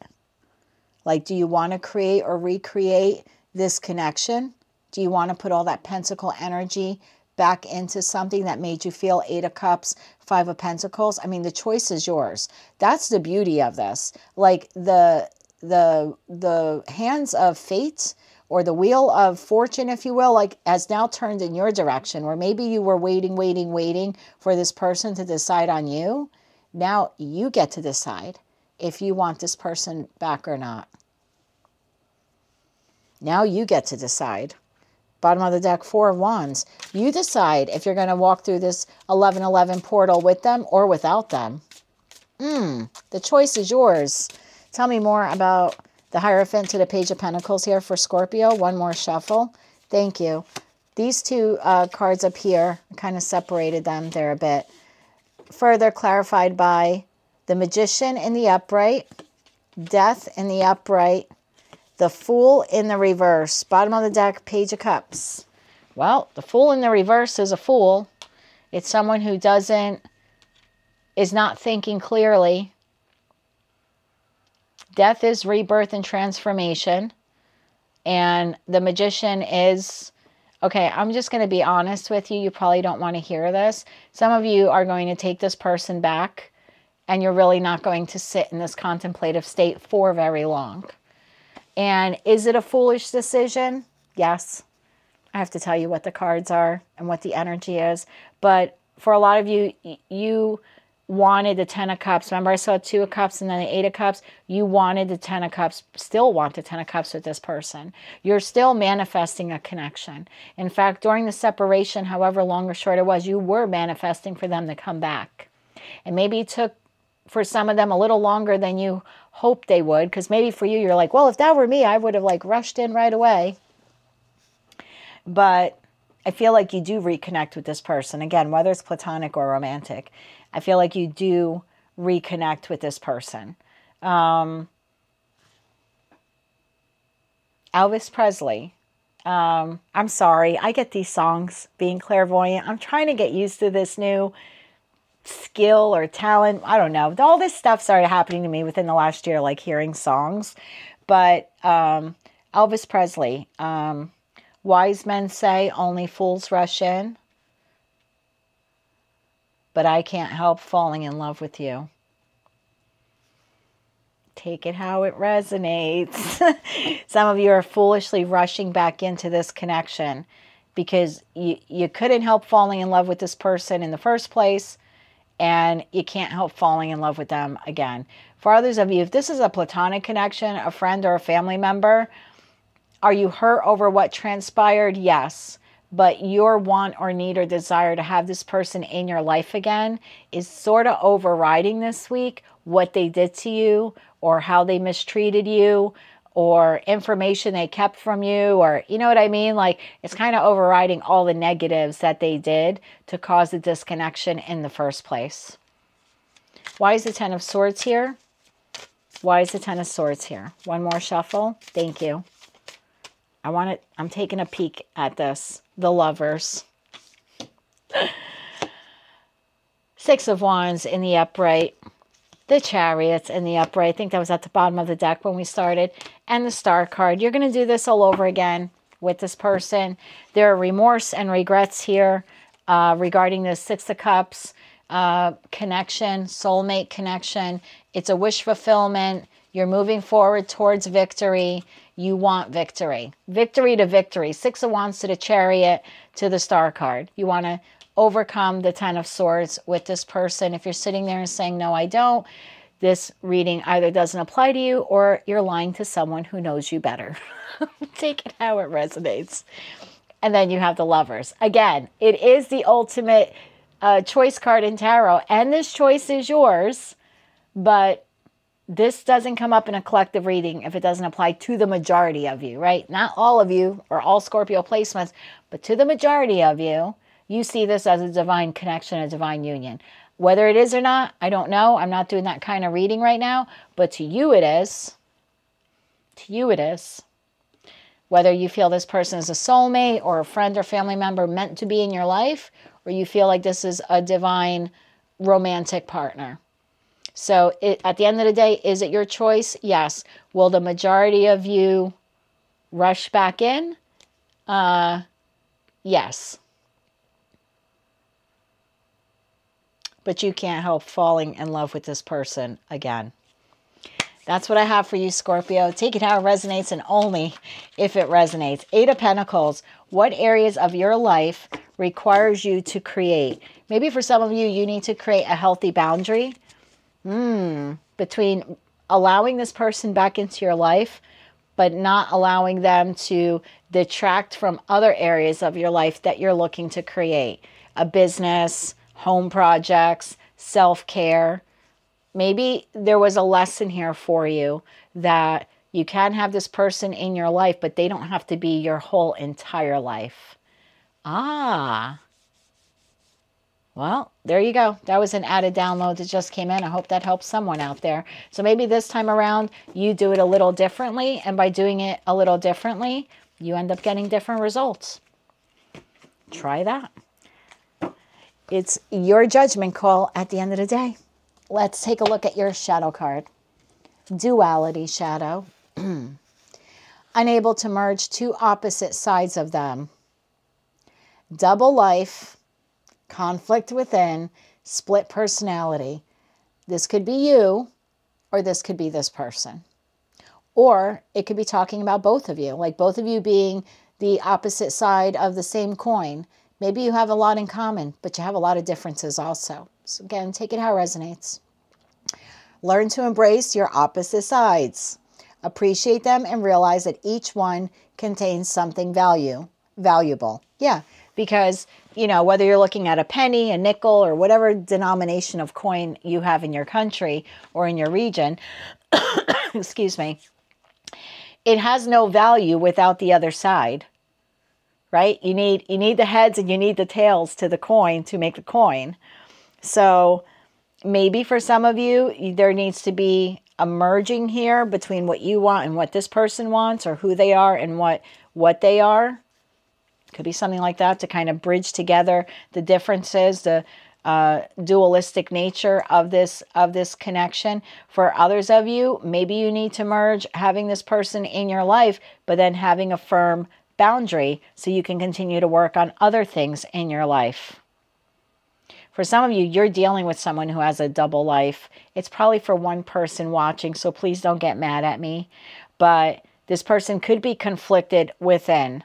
Like, do you want to create or recreate this connection? Do you want to put all that pentacle energy back into something that made you feel 8 of Cups, 5 of Pentacles? I mean, the choice is yours. That's the beauty of this. Like the hands of fate, or the wheel of fortune, if you will, like has now turned in your direction, where maybe you were waiting for this person to decide on you. Now you get to decide if you want this person back or not. Now you get to decide. Bottom of the deck, 4 of Wands. You decide if you're going to walk through this 11-11 portal with them or without them. The choice is yours. Tell me more about the Hierophant to the Page of Pentacles here for Scorpio. One more shuffle. Thank you. These two cards up here, I kind of separated them there a bit. Further clarified by the Magician in the upright, Death in the upright, The Fool in the reverse. Bottom of the deck, Page of Cups. Well, the Fool in the reverse is a fool. It's someone who is not thinking clearly. Death is rebirth and transformation. And the Magician is, okay, I'm just going to be honest with you. You probably don't want to hear this. Some of you are going to take this person back, and you're really not going to sit in this contemplative state for very long. And is it a foolish decision? Yes. I have to tell you what the cards are and what the energy is. But for a lot of you, you wanted the Ten of Cups. Remember, I saw Two of Cups and then the Eight of Cups. You wanted the Ten of Cups, still want the Ten of Cups with this person. You're still manifesting a connection. In fact, during the separation, however long or short it was, you were manifesting for them to come back. And maybe it took, for some of them, a little longer than you hoped they would. Because maybe for you, you're like, well, if that were me, I would have like rushed in right away. But I feel like you do reconnect with this person. Again, whether it's platonic or romantic, I feel like you do reconnect with this person. Elvis Presley. I'm sorry. I get these songs being clairvoyant. I'm trying to get used to this new skill or talent. I don't know. All this stuff started happening to me within the last year, like hearing songs. But Elvis Presley. Wise men say only fools rush in, but I can't help falling in love with you. Take it how it resonates. Some of you are foolishly rushing back into this connection because you couldn't help falling in love with this person in the first place, and you can't help falling in love with them again. For others of you, if this is a platonic connection, a friend or a family member, are you hurt over what transpired? Yes. But your want or need or desire to have this person in your life again is sort of overriding this week what they did to you or how they mistreated you or information they kept from you, or you know what I mean? Like, it's kind of overriding all the negatives that they did to cause the disconnection in the first place. Why is the Ten of Swords here? Why is the Ten of Swords here? One more shuffle. Thank you. I'm taking a peek at this. The Lovers. Six of Wands in the upright. The Chariots in the upright. I think that was at the bottom of the deck when we started. And the Star card. You're going to do this all over again with this person. There are remorse and regrets here regarding the Six of Cups connection, soulmate connection. It's a wish fulfillment. You're moving forward towards victory. You want victory. Victory to victory. Six of Wands to the Chariot to the Star card. You want to overcome the Ten of Swords with this person. If you're sitting there and saying, no, I don't, this reading either doesn't apply to you or you're lying to someone who knows you better. Take it how it resonates. And then you have the Lovers. Again, it is the ultimate choice card in tarot, and this choice is yours, but this doesn't come up in a collective reading if it doesn't apply to the majority of you, right? Not all of you or all Scorpio placements, but to the majority of you, you see this as a divine connection, a divine union. Whether it is or not, I don't know. I'm not doing that kind of reading right now, but to you it is. To you it is. Whether you feel this person is a soulmate or a friend or family member meant to be in your life, or you feel like this is a divine romantic partner. So at the end of the day, is it your choice? Yes. Will the majority of you rush back in? Yes. But you can't help falling in love with this person again. That's what I have for you, Scorpio. Take it how it resonates and only if it resonates. Eight of Pentacles. What areas of your life requires you to create? Maybe for some of you, you need to create a healthy boundary between allowing this person back into your life, but not allowing them to detract from other areas of your life that you're looking to create. A business, home projects, self-care. Maybe there was a lesson here for you that you can have this person in your life, but they don't have to be your whole entire life. Ah. Well, there you go. That was an added download that just came in. I hope that helps someone out there. So maybe this time around, you do it a little differently. And by doing it a little differently, you end up getting different results. Try that. It's your judgment call at the end of the day. Let's take a look at your shadow card. Duality shadow. Unable to merge two opposite sides of them. Double life. Conflict within, split personality. This could be you, or this could be this person. Or it could be talking about both of you, like both of you being the opposite side of the same coin. Maybe you have a lot in common, but you have a lot of differences also. So again, take it how it resonates. Learn to embrace your opposite sides. Appreciate them and realize that each one contains something valuable. Yeah, because, you know, whether you're looking at a penny, a nickel, or whatever denomination of coin you have in your country or in your region, excuse me, it has no value without the other side, right? You need the heads and you need the tails to the coin to make the coin. So maybe for some of you, there needs to be a merging here between what you want and what this person wants, or who they are and what they are. Could be something like that to kind of bridge together the differences, the dualistic nature of this connection. For others of you, maybe you need to merge having this person in your life, but then having a firm boundary so you can continue to work on other things in your life. For some of you, you're dealing with someone who has a double life. It's probably for one person watching, so please don't get mad at me. But this person could be conflicted within.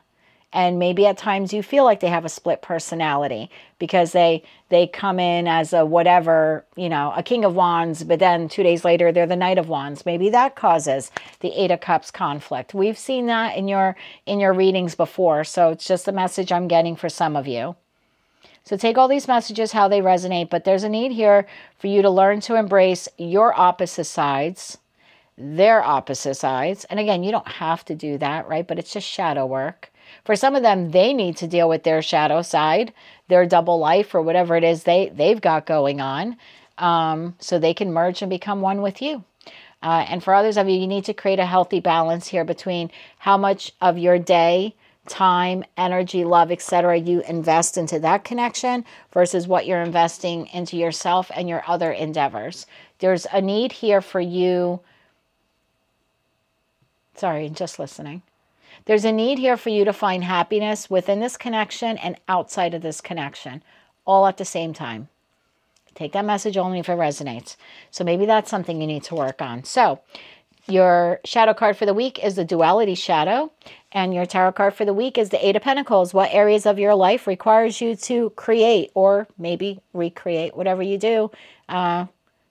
And maybe at times you feel like they have a split personality because they come in as a whatever, you know, a King of Wands, but then 2 days later they're the Knight of Wands. Maybe that causes the Eight of Cups conflict. We've seen that in your readings before, so it's just a message I'm getting for some of you. So take all these messages how they resonate, but there's a need here for you to learn to embrace your opposite sides, their opposite sides. And again, you don't have to do that, right? But it's just shadow work. For some of them, they need to deal with their shadow side, their double life, or whatever it is they've got going on, so they can merge and become one with you. And for others of you, you need to create a healthy balance here between how much of your day, time, energy, love, etc. you invest into that connection versus what you're investing into yourself and your other endeavors. There's a need here for you. Sorry, just listening. There's a need here for you to find happiness within this connection and outside of this connection, all at the same time. Take that message only if it resonates. So maybe that's something you need to work on. So your shadow card for the week is the Duality Shadow, and your tarot card for the week is the Eight of Pentacles. What areas of your life requires you to create or maybe recreate whatever you do?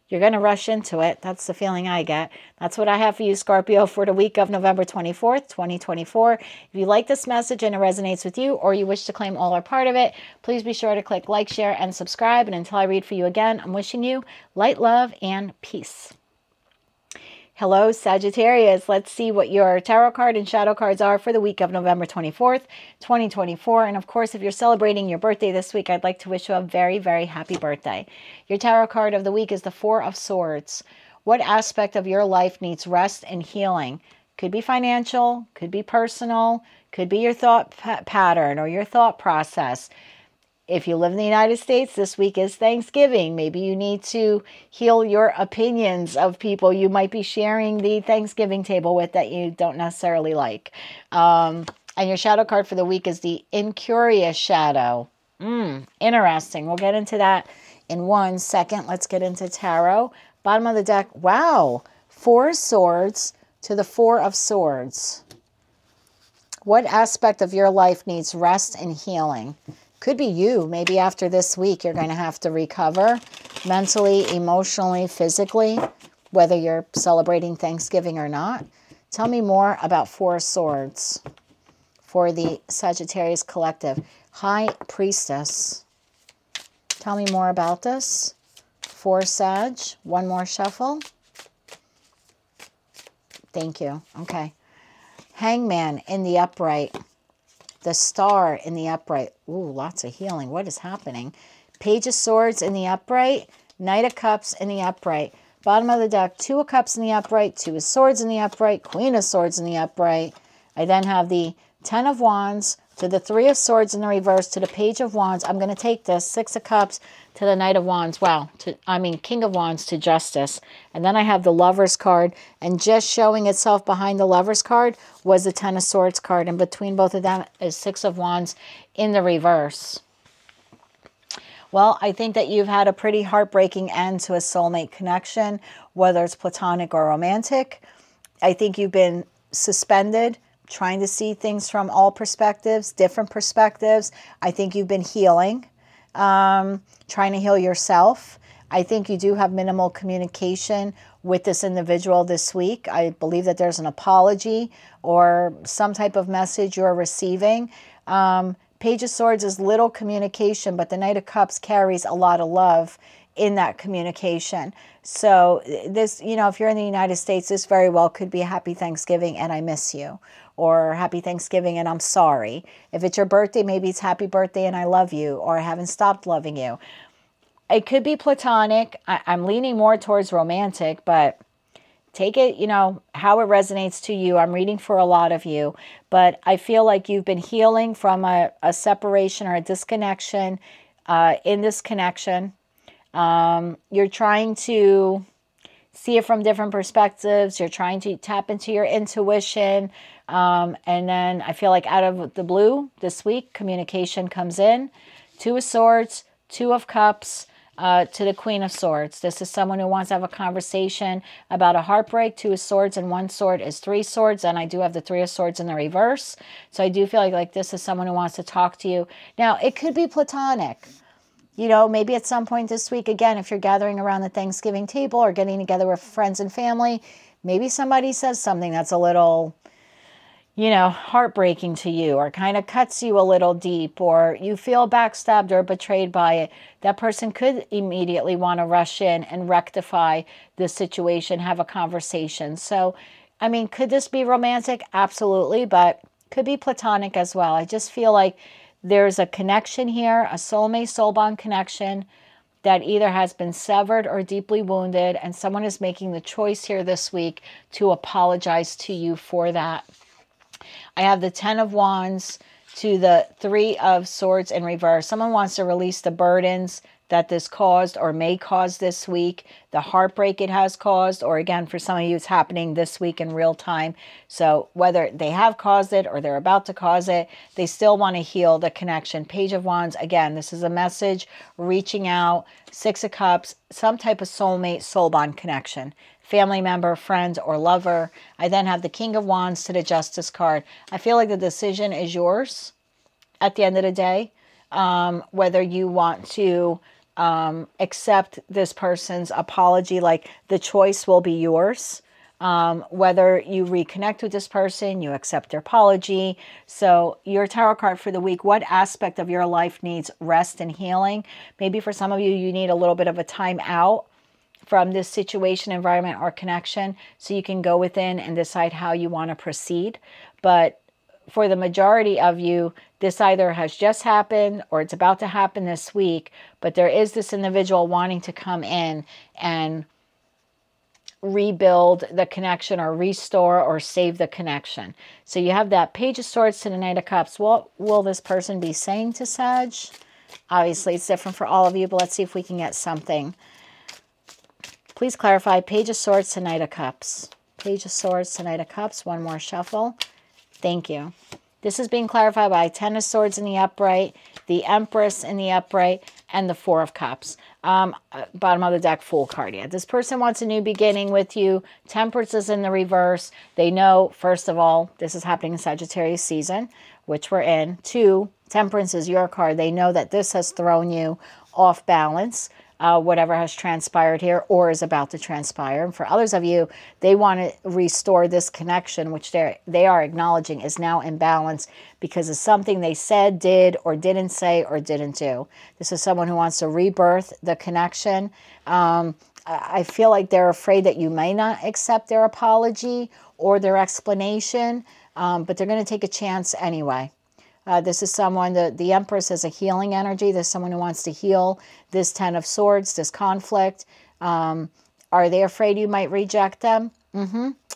You're going to rush into it. That's the feeling I get. That's what I have for you, Scorpio, for the week of November 24th, 2024. If you like this message and it resonates with you, or you wish to claim all or part of it, please be sure to click like, share, and subscribe. And until I read for you again, I'm wishing you light, love, and peace. Hello, Sagittarius. Let's see what your tarot card and shadow cards are for the week of November 24th, 2024. And of course, if you're celebrating your birthday this week, I'd like to wish you a very, very happy birthday. Your tarot card of the week is the Four of Swords. What aspect of your life needs rest and healing? Could be financial, could be personal, could be your thought pattern or your thought process. If you live in the United States, this week is Thanksgiving. Maybe you need to heal your opinions of people you might be sharing the Thanksgiving table with that you don't necessarily like. And your shadow card for the week is the Incurious Shadow. Interesting. We'll get into that in 1 second. Let's get into tarot. Bottom of the deck. Wow. 4 swords to the 4 of swords. What aspect of your life needs rest and healing? Could be you. Maybe after this week, you're going to have to recover mentally, emotionally, physically, whether you're celebrating Thanksgiving or not. Tell me more about 4 swords for the Sagittarius collective. High Priestess. Tell me more about this. 4 Sag. One more shuffle. Thank you. Okay. Hangman in the upright. The Star in the upright. Ooh, lots of healing. What is happening? Page of Swords in the upright, Knight of Cups in the upright. Bottom of the deck, Two of Cups in the upright, Two of Swords in the upright, Queen of Swords in the upright. I then have the Ten of Wands to the Three of Swords in the reverse to the Page of Wands. I'm going to take this Six of Cups to the Knight of Wands. Wow, King of Wands to Justice. And then I have the Lovers card. And just showing itself behind the Lovers card was the Ten of Swords card. And between both of them is Six of Wands in the reverse. Well, I think that you've had a pretty heartbreaking end to a soulmate connection, whether it's platonic or romantic. I think you've been suspended, trying to see things from all perspectives, different perspectives. I think you've been healing, trying to heal yourself. I think you do have minimal communication with this individual this week. I believe that there's an apology or some type of message you're receiving. Page of Swords is little communication, but the Knight of Cups carries a lot of love in that communication. So this, if you're in the United States, this very well could be a Happy Thanksgiving and I miss you, or Happy Thanksgiving and I'm sorry. If it's your birthday, maybe it's Happy Birthday and I love you, or I haven't stopped loving you. It could be platonic. I'm leaning more towards romantic, but take it, how it resonates to you. I'm reading for a lot of you, but I feel like you've been healing from a separation or a disconnection in this connection. You're trying to see it from different perspectives. You're trying to tap into your intuition. And then I feel like out of the blue this week, communication comes in. Two of Swords, Two of Cups, to the Queen of Swords. This is someone who wants to have a conversation about a heartbreak. Two of Swords and one sword is Three Swords. And I do have the Three of Swords in the reverse. So I do feel like this is someone who wants to talk to you. Now, it could be platonic. Maybe at some point this week, again, if you're gathering around the Thanksgiving table or getting together with friends and family, maybe somebody says something that's a little, heartbreaking to you, or kind of cuts you a little deep, or you feel backstabbed or betrayed by it. That person could immediately want to rush in and rectify the situation, have a conversation. So, could this be romantic? Absolutely, but could be platonic as well. I just feel like there's a connection here, a soulmate, soul bond connection that either has been severed or deeply wounded, and someone is making the choice here this week to apologize to you for that. I have the Ten of Wands to the Three of Swords in reverse. Someone wants to release the burdens that this caused or may cause this week, the heartbreak it has caused, or again, for some of you, it's happening this week in real time. So whether they have caused it or they're about to cause it, they still want to heal the connection. Page of Wands, again, this is a message reaching out. Six of Cups, some type of soulmate, soul bond connection. Family member, friend, or lover. I then have the King of Wands to the Justice card. I feel like the decision is yours at the end of the day, whether you want to accept this person's apology, like the choice will be yours. Whether you reconnect with this person, you accept their apology. So your tarot card for the week, what aspect of your life needs rest and healing? Maybe for some of you, you need a little bit of a time out from this situation, environment, or connection, so you can go within and decide how you want to proceed. But for the majority of you, this either has just happened or it's about to happen this week, but there is this individual wanting to come in and rebuild the connection or restore or save the connection. So you have that Page of Swords to the Knight of Cups. What will this person be saying to Sag? Obviously, it's different for all of you, but let's see if we can get something. Please clarify. Page of Swords to Knight of Cups. Page of Swords to Knight of Cups. One more shuffle. Thank you. This is being clarified by Ten of Swords in the upright, the Empress in the upright, and the Four of Cups. Bottom of the deck, Fool card. Yeah, this person wants a new beginning with you. Temperance is in the reverse. They know, first of all, this is happening in Sagittarius season, which we're in. Two, Temperance is your card. They know that this has thrown you off balance. Whatever has transpired here or is about to transpire. And for others of you, they want to restore this connection, which they are acknowledging is now in balance because of something they said, did, or didn't say, or didn't do. This is someone who wants to rebirth the connection. I feel like they're afraid that you may not accept their apology or their explanation, but they're going to take a chance anyway. This is someone, the Empress is a healing energy. There's someone who wants to heal this Ten of Swords, this conflict. Are they afraid you might reject them?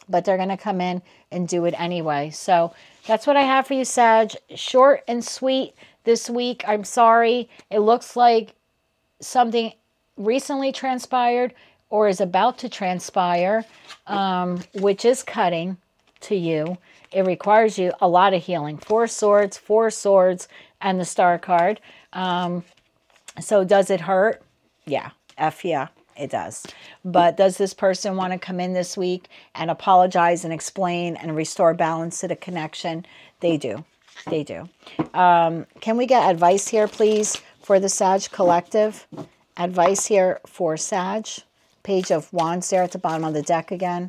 But they're going to come in and do it anyway. So that's what I have for you, Sag. Short and sweet this week. I'm sorry. It looks like something recently transpired or is about to transpire, which is cutting to you. It requires you a lot of healing. Four swords, and the Star card. So does it hurt? Yeah. Yeah, it does. But does this person want to come in this week and apologize and explain and restore balance to the connection? They do. They do. Can we get advice here, please, for the Sag Collective? Advice here for Sag. Page of Wands there at the bottom of the deck again.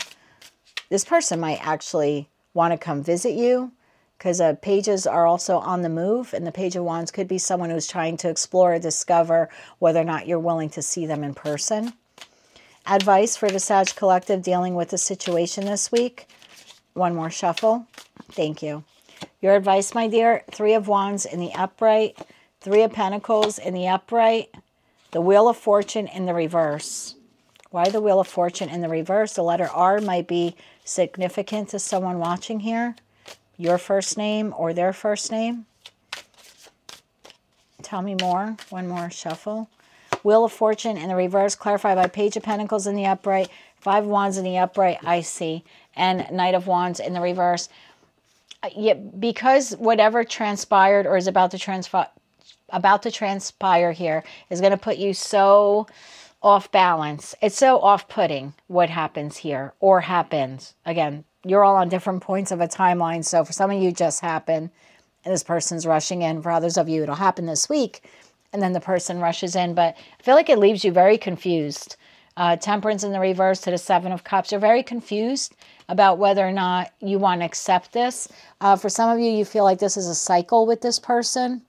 This person might actually want to come visit you, because pages are also on the move, and the Page of Wands could be someone who's trying to explore or discover whether or not you're willing to see them in person. Advice for the Sag Collective dealing with the situation this week. One more shuffle. Thank you. Your advice, my dear, Three of Wands in the upright, Three of Pentacles in the upright, the Wheel of Fortune in the reverse. Why the Wheel of Fortune in the reverse? The letter R might be significant to someone watching here. Your first name or their first name. Tell me more. One more shuffle. Wheel of Fortune in the reverse, clarified by Page of Pentacles in the upright, Five of Wands in the upright, I see, and Knight of Wands in the reverse. Yeah, because whatever transpired or is about to transpire here is going to put you so off balance. It's so off-putting what happens here or happens. Again, you're all on different points of a timeline. So for some of you, it just happened and this person's rushing in. For others of you, it'll happen this week and then the person rushes in. But I feel like it leaves you very confused. Temperance in the reverse to the Seven of Cups. You're very confused about whether or not you want to accept this. For some of you, you feel like this is a cycle with this person.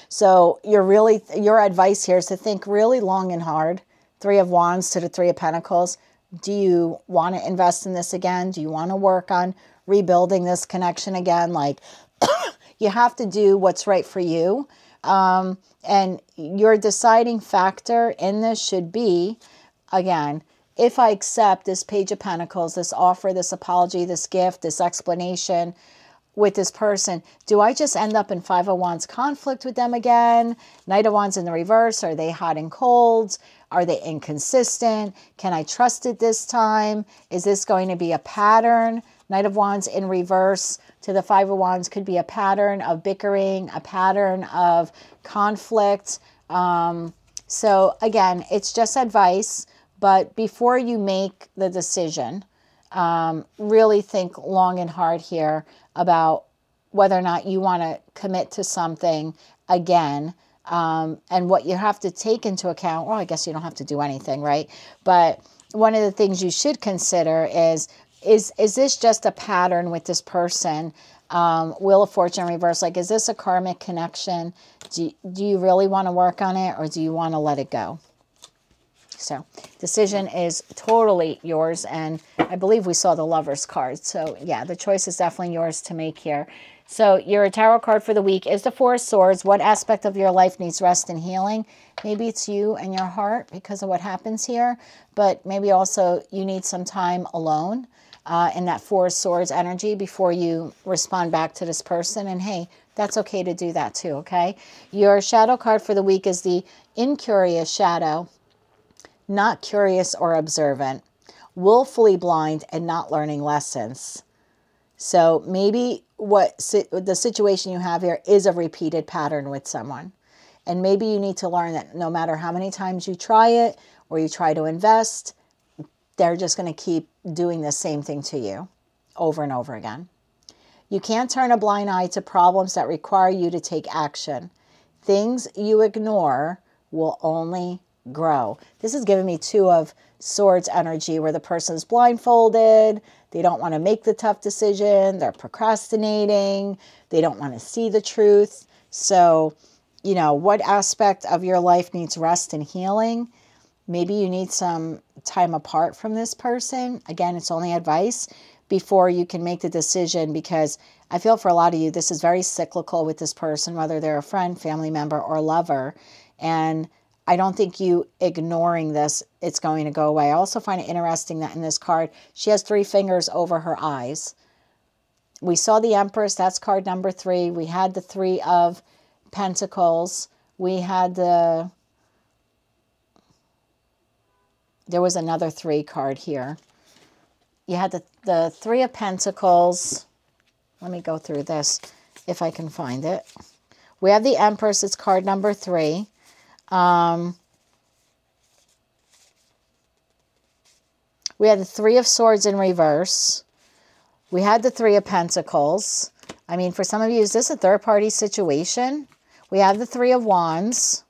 So your advice here is to think really long and hard. Three of Wands to the Three of Pentacles. Do you want to invest in this again? Do you want to work on rebuilding this connection again? Like, you have to do what's right for you. And your deciding factor in this should be, again, if I accept this Page of Pentacles, this offer, this apology, this gift, this explanation with this person, do I just end up in Five of Wands conflict with them again? Knight of Wands in the reverse, are they hot and cold? Are they inconsistent? Can I trust it this time? Is this going to be a pattern? Knight of Wands in reverse to the Five of Wands could be a pattern of bickering, a pattern of conflict. So again, it's just advice, but before you make the decision, really think long and hard here about whether or not you want to commit to something again. And what you have to take into account, well, I guess you don't have to do anything, right? But one of the things you should consider is this just a pattern with this person? Wheel of Fortune reverse, like, is this a karmic connection? Do you really want to work on it, or do you want to let it go? So decision is totally yours. And I believe we saw the Lovers card. So yeah, the choice is definitely yours to make here. So your tarot card for the week is the Four of Swords. What aspect of your life needs rest and healing? Maybe it's you and your heart because of what happens here. But maybe also you need some time alone in that Four of Swords energy before you respond back to this person. And hey, that's okay to do that too, okay? Your shadow card for the week is the Incurious Shadow. Not curious or observant, willfully blind and not learning lessons. So maybe the situation you have here is a repeated pattern with someone. And maybe you need to learn that no matter how many times you try it or you try to invest, they're just going to keep doing the same thing to you over and over again. You can't turn a blind eye to problems that require you to take action. Things you ignore will only grow. This is giving me Two of Swords energy where the person's blindfolded. They don't want to make the tough decision. They're procrastinating. They don't want to see the truth. So, you know, what aspect of your life needs rest and healing? Maybe you need some time apart from this person. Again, it's only advice, before you can make the decision, because I feel for a lot of you, this is very cyclical with this person, whether they're a friend, family member, or lover. And I don't think you ignoring this, it's going to go away. I also find it interesting that in this card, she has 3 fingers over her eyes. We saw the Empress, that's card number 3. We had the 3 of Pentacles. We had there was another 3 card here. You had the 3 of Pentacles. Let me go through this if I can find it. We have the Empress. It's card number 3. We had the 3 of Swords in reverse. We had the 3 of Pentacles. I mean, for some of you, is this a third-party situation? We have the 3 of Wands.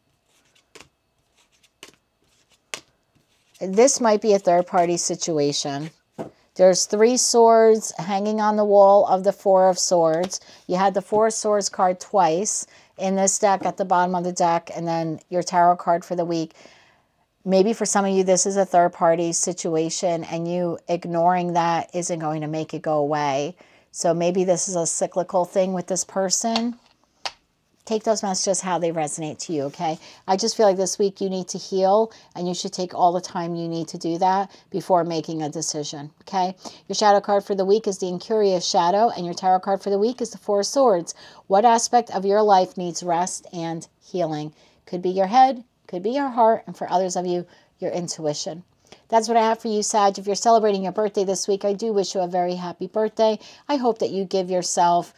This might be a third-party situation. There's 3 swords hanging on the wall of the 4 of Swords. You had the 4 of Swords card twice in this deck at the bottom of the deck, and then your tarot card for the week. Maybe for some of you, this is a third-party situation, and you ignoring that isn't going to make it go away. So maybe this is a cyclical thing with this person. Take those messages how they resonate to you, okay? I just feel like this week you need to heal, and you should take all the time you need to do that before making a decision, okay? Your shadow card for the week is the Incurious Shadow, and your tarot card for the week is the 4 of Swords. What aspect of your life needs rest and healing? Could be your head, could be your heart, and for others of you, your intuition. That's what I have for you, Sag. If you're celebrating your birthday this week, I do wish you a very happy birthday. I hope that you give yourself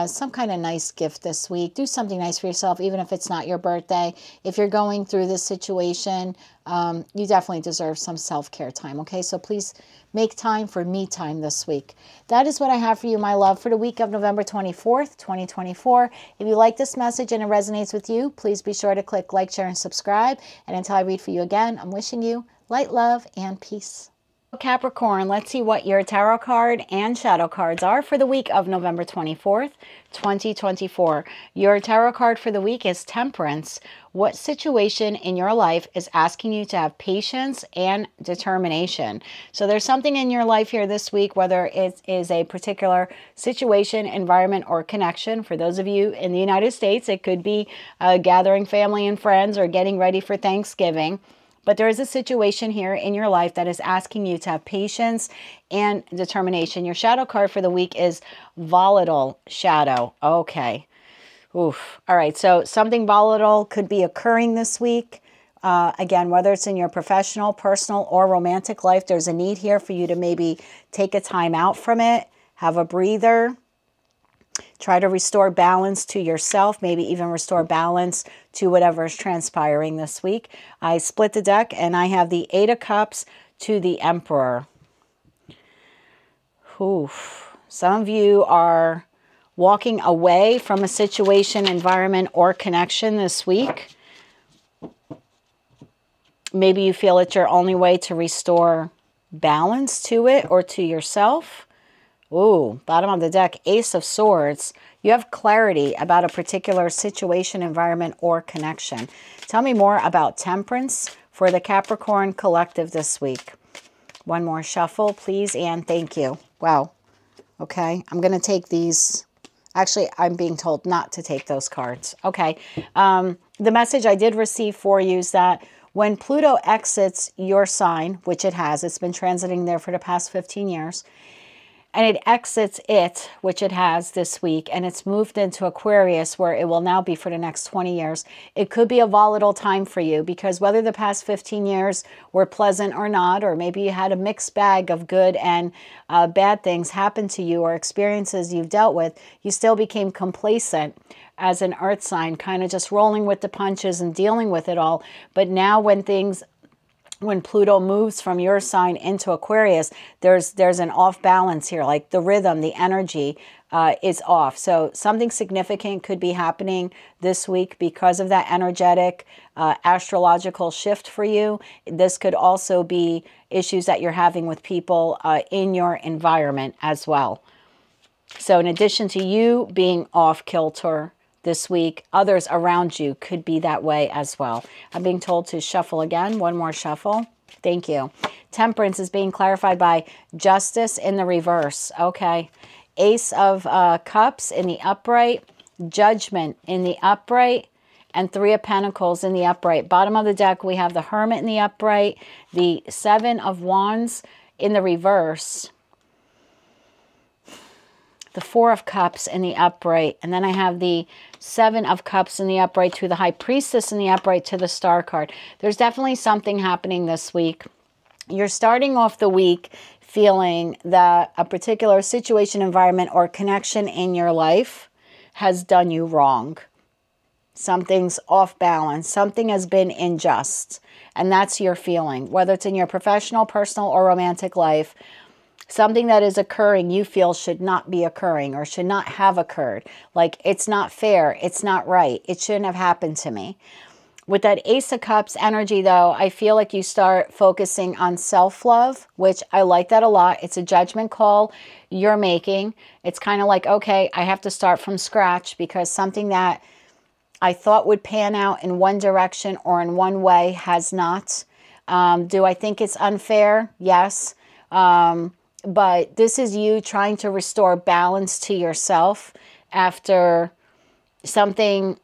some kind of nice gift this week. Do something nice for yourself, even if it's not your birthday. If you're going through this situation, you definitely deserve some self-care time, okay? So please make time for me time this week. That is what I have for you, my love, for the week of November 24th, 2024. If you like this message and it resonates with you, please be sure to click like, share, and subscribe. And until I read for you again, I'm wishing you light, love, and peace. Capricorn, let's see what your tarot card and shadow cards are for the week of November 24th, 2024. Your tarot card for the week is Temperance. What situation in your life is asking you to have patience and determination? So there's something in your life here this week, whether it is a particular situation, environment, or connection. For those of you in the United States, it could be gathering family and friends or getting ready for Thanksgiving. But there is a situation here in your life that is asking you to have patience and determination. Your shadow card for the week is Volatile Shadow. Okay. Oof. All right. So something volatile could be occurring this week. Again, whether it's in your professional, personal, or romantic life, there's a need here for you to maybe take a time out from it, have a breather. Try to restore balance to yourself, maybe even restore balance to whatever is transpiring this week. I split the deck and I have the 8 of Cups to the Emperor. Oof. Some of you are walking away from a situation, environment, or connection this week. Maybe you feel it's your only way to restore balance to it or to yourself. Ooh, bottom of the deck, Ace of Swords. You have clarity about a particular situation, environment, or connection. Tell me more about Temperance for the Capricorn collective this week. One more shuffle, please, and thank you. Wow. Okay, I'm going to take these. Actually, I'm being told not to take those cards. Okay, the message I did receive for you is that when Pluto exits your sign, which it has, it's been transiting there for the past 15 years, and it exits it, which it has this week, and it's moved into Aquarius, where it will now be for the next 20 years. It could be a volatile time for you, because whether the past 15 years were pleasant or not, or maybe you had a mixed bag of good and bad things happen to you, or experiences you've dealt with, you still became complacent as an earth sign, kind of just rolling with the punches and dealing with it all. But now when Pluto moves from your sign into Aquarius, there's an off balance here, like the rhythm, the energy is off. So something significant could be happening this week because of that energetic astrological shift for you. This could also be issues that you're having with people in your environment as well. So in addition to you being off kilter this week, others around you could be that way as well. I'm being told to shuffle again. One more shuffle. Thank you. Temperance is being clarified by Justice in the reverse. Okay. Ace of Cups in the upright, Judgment in the upright, and Three of Pentacles in the upright. Bottom of the deck, we have the Hermit in the upright, the Seven of Wands in the reverse, the Four of Cups in the upright, and then I have the Seven of Cups in the upright to the High Priestess in the upright to the Star card. There's definitely something happening this week. You're starting off the week feeling that a particular situation, environment, or connection in your life has done you wrong. Something's off balance. Something has been unjust. And that's your feeling. Whether it's in your professional, personal, or romantic life, something that is occurring you feel should not be occurring or should not have occurred. Like, it's not fair. It's not right. It shouldn't have happened to me. With that Ace of Cups energy, though, I feel like you start focusing on self-love, which I like that a lot. It's a judgment call you're making. It's kind of like, okay, I have to start from scratch because something that I thought would pan out in one direction or in one way has not. Do I think it's unfair? Yes. But this is you trying to restore balance to yourself after something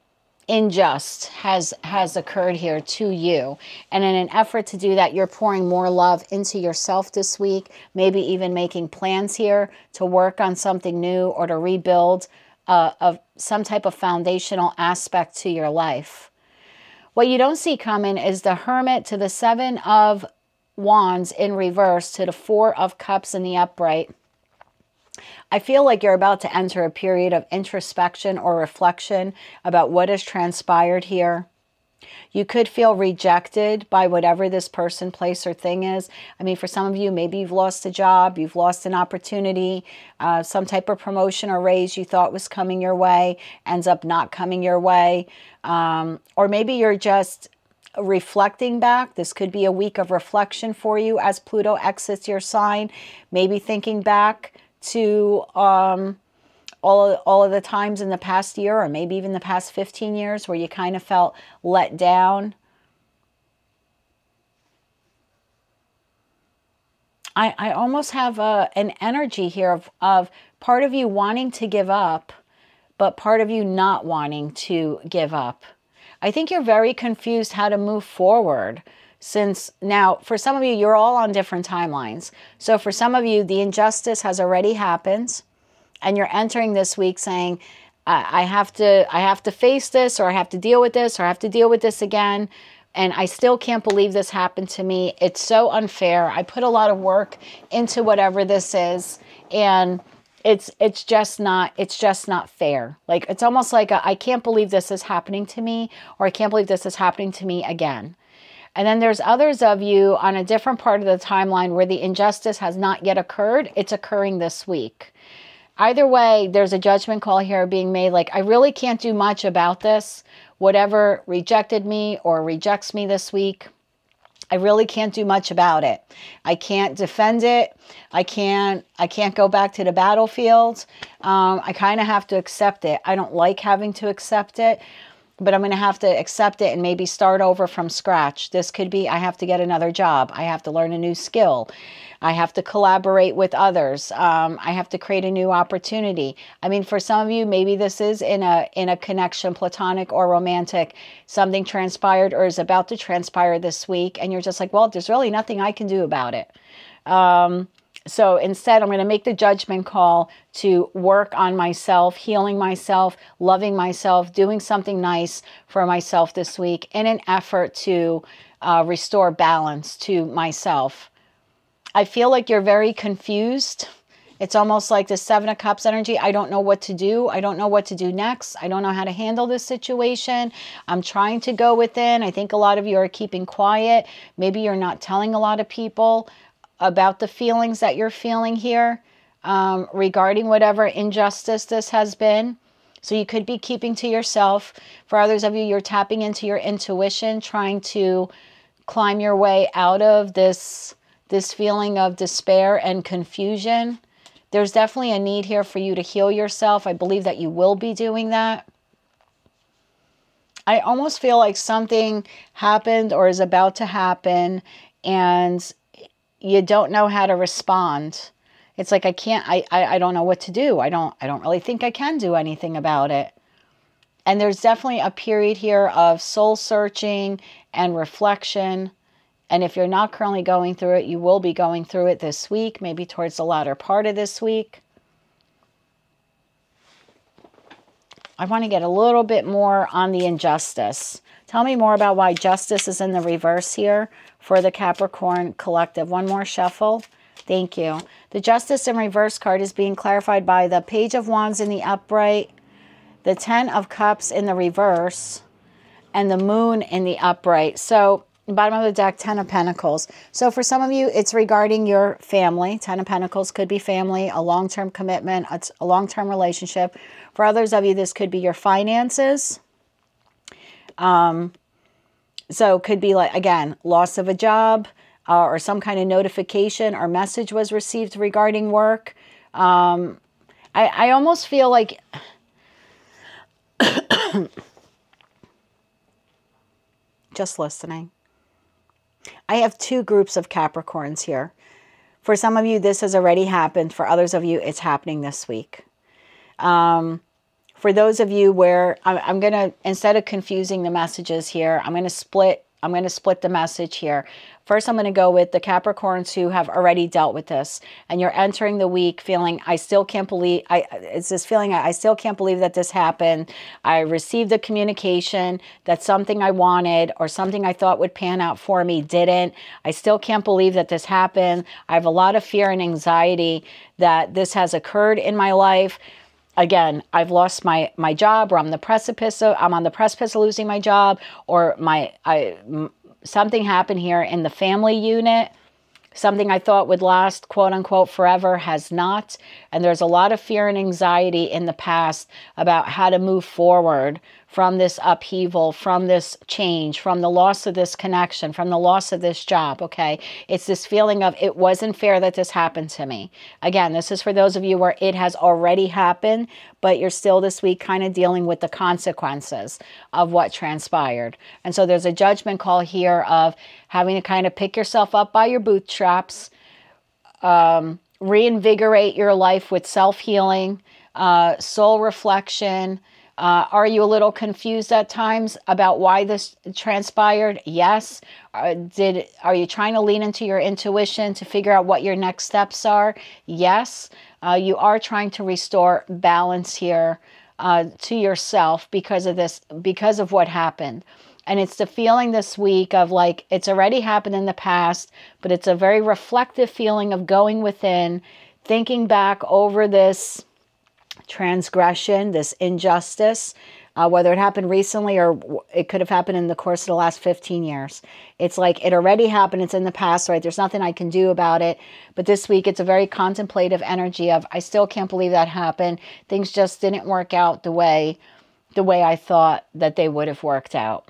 unjust has occurred here to you. And in an effort to do that, you're pouring more love into yourself this week, maybe even making plans here to work on something new or to rebuild of some type of foundational aspect to your life. What you don't see coming is the Hermit to the Seven of Wands in reverse to the Four of Cups in the upright. I feel like you're about to enter a period of introspection or reflection about what has transpired here. You could feel rejected by whatever this person, place, or thing is. I mean, for some of you, maybe you've lost a job, you've lost an opportunity, some type of promotion or raise you thought was coming your way, ends up not coming your way. Or maybe you're just reflecting back. This could be a week of reflection for you as Pluto exits your sign. Maybe thinking back to all of the times in the past year or maybe even the past 15 years where you kind of felt let down. I almost have an energy here of part of you wanting to give up, but part of you not wanting to give up. I think you're very confused how to move forward. Since now, for some of you, you're all on different timelines. So for some of you, the injustice has already happened. And you're entering this week saying, I have to face this, or I have to deal with this, or I have to deal with this again. And I still can't believe this happened to me. It's so unfair. I put a lot of work into whatever this is. And it's just not fair. Like, it's almost like I can't believe this is happening to me, or I can't believe this is happening to me again. And then there's others of you on a different part of the timeline where the injustice has not yet occurred. It's occurring this week. Either way, there's a judgment call here being made, like, I really can't do much about this. Whatever rejected me or rejects me this week, I really can't do much about it. I can't defend it. I can't go back to the battlefield. I kind of have to accept it. I don't like having to accept it, but I'm going to have to accept it and maybe start over from scratch. This could be, I have to get another job. I have to learn a new skill. I have to collaborate with others. I have to create a new opportunity. I mean, for some of you, maybe this is in a connection, platonic or romantic. Something transpired or is about to transpire this week, and you're just like, well, there's really nothing I can do about it. So instead, I'm going to make the judgment call to work on myself, healing myself, loving myself, doing something nice for myself this week in an effort to restore balance to myself. I feel like you're very confused. It's almost like the Seven of Cups energy. I don't know what to do. I don't know what to do next. I don't know how to handle this situation. I'm trying to go within. I think a lot of you are keeping quiet. Maybe you're not telling a lot of people about the feelings that you're feeling here regarding whatever injustice this has been. So you could be keeping to yourself. For others of you, you're tapping into your intuition, trying to climb your way out of this feeling of despair and confusion. There's definitely a need here for you to heal yourself. I believe that you will be doing that. I almost feel like something happened or is about to happen, and you don't know how to respond. It's like, I don't know what to do. I don't really think I can do anything about it. And there's definitely a period here of soul searching and reflection. And if you're not currently going through it, you will be going through it this week, maybe towards the latter part of this week. I want to get a little bit more on the injustice. Tell me more about why justice is in the reverse here for the Capricorn collective. One more shuffle. Thank you. The justice in reverse card is being clarified by the Page of Wands in the upright, the 10 of Cups in the reverse, and the Moon in the upright. So bottom of the deck, 10 of Pentacles. So for some of you, it's regarding your family. 10 of Pentacles could be family, a long-term commitment, a long-term relationship. For others of you, this could be your finances. So it could be like, again, loss of a job, or some kind of notification or message was received regarding work. I almost feel like just listening. I have two groups of Capricorns here. For some of you, this has already happened. For others of you, it's happening this week. For those of you where I'm going to, instead of confusing the messages here, I'm going to split the message here. First, I'm going to go with the Capricorns who have already dealt with this. And you're entering the week feeling, I still can't believe, it's this feeling, I still can't believe that this happened. I received a communication that something I wanted or something I thought would pan out for me didn't. I still can't believe that this happened. I have a lot of fear and anxiety that this has occurred in my life. Again, I've lost my job, or I'm on the precipice of losing my job, or something happened here in the family unit. Something I thought would last, quote unquote, forever has not. And there's a lot of fear and anxiety in the past about how to move forward from this upheaval, from this change, from the loss of this connection, from the loss of this job, okay? It's this feeling of it wasn't fair that this happened to me. Again, this is for those of you where it has already happened, but you're still this week kind of dealing with the consequences of what transpired. And so there's a judgment call here of having to kind of pick yourself up by your bootstraps, reinvigorate your life with self-healing, soul reflection. Are you a little confused at times about why this transpired? Yes. Are you trying to lean into your intuition to figure out what your next steps are? Yes. You are trying to restore balance here to yourself because of this, because of what happened. And it's the feeling this week of like, it's already happened in the past, but it's a very reflective feeling of going within, thinking back over this transgression, this injustice, whether it happened recently or it could have happened in the course of the last 15 years. It's like it already happened. It's in the past, right? There's nothing I can do about it. But this week, it's a very contemplative energy of, I still can't believe that happened. Things just didn't work out the way I thought that they would have worked out.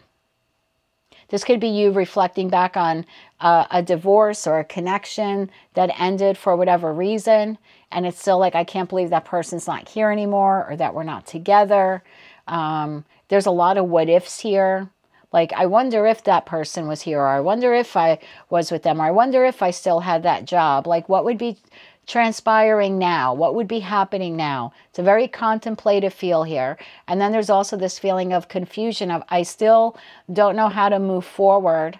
This could be you reflecting back on a divorce or a connection that ended for whatever reason. And it's still like, I can't believe that person's not here anymore, or that we're not together. There's a lot of what ifs here. Like, I wonder if that person was here, or I wonder if I was with them, or I wonder if I still had that job. Like, what would be transpiring now? What would be happening now? It's a very contemplative feel here. And then there's also this feeling of confusion of, I still don't know how to move forward,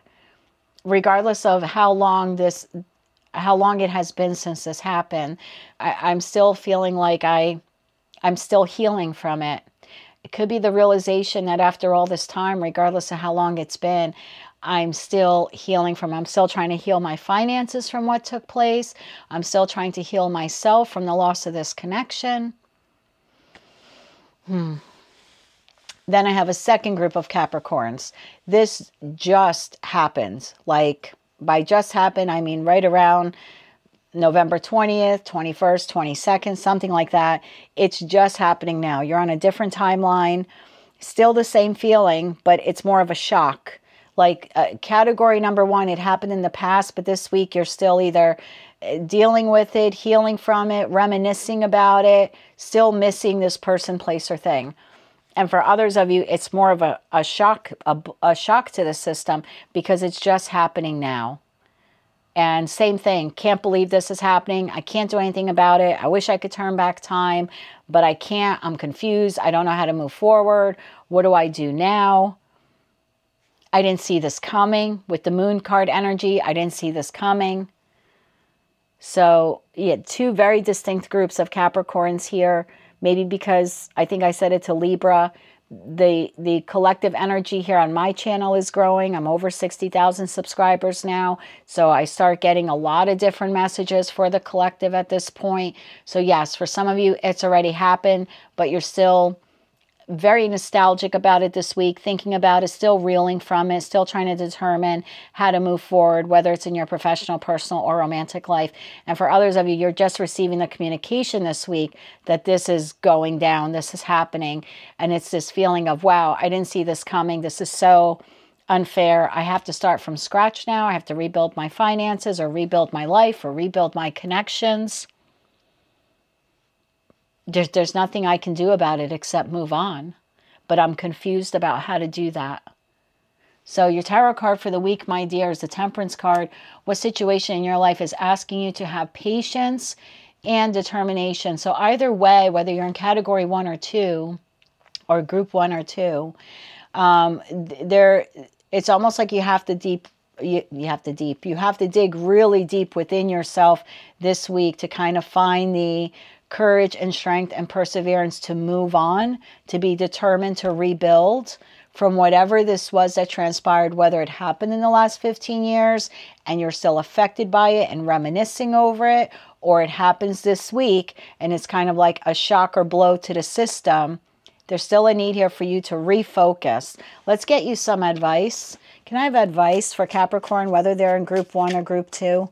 regardless of how long it has been since this happened. I'm still feeling like I'm still healing from it. It could be the realization that after all this time, regardless of how long it's been, I'm still healing from it. I'm still trying to heal my finances from what took place. I'm still trying to heal myself from the loss of this connection. Then I have a second group of Capricorns. This just happened. Like, by just happened, I mean right around November 20th, 21st, 22nd, something like that. It's just happening now. You're on a different timeline. Still the same feeling, but it's more of a shock. Like category number one, it happened in the past, but this week you're still either dealing with it, healing from it, reminiscing about it, still missing this person, place, or thing. And for others of you, it's more of a shock to the system because it's just happening now. And same thing, can't believe this is happening. I can't do anything about it. I wish I could turn back time, but I can't. I'm confused. I don't know how to move forward. What do I do now? I didn't see this coming. With the moon card energy, I didn't see this coming. So, yeah, two very distinct groups of Capricorns here. Maybe because I think I said it to Libra. The collective energy here on my channel is growing. I'm over 60,000 subscribers now. So I start getting a lot of different messages for the collective at this point. So yes, for some of you, it's already happened, but you're still very nostalgic about it this week, thinking about it, still reeling from it, still trying to determine how to move forward, whether it's in your professional, personal, or romantic life. And for others of you, you're just receiving the communication this week that this is going down, this is happening, and it's this feeling of, wow, I didn't see this coming. This is so unfair. I have to start from scratch now. I have to rebuild my finances or rebuild my life or rebuild my connections. There's nothing I can do about it except move on. But I'm confused about how to do that. So your tarot card for the week, my dear, is the Temperance card. What situation in your life is asking you to have patience and determination? So either way, whether you're in category 1 or 2, or group 1 or 2, it's almost like you have to dig really deep within yourself this week to kind of find the courage and strength and perseverance to move on, to be determined to rebuild from whatever this was that transpired, whether it happened in the last 15 years and you're still affected by it and reminiscing over it, or it happens this week and it's kind of like a shock or blow to the system. There's still a need here for you to refocus. Let's get you some advice. Can I have advice for Capricorn, whether they're in group 1 or group 2?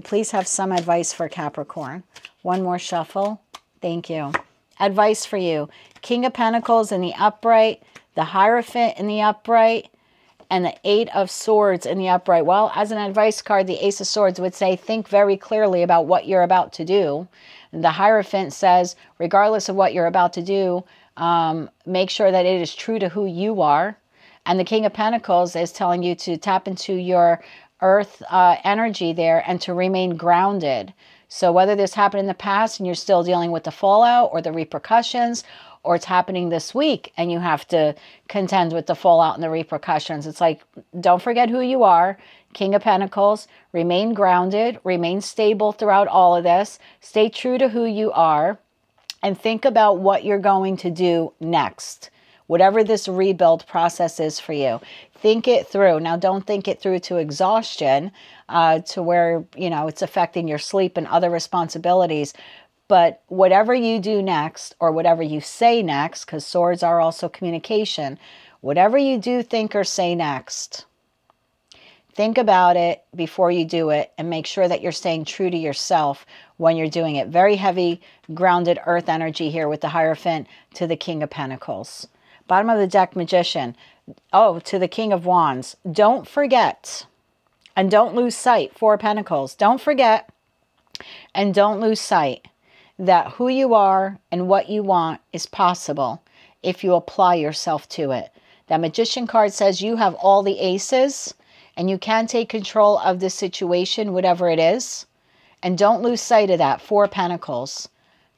Please have some advice for Capricorn. One more shuffle. Thank you. Advice for you. King of Pentacles in the upright, the Hierophant in the upright, and the 8 of Swords in the upright. Well, as an advice card, the Ace of Swords would say, think very clearly about what you're about to do. And the Hierophant says, regardless of what you're about to do, make sure that it is true to who you are. And the King of Pentacles is telling you to tap into your earth energy there and to remain grounded. So whether this happened in the past and you're still dealing with the fallout or the repercussions, or it's happening this week and you have to contend with the fallout and the repercussions, it's like, don't forget who you are. King of Pentacles, remain grounded, remain stable throughout all of this. Stay true to who you are and think about what you're going to do next. Whatever this rebuild process is for you, think it through. Now, don't think it through to exhaustion, to where, you know, it's affecting your sleep and other responsibilities. But whatever you do next, or whatever you say next, because swords are also communication, whatever you do, think, or say next, think about it before you do it and make sure that you're staying true to yourself when you're doing it. Very heavy, grounded earth energy here with the Hierophant to the King of Pentacles. Bottom of the deck, Magician. Oh, to the King of Wands. Don't forget, and don't lose sight, 4 Pentacles. Don't forget, and don't lose sight, that who you are and what you want is possible if you apply yourself to it. That Magician card says you have all the aces, and you can take control of this situation, whatever it is. And don't lose sight of that, 4 Pentacles.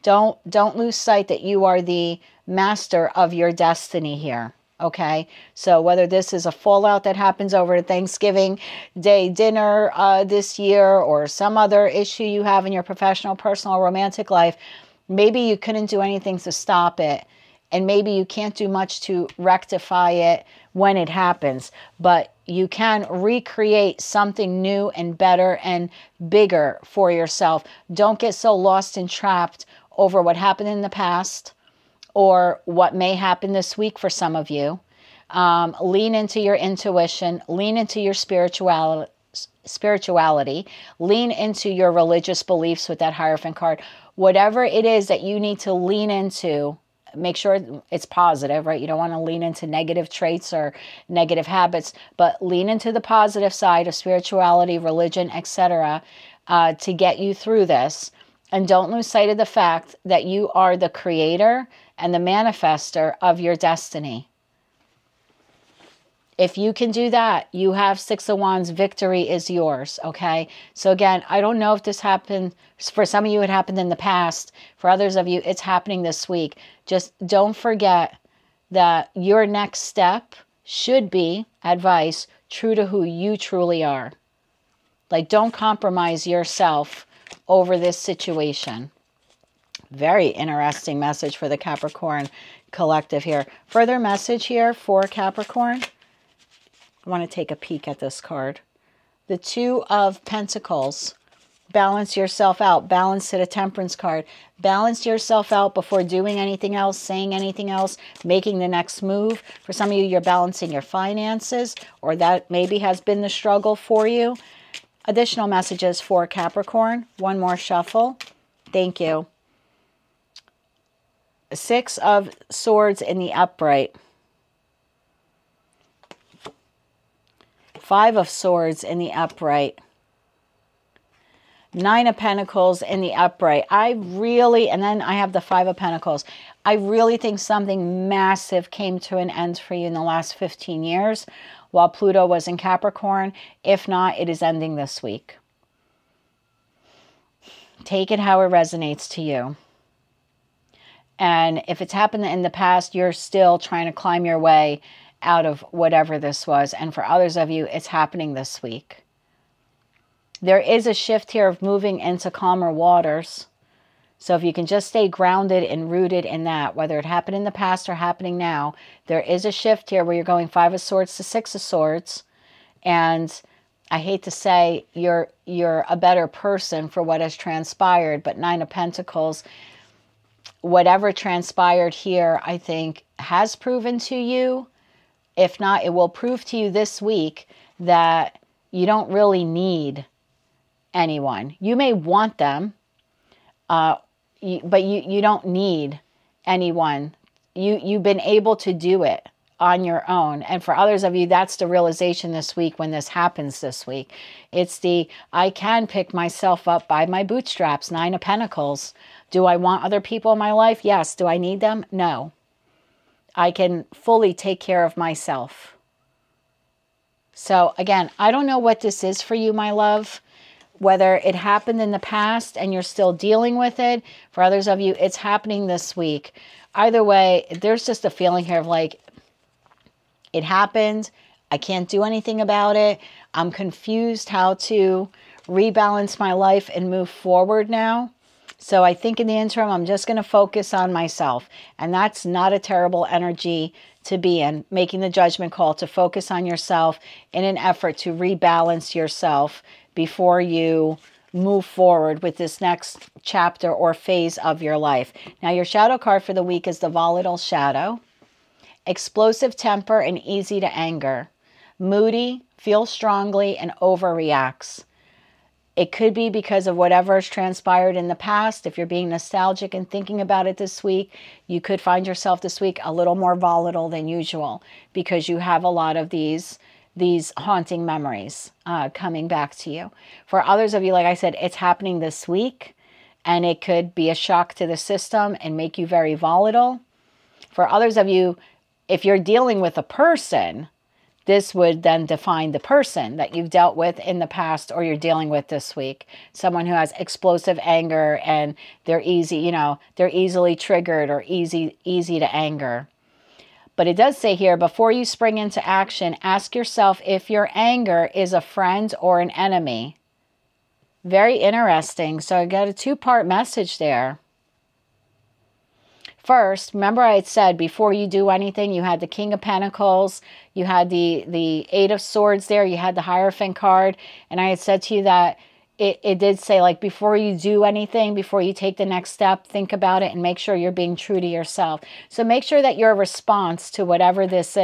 Don't lose sight that you are the master of your destiny here, okay? So whether this is a fallout that happens over Thanksgiving Day dinner this year, or some other issue you have in your professional, personal, or romantic life, maybe you couldn't do anything to stop it, and maybe you can't do much to rectify it when it happens, but you can recreate something new and better and bigger for yourself. Don't get so lost and trapped over what happened in the past, or what may happen this week for some of you. Lean into your intuition, lean into your spirituality, lean into your religious beliefs with that Hierophant card. Whatever it is that you need to lean into, make sure it's positive, right? You don't want to lean into negative traits or negative habits, but lean into the positive side of spirituality, religion, etc., to get you through this. And don't lose sight of the fact that you are the creator and the manifester of your destiny. If you can do that, you have Six of Wands. Victory is yours, okay? So again, I don't know if this happened. For some of you, it happened in the past. For others of you, it's happening this week. Just don't forget that your next step should be, advice, true to who you truly are. Like, don't compromise yourself over this situation. Very interesting message for the Capricorn collective here. Further message here for Capricorn. I want to take a peek at this card. The Two of Pentacles. Balance yourself out. Balance to the Temperance card. Balance yourself out before doing anything else, saying anything else, making the next move. For some of you, you're balancing your finances, or that maybe has been the struggle for you. Additional messages for Capricorn. One more shuffle. Thank you. Six of Swords in the upright. Five of Swords in the upright. Nine of Pentacles in the upright. And then I have the Five of Pentacles. I really think something massive came to an end for you in the last 15 years while Pluto was in Capricorn. If not, it is ending this week. Take it how it resonates to you. And if it's happened in the past, you're still trying to climb your way out of whatever this was. And for others of you, it's happening this week. There is a shift here of moving into calmer waters. So if you can just stay grounded and rooted in that, whether it happened in the past or happening now, there is a shift here where you're going Five of Swords to Six of Swords. And I hate to say you're a better person for what has transpired, but Nine of Pentacles, whatever transpired here, I think has proven to you. If not, it will prove to you this week that you don't really need anyone. You may want them, but you don't need anyone. You've been able to do it on your own. And for others of you, that's the realization this week when this happens this week. It's the, I can pick myself up by my bootstraps. Nine of Pentacles. Do I want other people in my life? Yes. Do I need them? No. I can fully take care of myself. So again, I don't know what this is for you, my love. Whether it happened in the past and you're still dealing with it. For others of you, it's happening this week. Either way, there's just a feeling here of like, it happened. I can't do anything about it. I'm confused how to rebalance my life and move forward now. So I think in the interim, I'm just going to focus on myself. And that's not a terrible energy to be in, making the judgment call to focus on yourself in an effort to rebalance yourself before you move forward with this next chapter or phase of your life. Now, your shadow card for the week is the Volatile Shadow. Explosive temper and easy to anger. Moody, feels strongly, and overreacts. It could be because of whatever has transpired in the past. If you're being nostalgic and thinking about it this week, you could find yourself this week a little more volatile than usual because you have a lot of these haunting memories coming back to you. For others of you, like I said, it's happening this week, and it could be a shock to the system and make you very volatile. For others of you, if you're dealing with a person, this would then define the person that you've dealt with in the past or you're dealing with this week. Someone who has explosive anger and they're easy, they're easily triggered or easy to anger. But it does say here, before you spring into action, ask yourself if your anger is a friend or an enemy. Very interesting. So I got a two-part message there. First, remember I had said before you do anything, you had the King of Pentacles, you had the Eight of Swords there, you had the Hierophant card, and I had said to you that it did say, like, before you do anything, before you take the next step, think about it and make sure you're being true to yourself. So make sure that your response to whatever this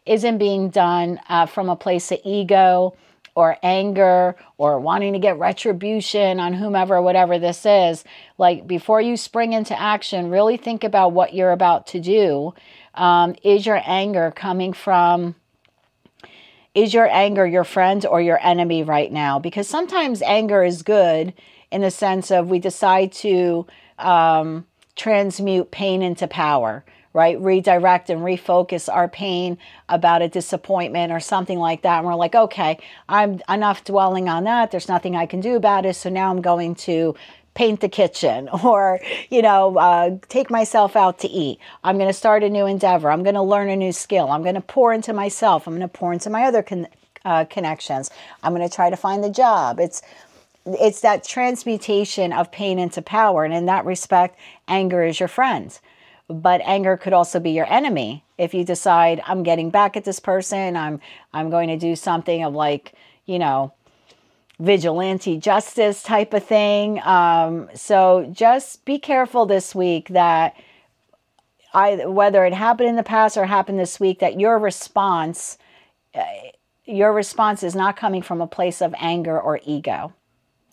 isn't being done from a place of ego or anger or wanting to get retribution on whomever, whatever this is. Like, before you spring into action, really think about what you're about to do. Is your anger coming from... Is your anger your friend or your enemy right now? Because sometimes anger is good in the sense of we decide to transmute pain into power, right? Redirect and refocus our pain about a disappointment or something like that. And we're like, okay, I'm enough dwelling on that. There's nothing I can do about it. So now I'm going to paint the kitchen, or, take myself out to eat. I'm going to start a new endeavor. I'm going to learn a new skill. I'm going to pour into myself. I'm going to pour into my other connections. I'm going to try to find the job. It's that transmutation of pain into power. And in that respect, anger is your friend. But anger could also be your enemy. If you decide, I'm getting back at this person, I'm going to do something of like, vigilante justice type of thing. So just be careful this week that whether it happened in the past or happened this week, that your response is not coming from a place of anger or ego.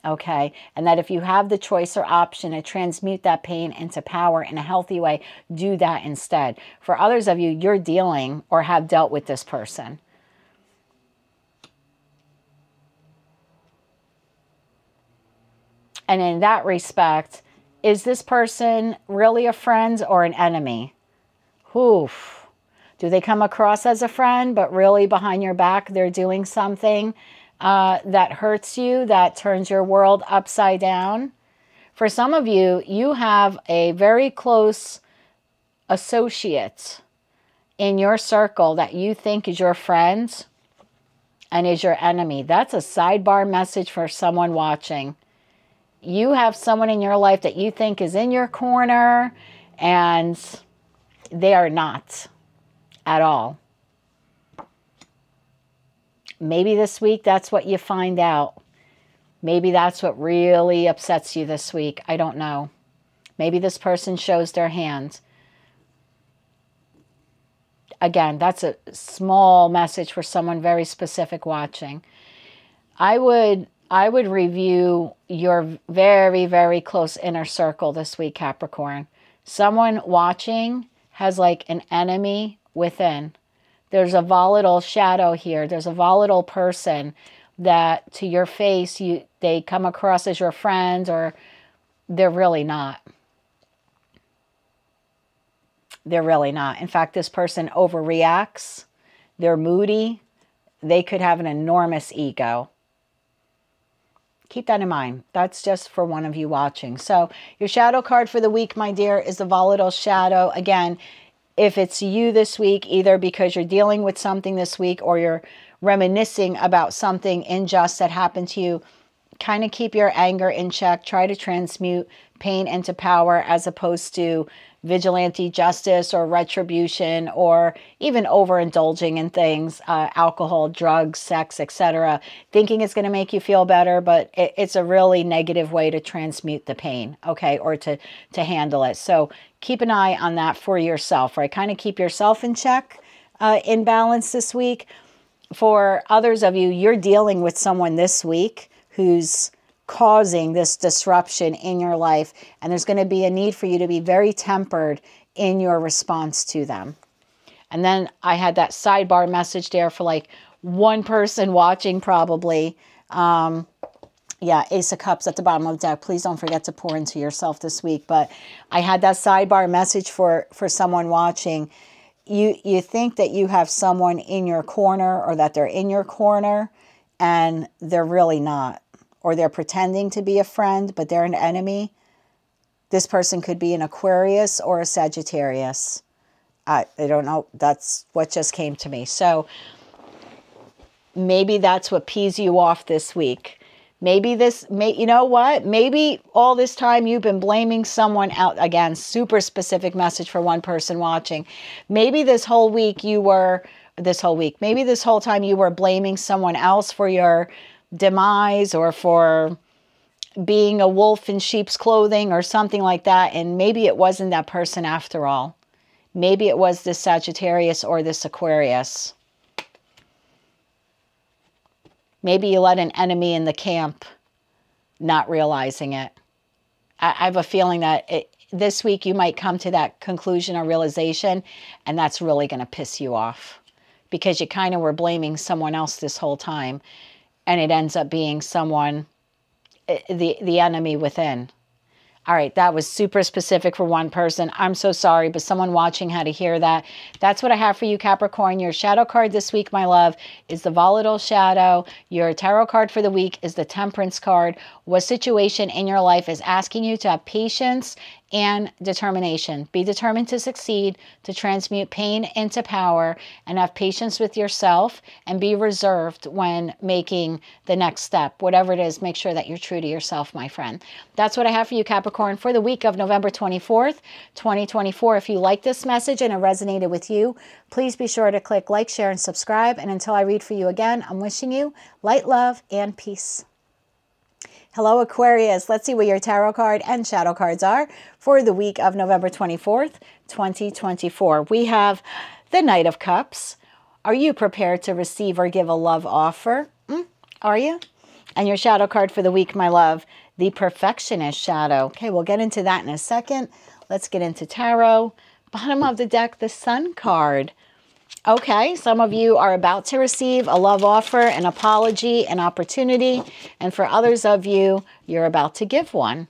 Okay. And that if you have the choice or option to transmute that pain into power in a healthy way, do that instead. For others of you, you're dealing or have dealt with this person. And in that respect, is this person really a friend or an enemy? Oof. Do they come across as a friend, but really behind your back, they're doing something that hurts you, that turns your world upside down? For some of you, you have a very close associate in your circle that you think is your friend and is your enemy. That's a sidebar message for someone watching. You have someone in your life that you think is in your corner, and they are not at all. Maybe this week that's what you find out. Maybe that's what really upsets you this week. I don't know. Maybe this person shows their hand. Again, that's a small message for someone very specific watching. I would review your very, very close inner circle this week, Capricorn. Someone watching has like an enemy within. There's a volatile shadow here. There's a volatile person that to your face, they come across as your friend, or they're really not. They're really not. In fact, this person overreacts. They're moody. They could have an enormous ego. Keep that in mind. That's just for one of you watching. So your shadow card for the week, my dear, is the volatile shadow. Again, if it's you this week, either because you're dealing with something this week or you're reminiscing about something unjust that happened to you, kind of keep your anger in check. Try to transmute pain into power as opposed to vigilante justice or retribution, or even overindulging in things, alcohol, drugs, sex, etc., thinking it's going to make you feel better, but it's a really negative way to transmute the pain, okay, or to handle it. So keep an eye on that for yourself, right? Kind of keep yourself in check, in balance this week. For others of you, you're dealing with someone this week who's causing this disruption in your life, and there's going to be a need for you to be very tempered in your response to them. And then I had that sidebar message there for like one person watching probably. Yeah, Ace of Cups at the bottom of the deck. Please don't forget to pour into yourself this week. But I had that sidebar message for someone watching. You think that you have someone in your corner, or that they're in your corner, and they're really not. Or they're pretending to be a friend, but they're an enemy. This person could be an Aquarius or a Sagittarius. I don't know. That's what just came to me. So maybe that's what pees you off this week. Maybe you know what? Maybe all this time you've been blaming someone out. Again, super specific message for one person watching. Maybe this whole week maybe this whole time you were blaming someone else for your demise, or for being a wolf in sheep's clothing or something like that. And maybe it wasn't that person after all. Maybe it was this Sagittarius or this Aquarius. Maybe you let an enemy in the camp, not realizing it. I have a feeling that this week you might come to that conclusion or realization, and that's really going to piss you off, because you kind of were blaming someone else this whole time. And it ends up being someone, the enemy within. All right, that was super specific for one person. I'm so sorry, but someone watching had to hear that. That's what I have for you, Capricorn. Your shadow card this week, my love, is the Volatile Shadow. Your tarot card for the week is the Temperance card. What situation in your life is asking you to have patience and determination? Be determined to succeed, to transmute pain into power, and have patience with yourself, and be reserved when making the next step. Whatever it is, make sure that you're true to yourself, my friend. That's what I have for you, Capricorn, for the week of November 24th, 2024. If you like this message and it resonated with you, please be sure to click like, share, and subscribe. And until I read for you again, I'm wishing you light, love, and peace. Hello, Aquarius. Let's see what your tarot card and shadow cards are for the week of November 24th, 2024. We have the Knight of Cups. Are you prepared to receive or give a love offer? Are you? And your shadow card for the week, my love, the Perfectionist Shadow. Okay, we'll get into that in a second. Let's get into tarot. Bottom of the deck, the Sun card. Okay, some of you are about to receive a love offer, an apology, an opportunity. And for others of you, you're about to give one.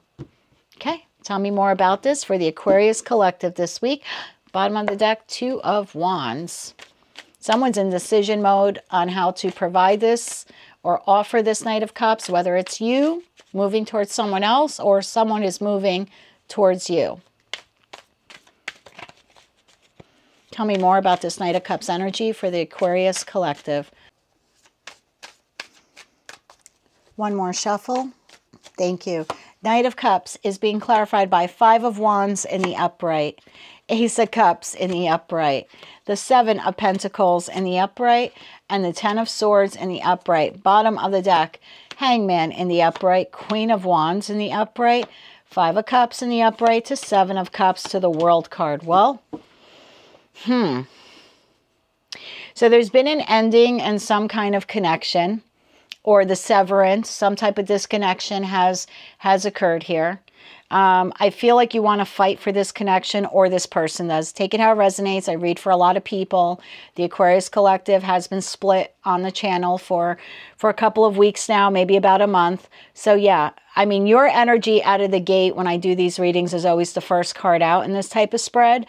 Okay, tell me more about this for the Aquarius Collective this week. Bottom of the deck, Two of Wands. Someone's in decision mode on how to provide this or offer this Knight of Cups, whether it's you moving towards someone else or someone is moving towards you. Tell me more about this Knight of Cups energy for the Aquarius Collective. One more shuffle. Thank you. Knight of Cups is being clarified by Five of Wands in the upright, Ace of Cups in the upright, the Seven of Pentacles in the upright, and the Ten of Swords in the upright. Bottom of the deck, Hangman in the upright, Queen of Wands in the upright, Five of Cups in the upright to Seven of Cups to the World card. Well, so there's been an ending and some kind of connection, or the severance, some type of disconnection has occurred here. I feel like you want to fight for this connection, or this person does. Take it how it resonates. I read for a lot of people. The Aquarius Collective has been split on the channel for a couple of weeks now, maybe about a month. So yeah, I mean, your energy out of the gate when I do these readings is always the first card out in this type of spread.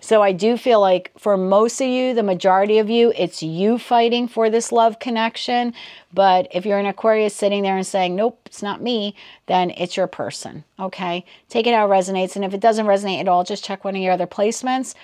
So I do feel like for most of you, the majority of you, it's you fighting for this love connection. But if you're an Aquarius sitting there and saying, nope, it's not me, then it's your person, okay? Take it how it resonates. And if it doesn't resonate at all, just check one of your other placements.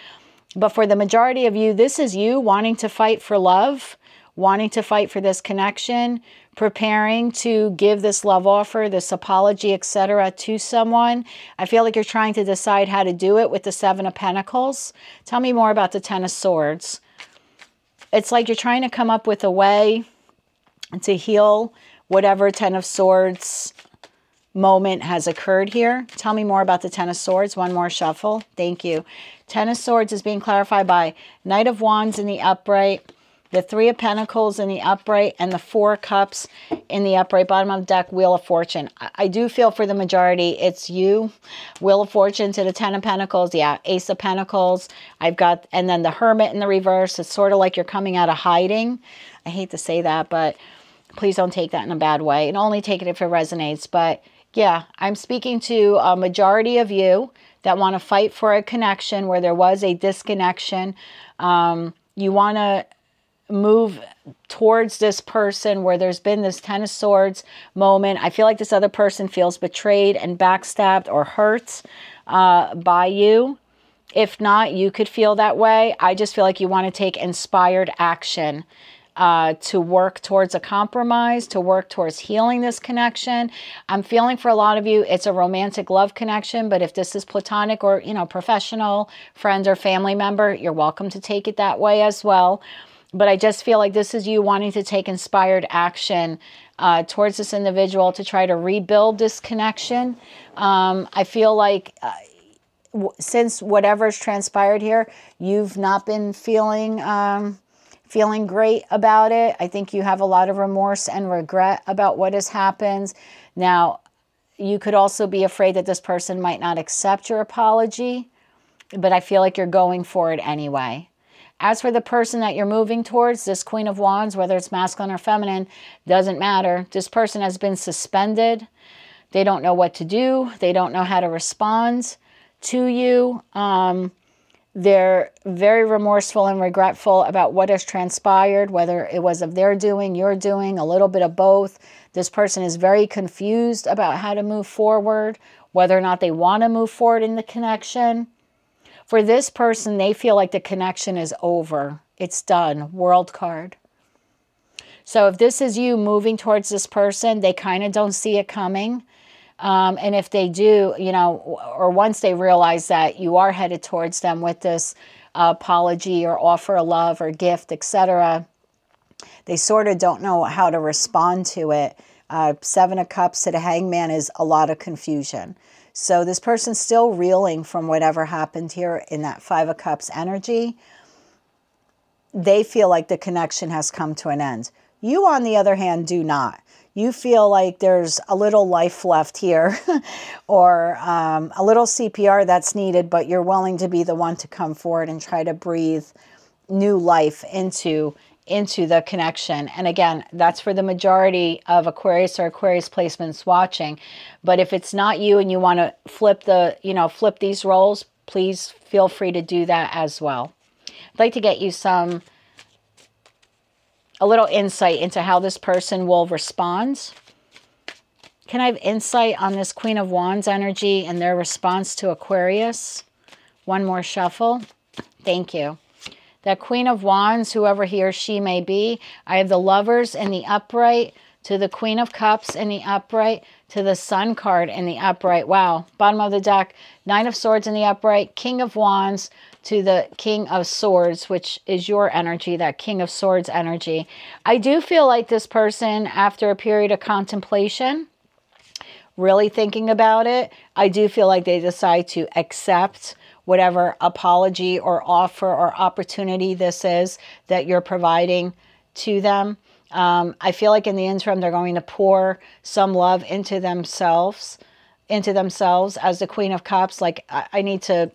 But for the majority of you, this is you wanting to fight for love, wanting to fight for this connection, preparing to give this love offer, this apology, etc. to someone. I feel like you're trying to decide how to do it with the Seven of Pentacles. Tell me more about the Ten of Swords. It's like you're trying to come up with a way to heal whatever Ten of Swords moment has occurred here. Tell me more about the Ten of Swords. One more shuffle. Thank you. Ten of Swords is being clarified by Knight of Wands in the upright, the Three of Pentacles in the upright, and the Four Cups in the upright. Bottom of the deck, Wheel of Fortune. I do feel for the majority, it's you. Wheel of Fortune to the Ten of Pentacles. Yeah, Ace of Pentacles. I've got, and then the Hermit in the reverse. It's sort of like you're coming out of hiding. I hate to say that, but please don't take that in a bad way. And only take it if it resonates. But yeah, I'm speaking to a majority of you that want to fight for a connection where there was a disconnection. You want to move towards this person where there's been this Ten of Swords moment. I feel like this other person feels betrayed and backstabbed or hurt by you. If not, you could feel that way. I just feel like you want to take inspired action to work towards a compromise, to work towards healing this connection. I'm feeling for a lot of you, it's a romantic love connection, but if this is platonic or, you know, professional, friend or family member, you're welcome to take it that way as well. But I just feel like this is you wanting to take inspired action towards this individual to try to rebuild this connection. I feel like since whatever's transpired here, you've not been feeling great about it. I think you have a lot of remorse and regret about what has happened. Now, you could also be afraid that this person might not accept your apology, but I feel like you're going for it anyway. As for the person that you're moving towards, this Queen of Wands, whether it's masculine or feminine, doesn't matter. This person has been suspended. They don't know what to do. They don't know how to respond to you. They're very remorseful and regretful about what has transpired, whether it was of their doing, your doing, a little bit of both. This person is very confused about how to move forward, whether or not they want to move forward in the connection. For this person, they feel like the connection is over. It's done. World card. So if this is you moving towards this person, they kind of don't see it coming. And if they do, you know, or once they realize that you are headed towards them with this apology or offer of love or gift, etc., they sort of don't know how to respond to it. 7 of Cups to the Hangman is a lot of confusion. So this person's still reeling from whatever happened here in that 5 of Cups energy. They feel like the connection has come to an end. You, on the other hand, do not. You feel like there's a little life left here or a little CPR that's needed, but you're willing to be the one to come forward and try to breathe new life into the connection. And again, that's for the majority of Aquarius or Aquarius placements watching. But if it's not you and you want to flip flip these roles, please feel free to do that as well. I'd like to get you a little insight into how this person will respond. Can I have insight on this Queen of Wands energy and their response to Aquarius? One more shuffle. Thank you. That Queen of Wands, whoever he or she may be, I have the Lovers in the upright, to the Queen of Cups in the upright, to the Sun card in the upright. Wow. Bottom of the deck, 9 of Swords in the upright, King of Wands, to the King of Swords, which is your energy, that King of Swords energy. I do feel like this person, after a period of contemplation, really thinking about it, I do feel like they decide to accept whatever apology or offer or opportunity this is that you're providing to them. I feel like in the interim, they're going to pour some love into themselves as the Queen of Cups. Like, I need to,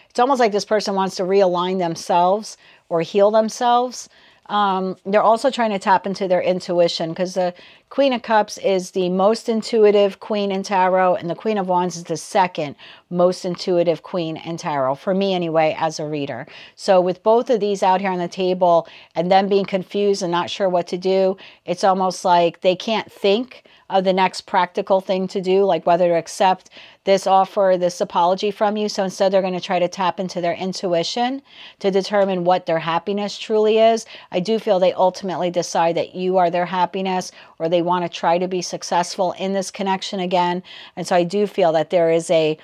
it's almost like this person wants to realign themselves or heal themselves. They're also trying to tap into their intuition, because the Queen of Cups is the most intuitive queen in tarot, and the Queen of Wands is the second most intuitive queen in tarot, for me anyway, as a reader. So with both of these out here on the table and them being confused and not sure what to do, it's almost like they can't think of the next practical thing to do, like whether to accept this offer, this apology from you. So instead, they're going to try to tap into their intuition to determine what their happiness truly is. I do feel they ultimately decide that you are their happiness, or they want to try to be successful in this connection again. And so I do feel that there is a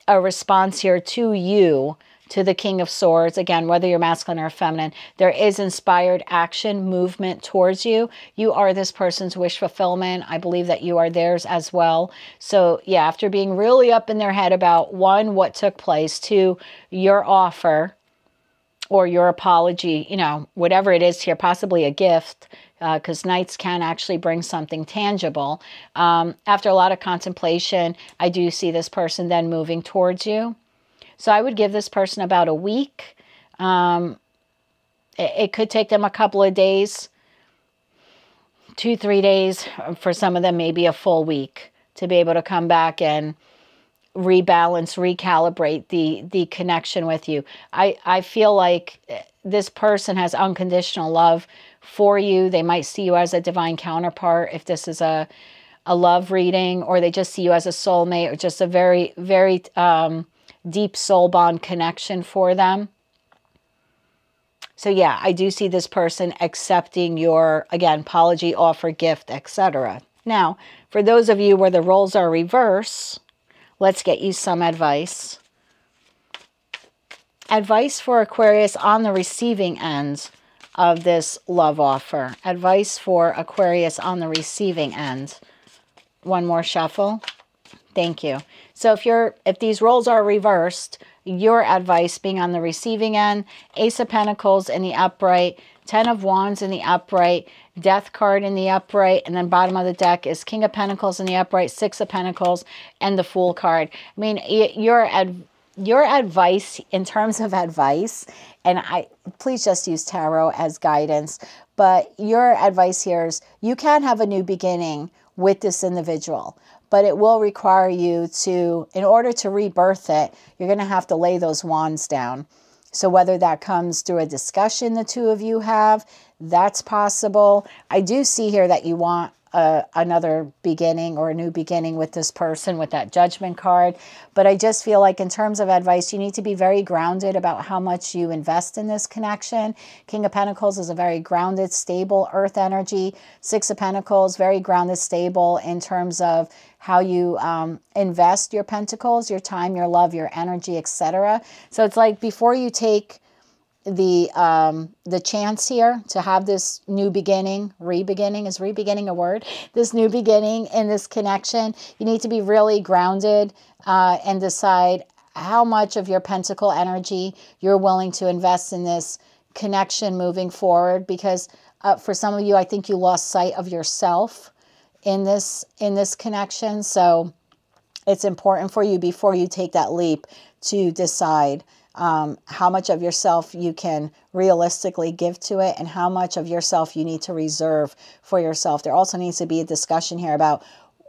response here to you, to the King of Swords. Again, whether you're masculine or feminine, there is inspired action, movement towards you. You are this person's wish fulfillment. I believe that you are theirs as well. So yeah, after being really up in their head about, 1, what took place, 2, your offer or your apology, you know, whatever it is here, possibly a gift, because Knights can actually bring something tangible. After a lot of contemplation, I do see this person then moving towards you. So I would give this person about a week. It could take them a couple of days, 2-3 days. For some of them, maybe a full week to be able to come back and rebalance, recalibrate the connection with you. I feel like this person has unconditional love for you. They might see you as a divine counterpart if this is a love reading, or they just see you as a soulmate, or just a very, very deep soul bond connection for them. So yeah, I do see this person accepting your, again, apology, offer, gift, etc. Now, for those of you where the roles are reversed, let's get you some advice. Advice for Aquarius on the receiving end of this love offer. Advice for Aquarius on the receiving end. One more shuffle. Thank you. So if these roles are reversed, your advice being on the receiving end, Ace of Pentacles in the upright, 10 of Wands in the upright, Death card in the upright, and then bottom of the deck is King of Pentacles in the upright, 6 of Pentacles, and the Fool card. I mean, your advice, in terms of advice, and please just use tarot as guidance, but your advice here is you can have a new beginning with this individual, but it will require you to, in order to rebirth it, you're going to have to lay those wands down. So whether that comes through a discussion the two of you have, that's possible. I do see here that you want another beginning or a new beginning with this person with that Judgment card. But I just feel like in terms of advice, you need to be very grounded about how much you invest in this connection. King of Pentacles is a very grounded, stable earth energy. Six of Pentacles, very grounded, stable in terms of how you invest your pentacles, your time, your love, your energy, etc. So it's like before you take the chance here to have this new beginning, re-beginning, is re-beginning a word? This new beginning in this connection, you need to be really grounded and decide how much of your pentacle energy you're willing to invest in this connection moving forward. Because for some of you, I think you lost sight of yourself in this connection. So it's important for you before you take that leap to decide how much of yourself you can realistically give to it and how much of yourself you need to reserve for yourself. There also needs to be a discussion here about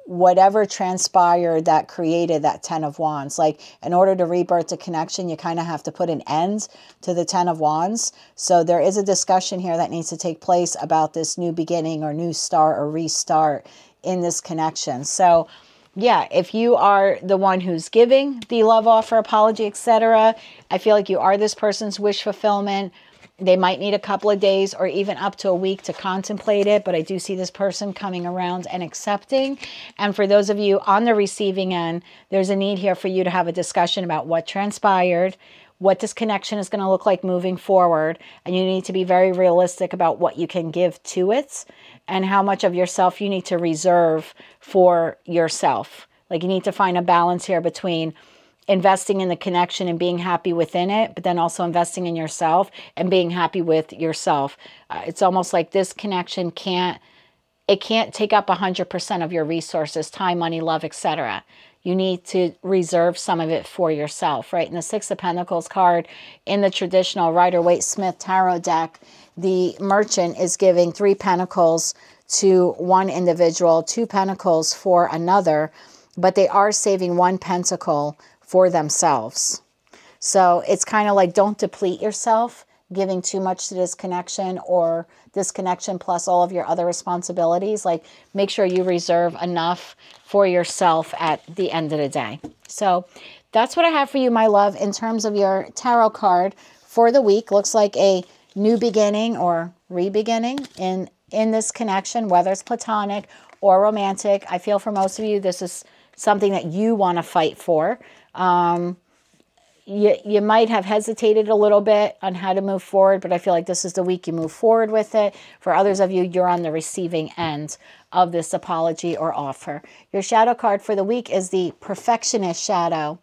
whatever transpired that created that 10 of Wands. Like in order to rebirth the connection, you kind of have to put an end to the 10 of Wands. So there is a discussion here that needs to take place about this new beginning or new start or restart in this connection. So yeah, if you are the one who's giving the love offer, apology, etc., I feel like you are this person's wish fulfillment. They might need a couple of days or even up to a week to contemplate it, but I do see this person coming around and accepting. And for those of you on the receiving end, there's a need here for you to have a discussion about what transpired, what this connection is going to look like moving forward, and you need to be very realistic about what you can give to it and how much of yourself you need to reserve for yourself. Like you need to find a balance here between investing in the connection and being happy within it, but then also investing in yourself and being happy with yourself. It's almost like this connection can't take up 100% of your resources, time, money, love, etc. You need to reserve some of it for yourself, right? And the Six of Pentacles card in the traditional Rider-Waite-Smith tarot deck, the merchant is giving 3 pentacles to one individual, 2 pentacles for another, but they are saving 1 pentacle for themselves. So it's kind of like, don't deplete yourself giving too much to this connection or this connection plus all of your other responsibilities. Like make sure you reserve enough for yourself at the end of the day. So that's what I have for you, my love, in terms of your tarot card for the week. Looks like a new beginning or re-beginning in this connection, whether it's platonic or romantic. I feel for most of you, this is something that you want to fight for. You might have hesitated a little bit on how to move forward, but I feel like this is the week you move forward with it. For others of you, you're on the receiving end of this apology or offer. Your shadow card for the week is the Perfectionist shadow.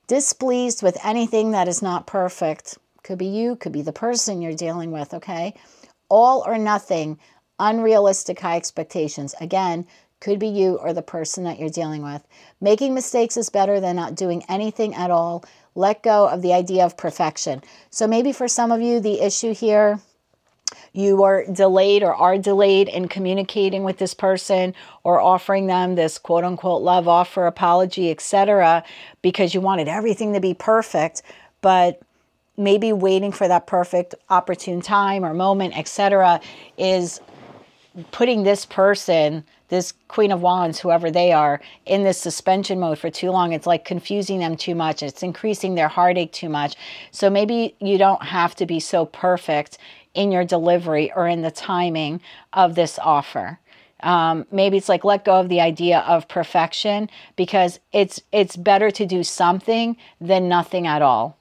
Displeased with anything that is not perfect. Could be you, could be the person you're dealing with, okay? All or nothing, unrealistic high expectations. Again, could be you or the person that you're dealing with. Making mistakes is better than not doing anything at all. Let go of the idea of perfection. So maybe for some of you, the issue here, you are delayed or are delayed in communicating with this person or offering them this quote unquote love offer, apology, etc., because you wanted everything to be perfect, but maybe waiting for that perfect opportune time or moment, etc., is putting this person, this Queen of Wands, whoever they are, in this suspension mode for too long. It's like confusing them too much. It's increasing their heartache too much. So maybe you don't have to be so perfect in your delivery or in the timing of this offer. Maybe it's like let go of the idea of perfection, because it's better to do something than nothing at all.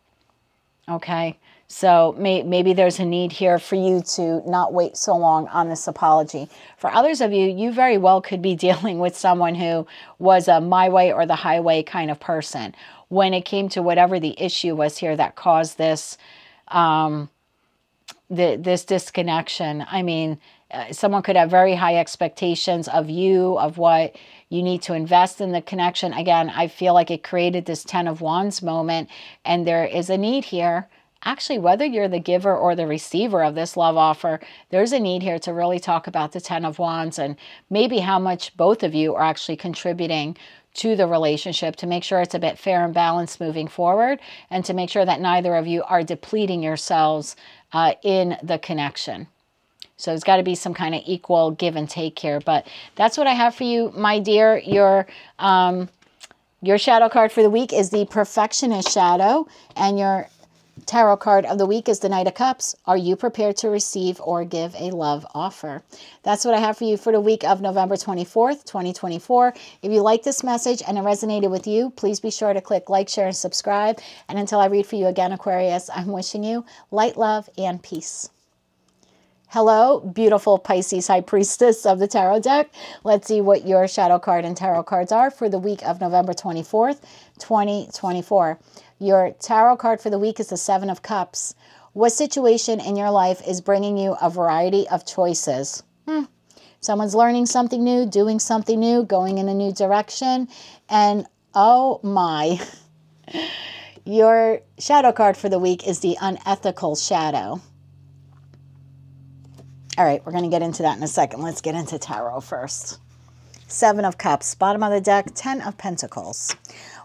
Okay? So maybe there's a need here for you to not wait so long on this apology. For others of you, you very well could be dealing with someone who was a my way or the highway kind of person when it came to whatever the issue was here that caused this, this disconnection. I mean, someone could have very high expectations of you, of what you need to invest in the connection. Again, I feel like it created this 10 of Wands moment, and there is a need here actually, whether you're the giver or the receiver of this love offer, there's a need here to really talk about the Ten of Wands and maybe how much both of you are actually contributing to the relationship to make sure it's a bit fair and balanced moving forward, and to make sure that neither of you are depleting yourselves in the connection. So there's got to be some kind of equal give and take here. But that's what I have for you, my dear. Your shadow card for the week is the Perfectionist Shadow, and your tarot card of the week is the Knight of Cups. Are you prepared to receive or give a love offer? That's what I have for you for the week of November 24th, 2024. If you like this message and it resonated with you, please be sure to click like, share, and subscribe. And until I read for you again, Aquarius, I'm wishing you light, love, and peace. Hello, beautiful Pisces High Priestess of the Tarot deck. Let's see what your shadow card and tarot cards are for the week of November 24th, 2024. Your tarot card for the week is the Seven of Cups. What situation in your life is bringing you a variety of choices? Someone's learning something new, doing something new, going in a new direction. And oh my, your shadow card for the week is the Unethical Shadow. All right, we're going to get into that in a second. Let's get into tarot first. Seven of Cups, bottom of the deck, 10 of Pentacles.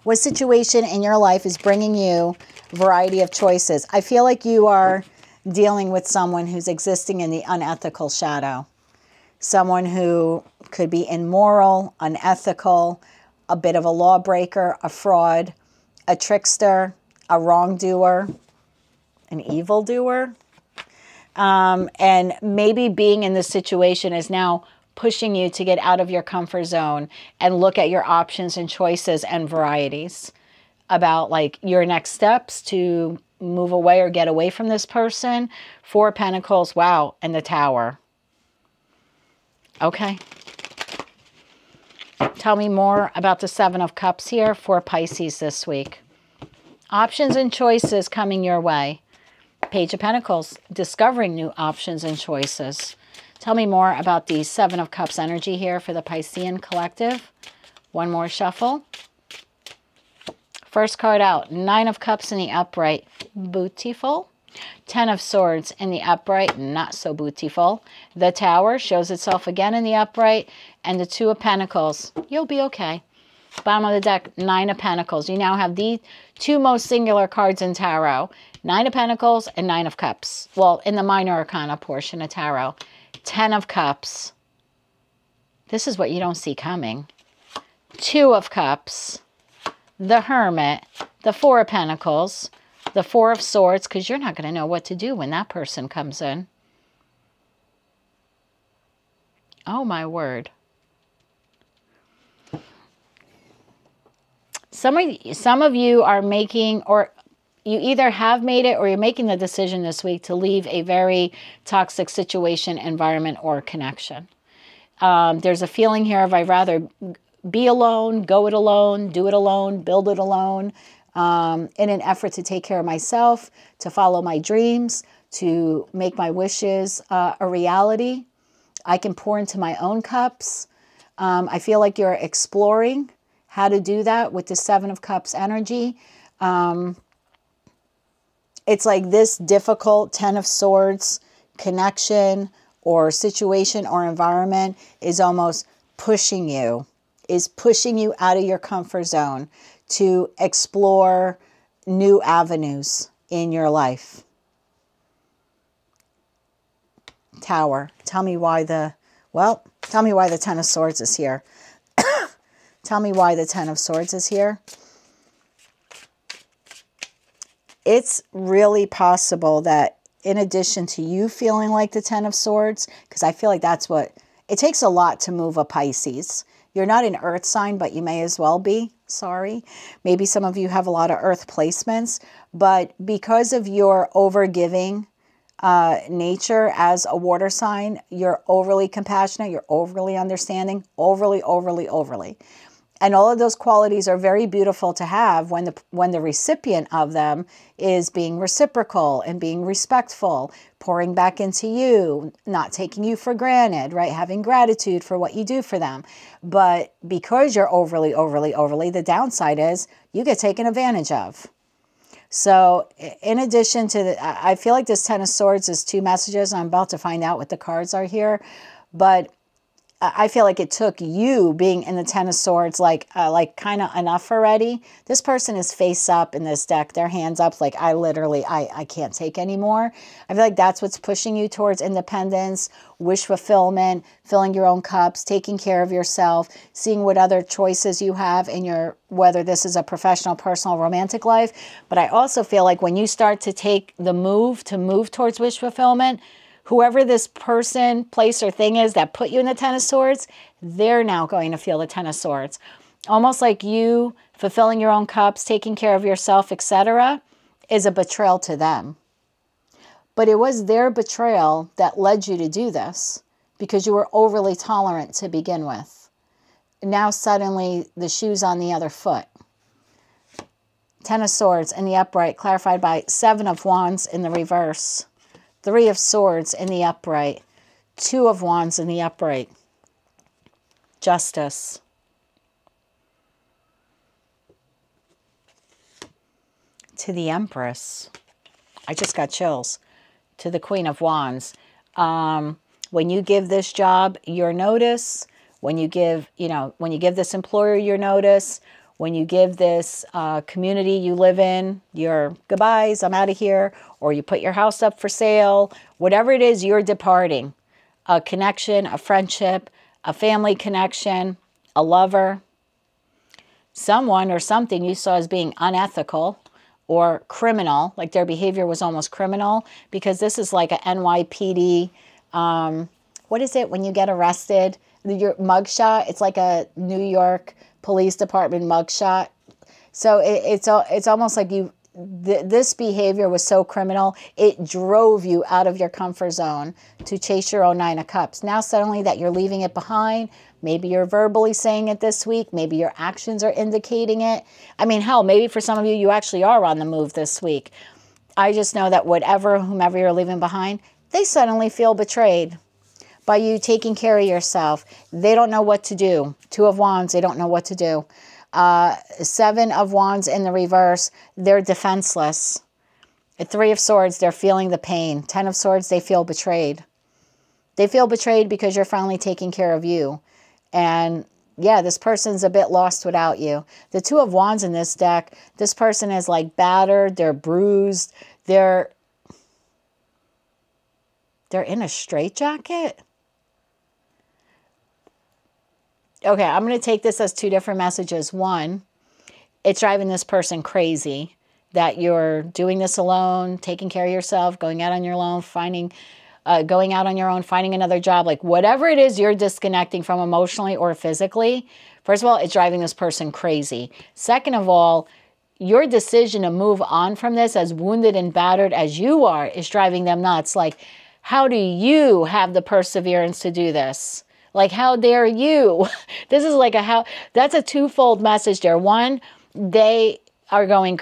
What situation in your life is bringing you a variety of choices? I feel like you are dealing with someone who's existing in the unethical shadow. Someone who could be immoral, unethical, a bit of a lawbreaker, a fraud, a trickster, a wrongdoer, an evildoer. And maybe being in this situation is now pushing you to get out of your comfort zone and look at your options and choices and varieties about like your next steps to move away or get away from this person. Four of Pentacles, wow, and the Tower. Okay. Tell me more about the Seven of Cups here for Pisces this week. Options and choices coming your way. Page of Pentacles, discovering new options and choices. Tell me more about the Seven of Cups energy here for the Piscean collective. One more shuffle. First card out, Nine of Cups in the upright, beautiful. 10 of Swords in the upright, not so beautiful. The Tower shows itself again in the upright. And the Two of Pentacles, you'll be okay. Bottom of the deck, Nine of Pentacles. You now have the two most singular cards in tarot. Nine of Pentacles and Nine of Cups. Well, in the minor arcana portion of tarot. 10 of Cups. This is what you don't see coming. Two of Cups. The Hermit. The Four of Pentacles. The Four of Swords, because you're not going to know what to do when that person comes in. Oh, my word. Some of you are making, or you either have made it or you're making the decision this week to leave a very toxic situation, environment, or connection. There's a feeling here of I'd rather be alone, go it alone, do it alone, build it alone, in an effort to take care of myself, to follow my dreams, to make my wishes a reality. I can pour into my own cups. I feel like you're exploring how to do that with the Seven of Cups energy. It's like this difficult Ten of Swords connection or situation or environment is almost pushing you, out of your comfort zone to explore new avenues in your life. Tower. Tell me why the Ten of Swords is here. Tell me why the Ten of Swords is here. It's really possible that in addition to you feeling like the Ten of Swords, because I feel like that's what, it takes a lot to move a Pisces. You're not an earth sign, but you may as well be. Sorry. Maybe some of you have a lot of earth placements, but because of your overgiving nature as a water sign, you're overly compassionate, you're overly understanding, overly. And all of those qualities are very beautiful to have when the recipient of them is being reciprocal and being respectful, pouring back into you, not taking you for granted, right? Having gratitude for what you do for them. But because you're overly, the downside is you get taken advantage of. So in addition to I feel like this Ten of Swords is two messages. I'm about to find out what the cards are here. But I feel like it took you being in the Ten of Swords, like kind of enough already. This person is face up in this deck, their hands up, like I can't take anymore. I feel like that's what's pushing you towards independence, wish fulfillment, filling your own cups, taking care of yourself, seeing what other choices you have in your, whether this is a professional, personal, romantic life. But I also feel like when you start to take the move towards wish fulfillment, whoever this person, place, or thing is that put you in the Ten of Swords, they're now going to feel the Ten of Swords. Almost like you fulfilling your own cups, taking care of yourself, etc., is a betrayal to them. But it was their betrayal that led you to do this because you were overly tolerant to begin with. Now suddenly the shoe's on the other foot. Ten of Swords in the upright, clarified by Seven of Wands in the reverse. Three of Swords in the upright. Two of Wands in the upright. Justice. To the Empress. I just got chills. To the Queen of Wands. When you give this job your notice, when you give, when you give this employer your notice, when you give this community you live in your goodbyes, I'm out of here, or you put your house up for sale, whatever it is, you're departing. A connection, a friendship, a family connection, a lover, someone or something you saw as being unethical or criminal, like their behavior was almost criminal, because this is like a NYPD, what is it when you get arrested? Your mugshot, it's like a New York Police Department mugshot. So it's almost like this behavior was so criminal, it drove you out of your comfort zone to chase your own Nine of Cups. Now suddenly that you're leaving it behind, maybe you're verbally saying it this week, maybe your actions are indicating it. I mean, hell, maybe for some of you, you actually are on the move this week. I just know that whomever you're leaving behind, they suddenly feel betrayed by you taking care of yourself. They don't know what to do. Two of Wands, they don't know what to do. Seven of Wands in the reverse, they're defenseless. Three of Swords, they're feeling the pain. Ten of Swords, they feel betrayed. They feel betrayed because you're finally taking care of you. And yeah, this person's a bit lost without you. The Two of Wands in this deck, this person is like battered, they're bruised, they're in a straitjacket. Okay, I'm going to take this as two different messages. One, it's driving this person crazy that you're doing this alone, taking care of yourself, going out on your own, finding another job, like whatever it is you're disconnecting from emotionally or physically. First of all, it's driving this person crazy. Second of all, your decision to move on from this, as wounded and battered as you are, is driving them nuts. Like, how do you have the perseverance to do this? Like, how dare you? This is like that's a twofold message there. One, they are going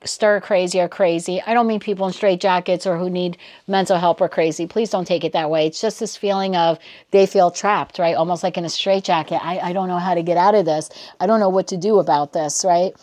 stir crazy or crazy. I don't mean people in straitjackets or who need mental help or crazy. Please don't take it that way. It's just this feeling of they feel trapped, right? Almost like in a straitjacket. I don't know how to get out of this. I don't know what to do about this, right?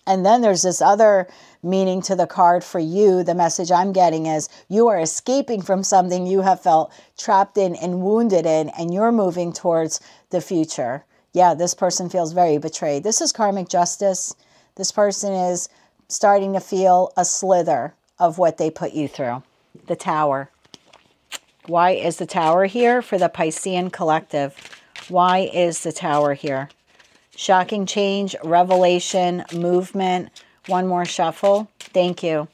And then there's this other meaning to the card for you. The message I'm getting is you are escaping from something you have felt trapped in and wounded in, and you're moving towards the future. Yeah, this person feels very betrayed. This is karmic justice. This person is starting to feel a slither of what they put you through. The Tower. Why is the Tower here for the Piscean collective? Why is the Tower here? Shocking change, revelation, movement. One more shuffle. Thank you.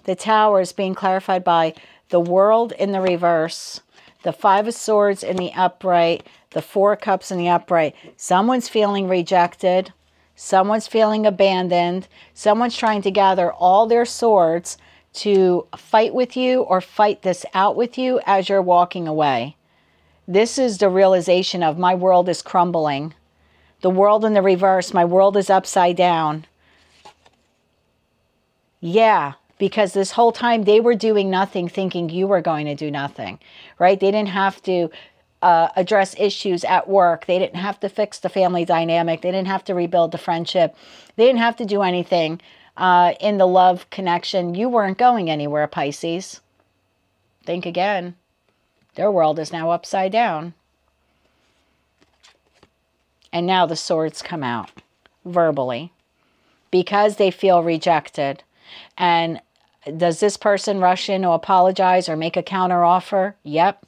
The Tower is being clarified by the World in the reverse, the Five of Swords in the upright, the Four of Cups in the upright. Someone's feeling rejected. Someone's feeling abandoned. Someone's trying to gather all their swords to fight with you or fight this out with you as you're walking away. This is the realization of my world is crumbling. The World in the reverse, my world is upside down. Yeah, because this whole time they were doing nothing thinking you were going to do nothing, right? They didn't have to address issues at work. They didn't have to fix the family dynamic. They didn't have to rebuild the friendship. They didn't have to do anything in the love connection, you weren't going anywhere, Pisces. Think again. Their world is now upside down. And now the swords come out verbally because they feel rejected. And does this person rush in to apologize or make a counter offer? Yep.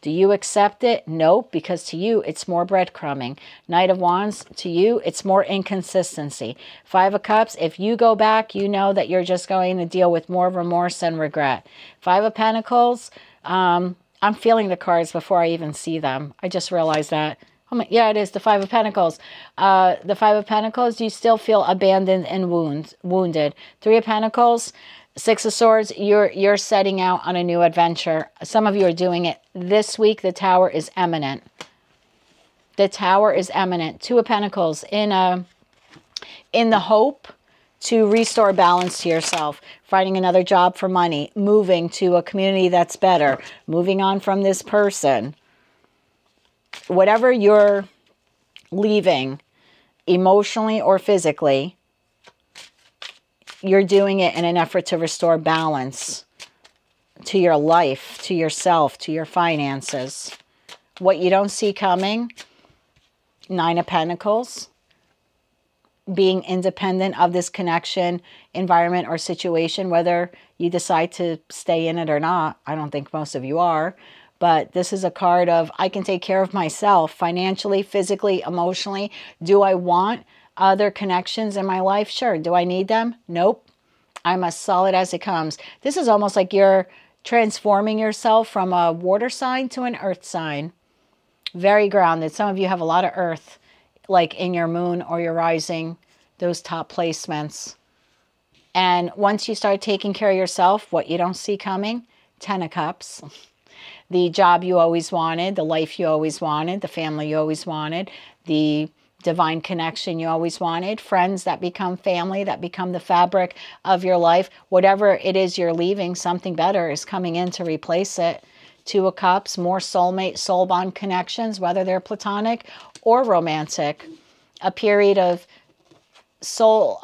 Do you accept it? Nope, because to you, it's more breadcrumbing. Knight of Wands, to you, it's more inconsistency. Five of Cups, if you go back, you know that you're just going to deal with more remorse and regret. Five of Pentacles, I'm feeling the cards before I even see them. I just realized that. Oh my, yeah, it is the Five of Pentacles. The Five of Pentacles, you still feel abandoned and wounded. Three of Pentacles, Six of Swords, you're setting out on a new adventure. Some of you are doing it this week. The Tower is imminent. The Tower is imminent. Two of Pentacles, in the hope to restore balance to yourself, finding another job for money, moving to a community that's better, moving on from this person. Whatever you're leaving, emotionally or physically, you're doing it in an effort to restore balance to your life, to yourself, to your finances. What you don't see coming, Nine of Pentacles, being independent of this connection, environment, or situation, whether you decide to stay in it or not. I don't think most of you are. But this is a card of, I can take care of myself financially, physically, emotionally. Do I want other connections in my life? Sure. Do I need them? Nope. I'm as solid as it comes. This is almost like you're transforming yourself from a water sign to an earth sign. Very grounded. Some of you have a lot of earth, like in your moon or your rising, those top placements. And once you start taking care of yourself, what you don't see coming, Ten of Cups. The job you always wanted, the life you always wanted, the family you always wanted, the divine connection you always wanted, friends that become family, that become the fabric of your life. Whatever it is you're leaving, something better is coming in to replace it. Two of Cups, more soulmate, soul bond connections, whether they're platonic or romantic. A period of soul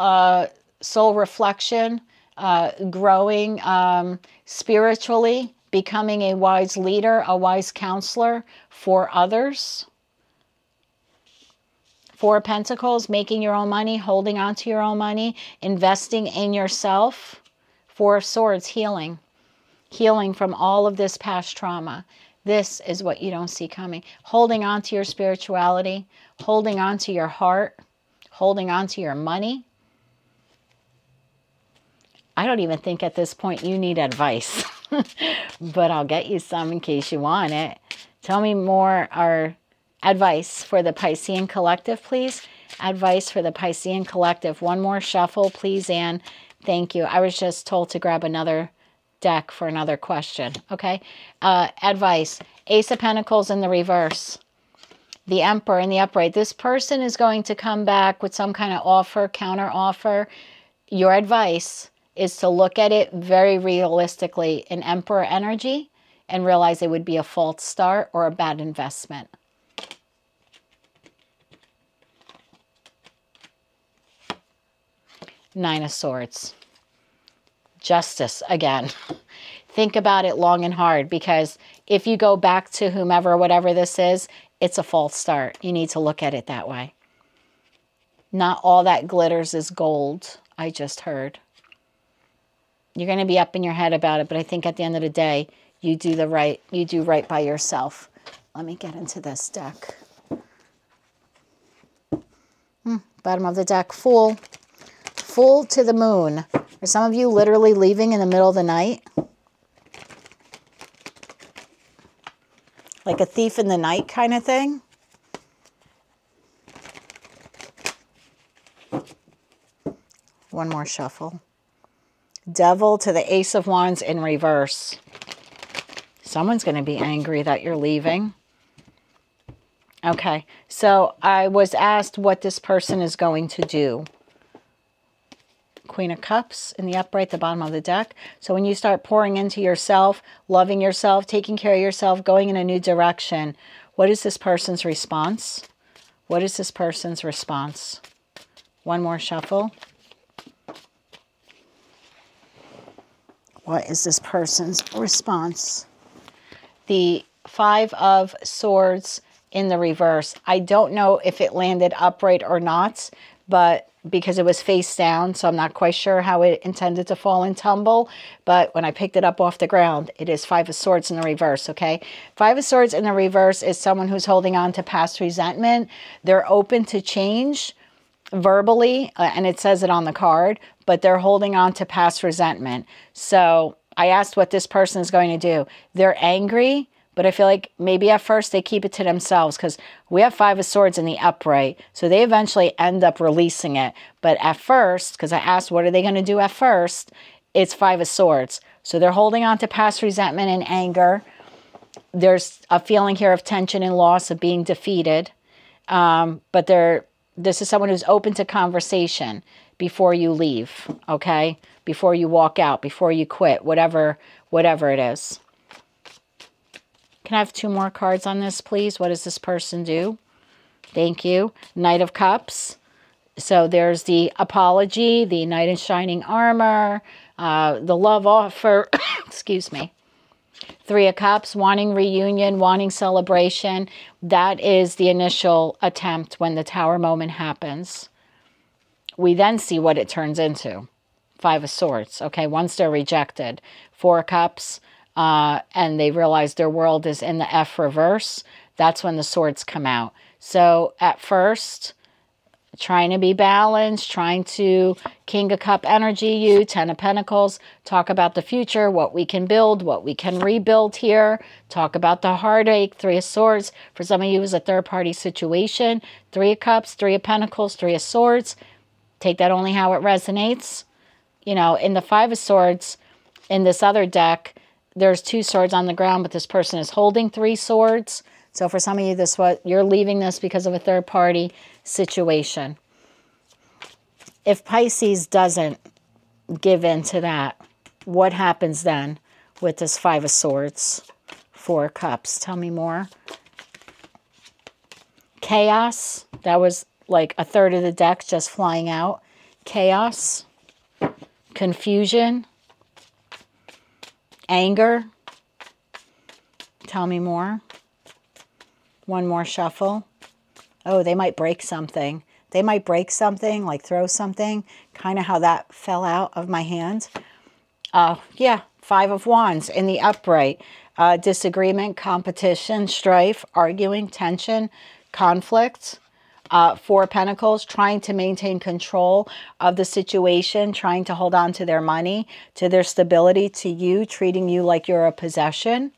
reflection, growing spiritually, becoming a wise leader, a wise counselor for others. Four of Pentacles, making your own money, holding on to your own money, investing in yourself. Four of Swords, healing. Healing from all of this past trauma. This is what you don't see coming. Holding on to your spirituality, holding on to your heart, holding on to your money. I don't even think at this point you need advice, but I'll get you some in case you want it. Tell me more, or advice for the Piscean collective, please. Advice for the Piscean collective. One more shuffle, please, Anne. Thank you. I was just told to grab another deck for another question. Okay. Advice. Ace of Pentacles in the reverse. The Emperor in the upright. This person is going to come back with some kind of offer, counter offer. Your advice is to look at it very realistically in Emperor energy and realize it would be a false start or a bad investment. Nine of Swords. Justice again. Think about it long and hard, because if you go back to whomever, whatever this is, it's a false start. You need to look at it that way. Not all that glitters is gold, I just heard. You're going to be up in your head about it, but I think at the end of the day, you do right by yourself. Let me get into this deck. Bottom of the deck, Fool. Fool to the moon. Are some of you literally leaving in the middle of the night? Like a thief in the night kind of thing? One more shuffle. Devil to the Ace of Wands in reverse. Someone's going to be angry that you're leaving. Okay, so I was asked what this person is going to do. Queen of Cups in the upright, the bottom of the deck. So when you start pouring into yourself, loving yourself, taking care of yourself, going in a new direction, what is this person's response? What is this person's response? One more shuffle. What is this person's response? The Five of Swords in the reverse. I don't know if it landed upright or not, but because it was face down, so I'm not quite sure how it intended to fall and tumble. But when I picked it up off the ground, it is Five of Swords in the reverse, okay? Five of Swords in the reverse is someone who's holding on to past resentment. They're open to change verbally, and it says it on the card, but they're holding on to past resentment. So I asked what this person is going to do. They're angry, but I feel like maybe at first they keep it to themselves because we have Five of Swords in the upright. So they eventually end up releasing it. But at first, because I asked what are they going to do at first, it's Five of Swords. So they're holding on to past resentment and anger. There's a feeling here of tension and loss, of being defeated. But this is someone who's open to conversation before you leave, okay? Before you walk out, before you quit, whatever it is. Can I have two more cards on this, please? What does this person do? Thank you. Knight of Cups. So there's the apology, the knight in shining armor, the love offer, excuse me. Three of Cups, wanting reunion, wanting celebration. That is the initial attempt when the Tower moment happens. We then see what it turns into. Five of Swords, okay? Once they're rejected. Four of Cups. And they realize their world is in the F reverse, that's when the swords come out. So at first, trying to be balanced, trying to King of Cup energy you, Ten of Pentacles, talk about the future, what we can build, what we can rebuild here, talk about the heartache, Three of Swords. For some of you, it was a third-party situation. Three of Cups, Three of Pentacles, Three of Swords. Take that only how it resonates. You know, in the Five of Swords, in this other deck, there's two swords on the ground, but this person is holding three swords. So for some of you, you're leaving this because of a third-party situation. If Pisces doesn't give in to that, what happens then with this Five of Swords? Four of Cups. Tell me more. Chaos. That was like a third of the deck just flying out. Chaos. Confusion. Anger. Tell me more. One more shuffle. Oh, they might break something. They might break something, like throw something. Kind of how that fell out of my hand. Yeah, Five of Wands in the upright. Disagreement, competition, strife, arguing, tension, conflict. Four of Pentacles, trying to maintain control of the situation, trying to hold on to their money, to their stability, to you, treating you like you're a possession.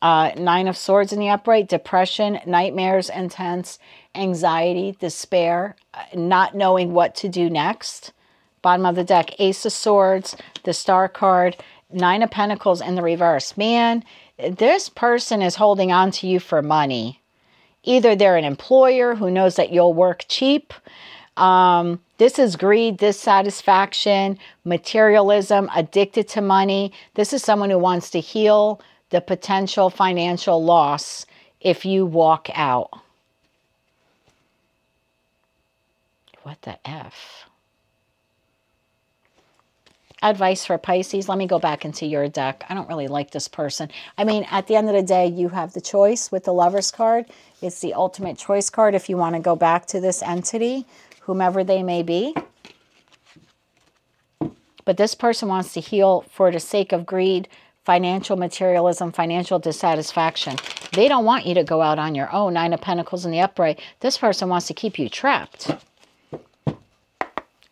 Nine of Swords in the upright, depression, nightmares, intense, anxiety, despair, not knowing what to do next. Bottom of the deck, Ace of Swords, the Star card, Nine of Pentacles in the reverse. Man, this person is holding on to you for money. Either they're an employer who knows that you'll work cheap. This is greed, dissatisfaction, materialism, addicted to money. This is someone who wants to heal the potential financial loss if you walk out. What the F? Advice for Pisces. Let me go back into your deck. I don't really like this person. I mean, at the end of the day, you have the choice with the Lovers card. It's the ultimate choice card if you want to go back to this entity, whomever they may be. But this person wants to heal for the sake of greed, financial materialism, financial dissatisfaction. They don't want you to go out on your own. Nine of Pentacles in the upright. This person wants to keep you trapped.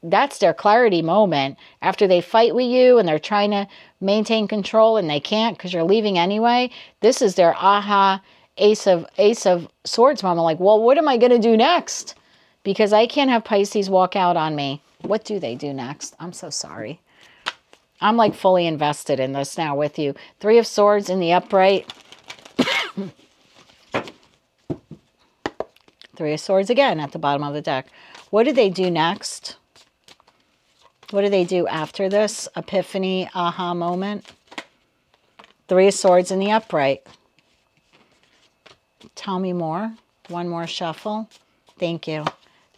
That's their clarity moment. After they fight with you and they're trying to maintain control and they can't because you're leaving anyway, this is their aha Ace of Swords moment. Like, well, what am I going to do next? Because I can't have Pisces walk out on me. What do they do next? I'm so sorry. I'm like fully invested in this now with you. Three of Swords in the upright. Three of Swords again at the bottom of the deck. What do they do next? What do they do after this? Epiphany, aha moment. Three of Swords in the upright. Tell me more. One more shuffle. Thank you.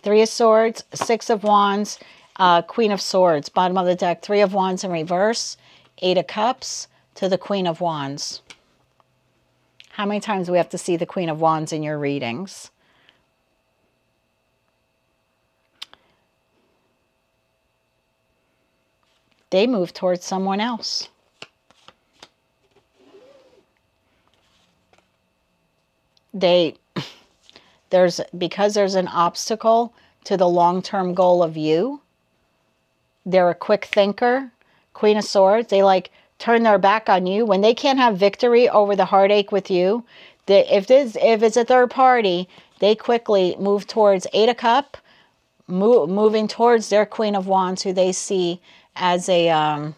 Three of Swords, Six of Wands, Queen of Swords, bottom of the deck, 3 of Wands in reverse, 8 of Cups to the Queen of Wands. How many times do we have to see the Queen of Wands in your readings? They move towards someone else. Because there's an obstacle to the long-term goal of you. They're a quick thinker. Queen of Swords, they like turn their back on you. When they can't have victory over the heartache with you, if it's a third party, they quickly move towards 8 of Cups, moving towards their Queen of Wands, who they see as a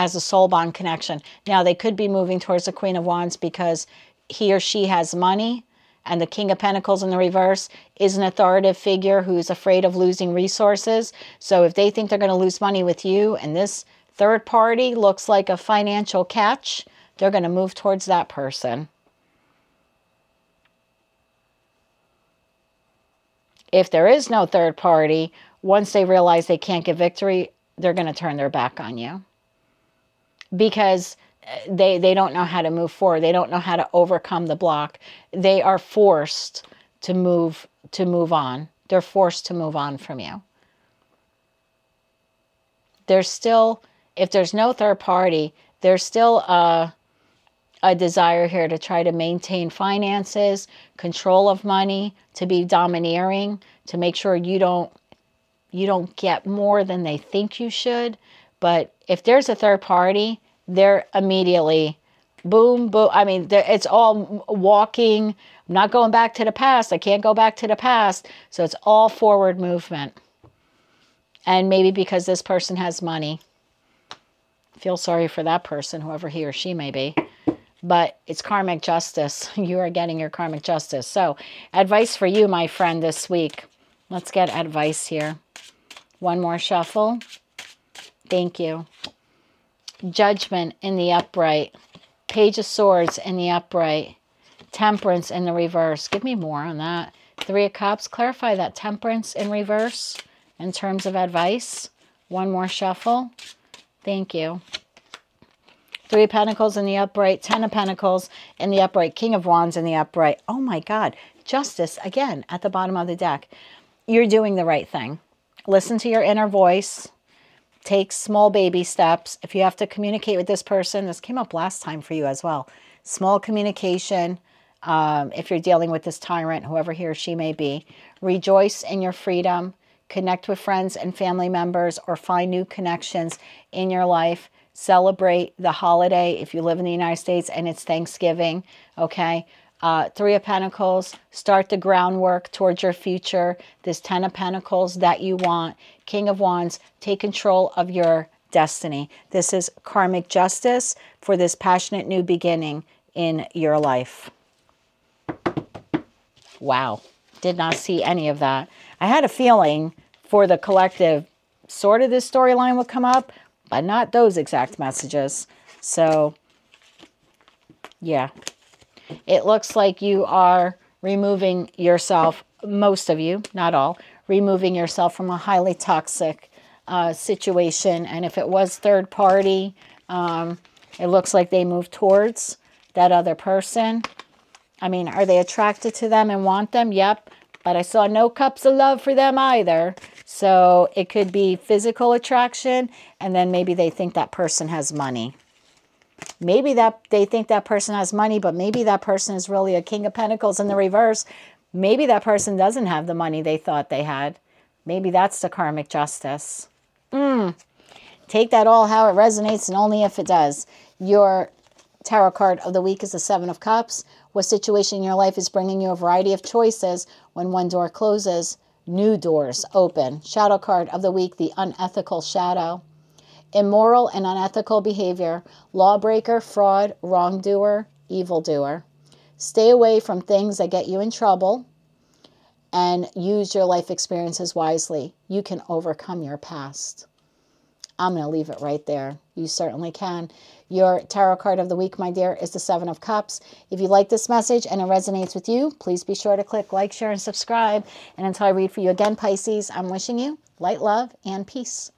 soul bond connection. Now, they could be moving towards the Queen of Wands because he or she has money, and the King of Pentacles in the reverse is an authoritative figure who's afraid of losing resources. So if they think they're going to lose money with you, and this third party looks like a financial catch, they're going to move towards that person. If there is no third party, once they realize they can't get victory, they're going to turn their back on you. Because they don't know how to move forward. They don't know how to overcome the block. They are forced to move on. They're forced to move on from you. There's still, if there's no third party, there's still a desire here to try to maintain finances, control of money, to be domineering, to make sure you don't get more than they think you should. But if there's a third party, they're immediately boom, boom. I mean, it's all walking. I'm not going back to the past. I can't go back to the past. So it's all forward movement. And maybe because this person has money. Feel sorry for that person, whoever he or she may be. But it's karmic justice. You are getting your karmic justice. So advice for you, my friend, this week. Let's get advice here. One more shuffle. Thank you. Judgment in the upright. Page of Swords in the upright. Temperance in the reverse. Give me more on that. 3 of Cups. Clarify that temperance in reverse in terms of advice. One more shuffle. Thank you. 3 of Pentacles in the upright. 10 of Pentacles in the upright. King of Wands in the upright. Oh my God. Justice again at the bottom of the deck. You're doing the right thing. Listen to your inner voice. Take small baby steps. If you have to communicate with this person, this came up last time for you as well. Small communication. If you're dealing with this tyrant, whoever he or she may be, rejoice in your freedom. Connect with friends and family members or find new connections in your life. Celebrate the holiday if you live in the United States and it's Thanksgiving. Okay. 3 of Pentacles, start the groundwork towards your future. This 10 of Pentacles that you want. King of Wands, take control of your destiny. This is karmic justice for this passionate new beginning in your life. Wow, did not see any of that. I had a feeling for the collective, sort of this storyline would come up, but not those exact messages. So, yeah. It looks like you are removing yourself, most of you, not all, removing yourself from a highly toxic situation. And if it was third party, it looks like they move towards that other person. I mean, are they attracted to them and want them? Yep. But I saw no cups of love for them either. So it could be physical attraction, and then maybe they think that person has money. Maybe that they think that person has money, but maybe that person is really a King of Pentacles in the reverse. Maybe that person doesn't have the money they thought they had. Maybe that's the karmic justice. Take that all how it resonates and only if it does. Your tarot card of the week is the 7 of Cups. What situation in your life is bringing you a variety of choices? When one door closes, new doors open. Shadow card of the week, the unethical shadow. Immoral and unethical behavior, lawbreaker, fraud, wrongdoer, evildoer. Stay away from things that get you in trouble and use your life experiences wisely. You can overcome your past. I'm going to leave it right there. You certainly can. Your tarot card of the week, my dear, is the 7 of Cups. If you like this message and it resonates with you, please be sure to click like, share, and subscribe. And until I read for you again, Pisces, I'm wishing you light, love, and peace.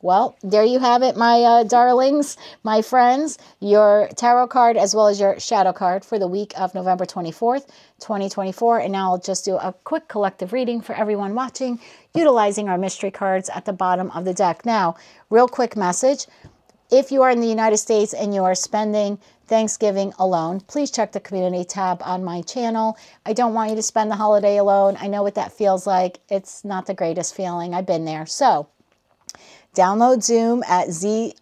Well, there you have it, my darlings, my friends, your tarot card as well as your shadow card for the week of November 24th, 2024. And now I'll just do a quick collective reading for everyone watching, utilizing our mystery cards at the bottom of the deck. Now, real quick message. If you are in the United States and you are spending Thanksgiving alone, please check the community tab on my channel. I don't want you to spend the holiday alone. I know what that feels like. It's not the greatest feeling. I've been there. So, download Zoom at zoom.com.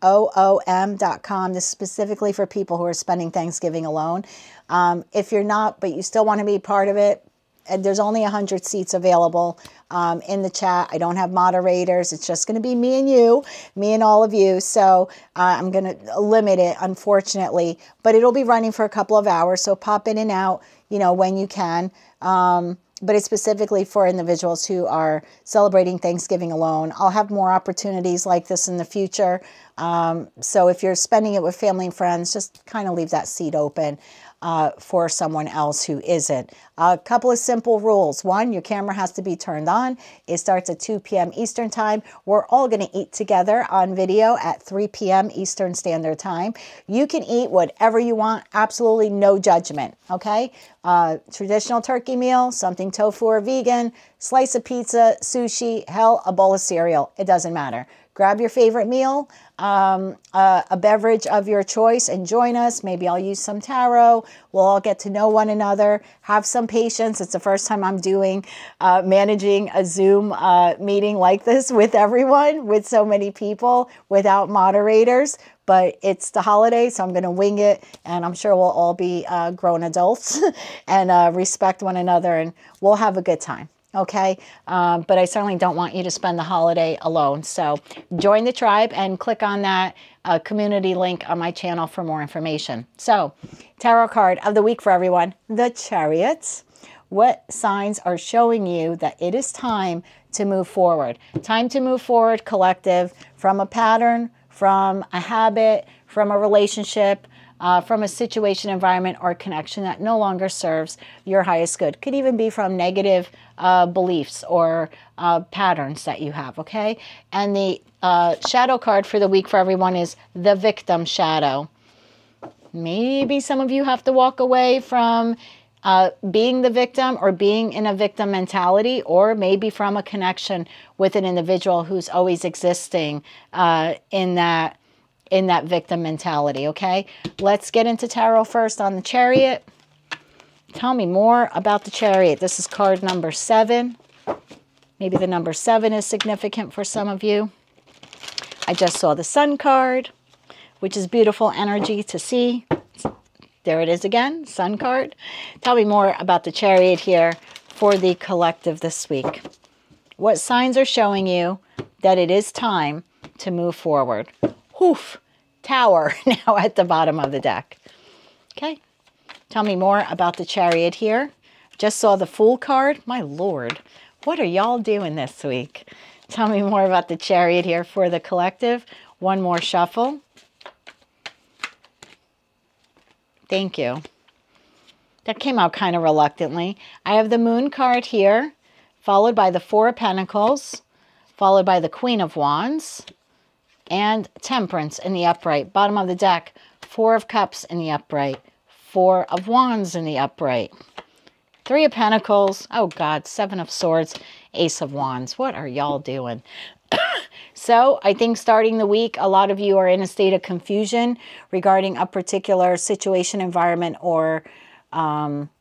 This is specifically for people who are spending Thanksgiving alone. If you're not, but you still want to be part of it, and there's only 100 seats available in the chat. I don't have moderators. It's just going to be me and you, me and all of you. So I'm going to limit it, unfortunately, but it'll be running for a couple of hours. So pop in and out, you know, when you can. But it's specifically for individuals who are celebrating Thanksgiving alone. I'll have more opportunities like this in the future. So if you're spending it with family and friends, just kind of leave that seat open for someone else who isn't. A couple of simple rules. One, your camera has to be turned on. It starts at 2 p.m. Eastern Time. We're all going to eat together on video at 3 p.m. Eastern Standard Time. You can eat whatever you want. Absolutely no judgment, okay? Traditional turkey meal, something tofu or vegan, slice of pizza, sushi, hell, a bowl of cereal. It doesn't matter. Grab your favorite meal, a beverage of your choice, and join us. Maybe I'll use some tarot. We'll all get to know one another. Have some patience. It's the first time I'm doing, managing a Zoom meeting like this with everyone, with so many people, without moderators. But it's the holiday, so I'm going to wing it, and I'm sure we'll all be grown adults and respect one another, and we'll have a good time. Okay, but I certainly don't want you to spend the holiday alone. So join the tribe and click on that community link on my channel for more information. So, tarot card of the week for everyone, the Chariot. What signs are showing you that it is time to move forward? Time to move forward, collective, from a pattern, from a habit, from a relationship, from a situation, environment, or connection that no longer serves your highest good. Could even be from negative beliefs or patterns that you have, okay? And the shadow card for the week for everyone is the Victim Shadow. Maybe some of you have to walk away from being the victim or being in a victim mentality, or maybe from a connection with an individual who's always existing in that victim mentality, okay? Let's get into tarot first on the Chariot. Tell me more about the Chariot. This is card number 7. Maybe the number 7 is significant for some of you. I just saw the Sun card, which is beautiful energy to see. There it is again, Sun card. Tell me more about the Chariot here for the collective this week. What signs are showing you that it is time to move forward? Oof, Tower now at the bottom of the deck. Okay, tell me more about the Chariot here. Just saw the Fool card. My Lord, what are y'all doing this week? Tell me more about the Chariot here for the collective. One more shuffle. Thank you. That came out kind of reluctantly. I have the Moon card here, followed by the Four of Pentacles, followed by the Queen of Wands, and Temperance in the upright. Bottom of the deck, Four of Cups in the upright, Four of Wands in the upright, Three of Pentacles, oh God, Seven of Swords, Ace of Wands. What are y'all doing? So I think starting the week, a lot of you are in a state of confusion regarding a particular situation, environment, or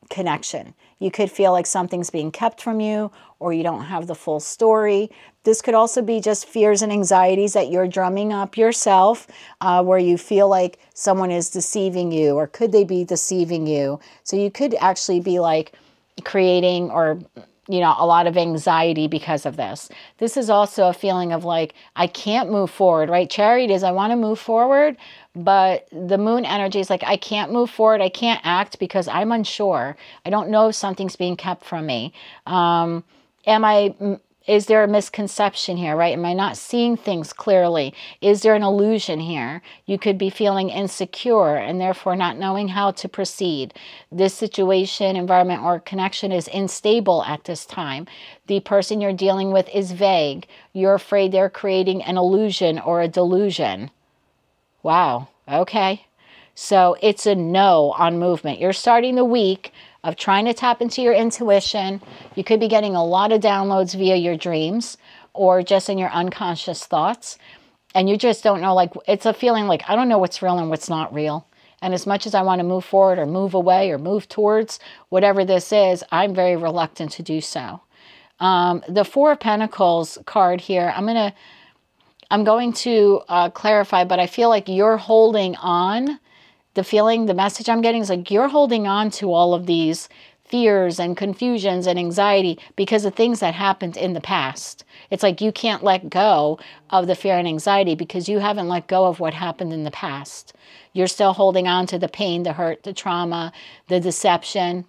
connection. You could feel like something's being kept from you, or you don't have the full story. This could also be just fears and anxieties that you're drumming up yourself, where you feel like someone is deceiving you, or could they be deceiving you? So you could actually be like creating, or a lot of anxiety because of this. This is also a feeling of like, I can't move forward, right? Chariot is, I want to move forward, but the Moon energy is like, I can't move forward. I can't act because I'm unsure. I don't know if something's being kept from me. Am I Is there a misconception here, right? Am I not seeing things clearly? Is there an illusion here? You could be feeling insecure and therefore not knowing how to proceed. This situation, environment, or connection is unstable at this time. The person you're dealing with is vague. You're afraid they're creating an illusion or a delusion. Wow. Okay. So it's a no on movement. You're starting the week of trying to tap into your intuition. You could be getting a lot of downloads via your dreams or just in your unconscious thoughts. And you just don't know, like, it's a feeling like, I don't know what's real and what's not real. And as much as I want to move forward or move away or move towards whatever this is, I'm very reluctant to do so. The Four of Pentacles card here, I'm going to clarify, but I feel like you're holding on. The message I'm getting is like you're holding on to all of these fears and confusions and anxiety because of things that happened in the past. It's like you can't let go of the fear and anxiety because you haven't let go of what happened in the past. You're still holding on to the pain, the hurt, the trauma, the deception.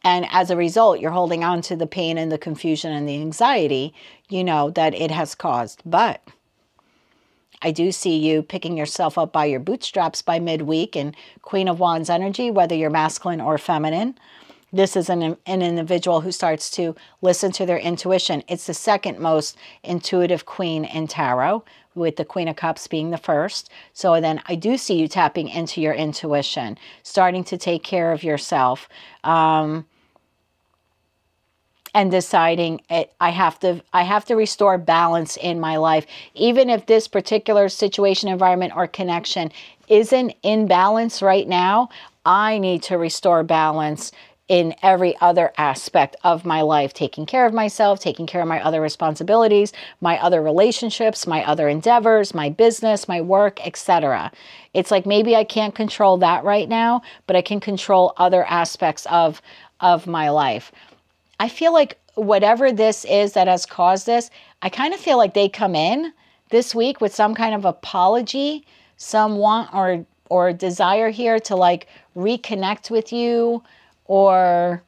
And as a result, you're holding on to the pain and the confusion and the anxiety, you know, that it has caused. But I do see you picking yourself up by your bootstraps by midweek in Queen of Wands energy, whether you're masculine or feminine. This is an individual who starts to listen to their intuition. It's the second most intuitive queen in tarot, with the Queen of Cups being the first. So then I do see you tapping into your intuition, starting to take care of yourself, and deciding I have to restore balance in my life. Even if this particular situation, environment, or connection isn't in balance right now, I need to restore balance in every other aspect of my life, taking care of myself, taking care of my other responsibilities, my other relationships, my other endeavors, my business, my work, etc. It's like maybe I can't control that right now, but I can control other aspects of my life. I feel like whatever this is that has caused this, I kind of feel like they come in this week with some kind of apology, some want or desire here to like reconnect with you, or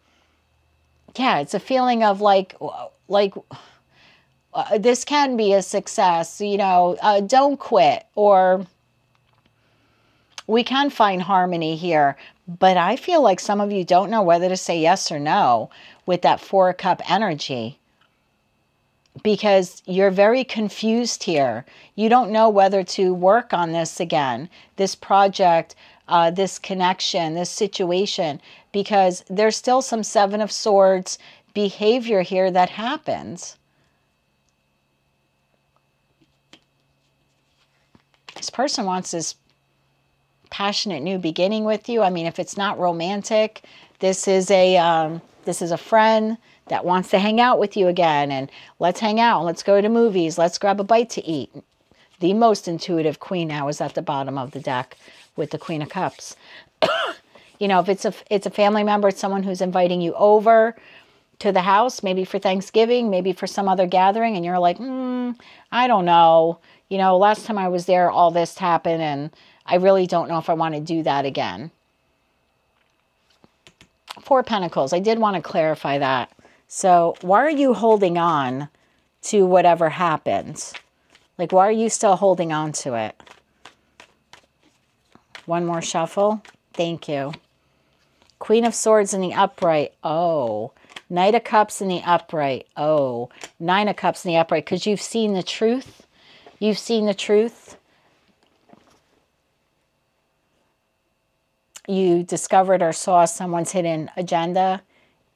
yeah, it's a feeling of like this can be a success, you know, don't quit, or we can find harmony here. But I feel like some of you don't know whether to say yes or no with that Four of Cup energy, because you're very confused here. You don't know whether to work on this again, this project, this connection, this situation, because there's still some Seven of Swords behavior here that happens. This person wants this passionate new beginning with you. I mean, if it's not romantic, this is a friend that wants to hang out with you again, and let's hang out, let's go to movies, let's grab a bite to eat. The most intuitive queen now is at the bottom of the deck with the Queen of Cups. You know, if it's a family member, it's someone who's inviting you over to the house, maybe for Thanksgiving, maybe for some other gathering, and you're like, I don't know. You know, last time I was there, all this happened, and I really don't know if I want to do that again. Four of Pentacles. I did want to clarify that. So why are you holding on to whatever happens? Like, why are you still holding on to it? One more shuffle. Thank you. Queen of Swords in the upright. Oh. Knight of Cups in the upright. Oh. Nine of Cups in the upright. Because you've seen the truth. You've seen the truth. You discovered or saw someone's hidden agenda.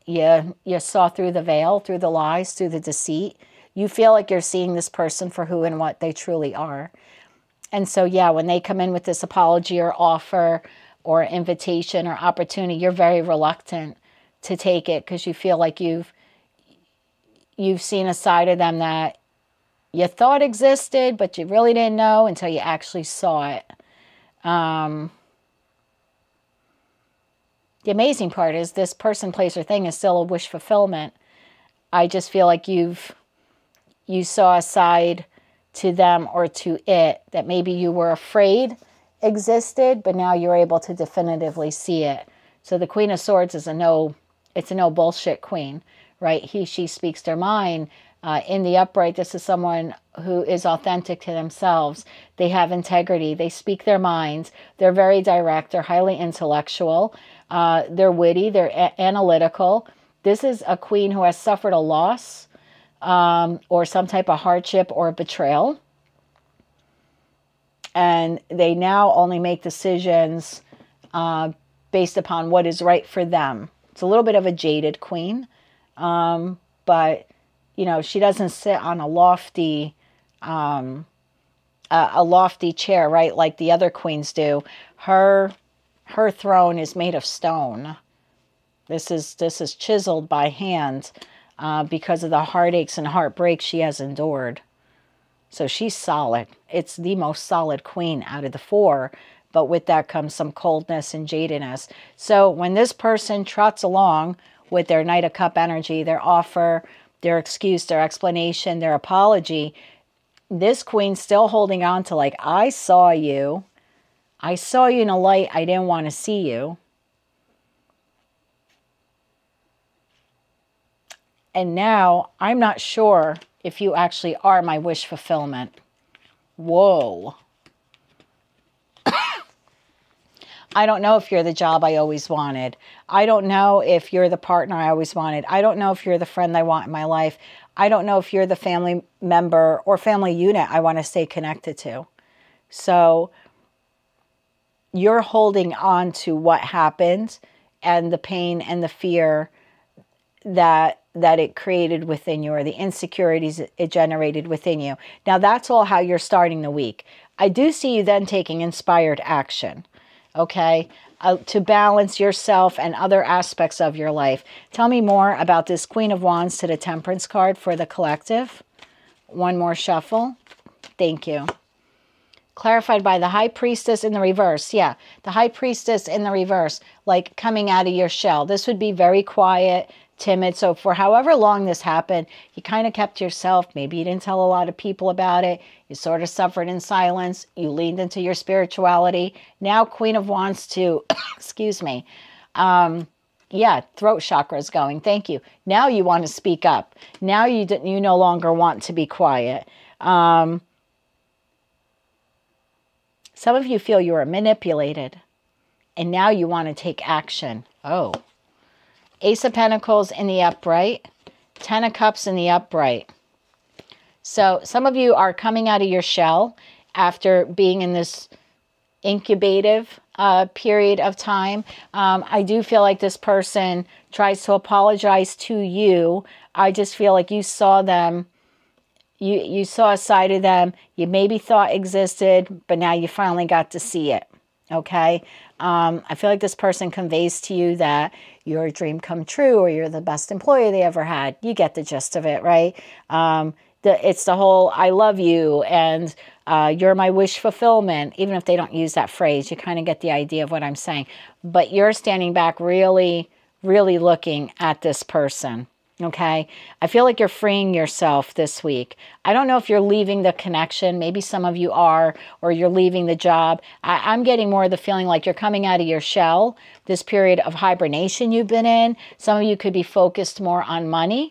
You saw through the veil, through the lies, through the deceit. You feel like you're seeing this person for who and what they truly are. And so, yeah, when they come in with this apology or offer or invitation or opportunity, you're very reluctant to take it because you feel like you've seen a side of them that you thought existed, but you really didn't know until you actually saw it. The amazing part is this person, place, or thing is still a wish fulfillment. I just feel like you saw a side to them or to it that maybe you were afraid existed, but now you're able to definitively see it. So the Queen of Swords is it's a no bullshit queen, right? He, she speaks their mind. In the upright, this is someone who is authentic to themselves. They have integrity. They speak their minds. They're very direct. They're highly intellectual. They're witty. They're analytical. This is a queen who has suffered a loss or some type of hardship or betrayal. And they now only make decisions based upon what is right for them. It's a little bit of a jaded queen, but you know, she doesn't sit on a lofty chair, right, like the other queens do. Her throne is made of stone. This is chiseled by hand because of the heartaches and heartbreaks she has endured. So she's solid. It's the most solid queen out of the four, but with that comes some coldness and jadedness. So when this person trots along with their Knight of Cup energy, their offer, their excuse, their explanation, their apology, this queen's still holding on to, like, I saw you. I saw you in a light I didn't want to see you. And now I'm not sure if you actually are my wish fulfillment. Whoa. I don't know if you're the job I always wanted. I don't know if you're the partner I always wanted. I don't know if you're the friend I want in my life. I don't know if you're the family member or family unit I want to stay connected to. So you're holding on to what happened and the pain and the fear that it created within you, or the insecurities it generated within you. Now that's all how you're starting the week. I do see you then taking inspired action. Okay, to balance yourself and other aspects of your life. Tell me more about this Queen of Wands to the Temperance card for the collective. One more shuffle. Thank you. Clarified by the High Priestess in the reverse. Yeah, the High Priestess in the reverse, like coming out of your shell. This would be very quiet, timid. So for however long this happened, you kind of kept to yourself. Maybe you didn't tell a lot of people about it. You sort of suffered in silence. You leaned into your spirituality. Now Queen of Wands to, excuse me, yeah, throat chakra is going. Thank you. Now you want to speak up. Now you no longer want to be quiet. Some of you feel you were manipulated, and now you want to take action. Oh. Ace of Pentacles in the upright, 10 of Cups in the upright. So some of you are coming out of your shell after being in this incubative period of time. I do feel like this person tries to apologize to you. I just feel like you saw them. You saw a side of them you maybe thought existed, but now you finally got to see it. Okay? I feel like this person conveys to you that you're a dream come true, or you're the best employee they ever had. You get the gist of it, right? It's the whole I love you and you're my wish fulfillment. Even if they don't use that phrase, you kind of get the idea of what I'm saying. But you're standing back really, really looking at this person. Okay, I feel like you're freeing yourself this week. I don't know if you're leaving the connection. Maybe some of you are, or you're leaving the job. I'm getting more of the feeling like you're coming out of your shell, this period of hibernation you've been in. Some of you could be focused more on money.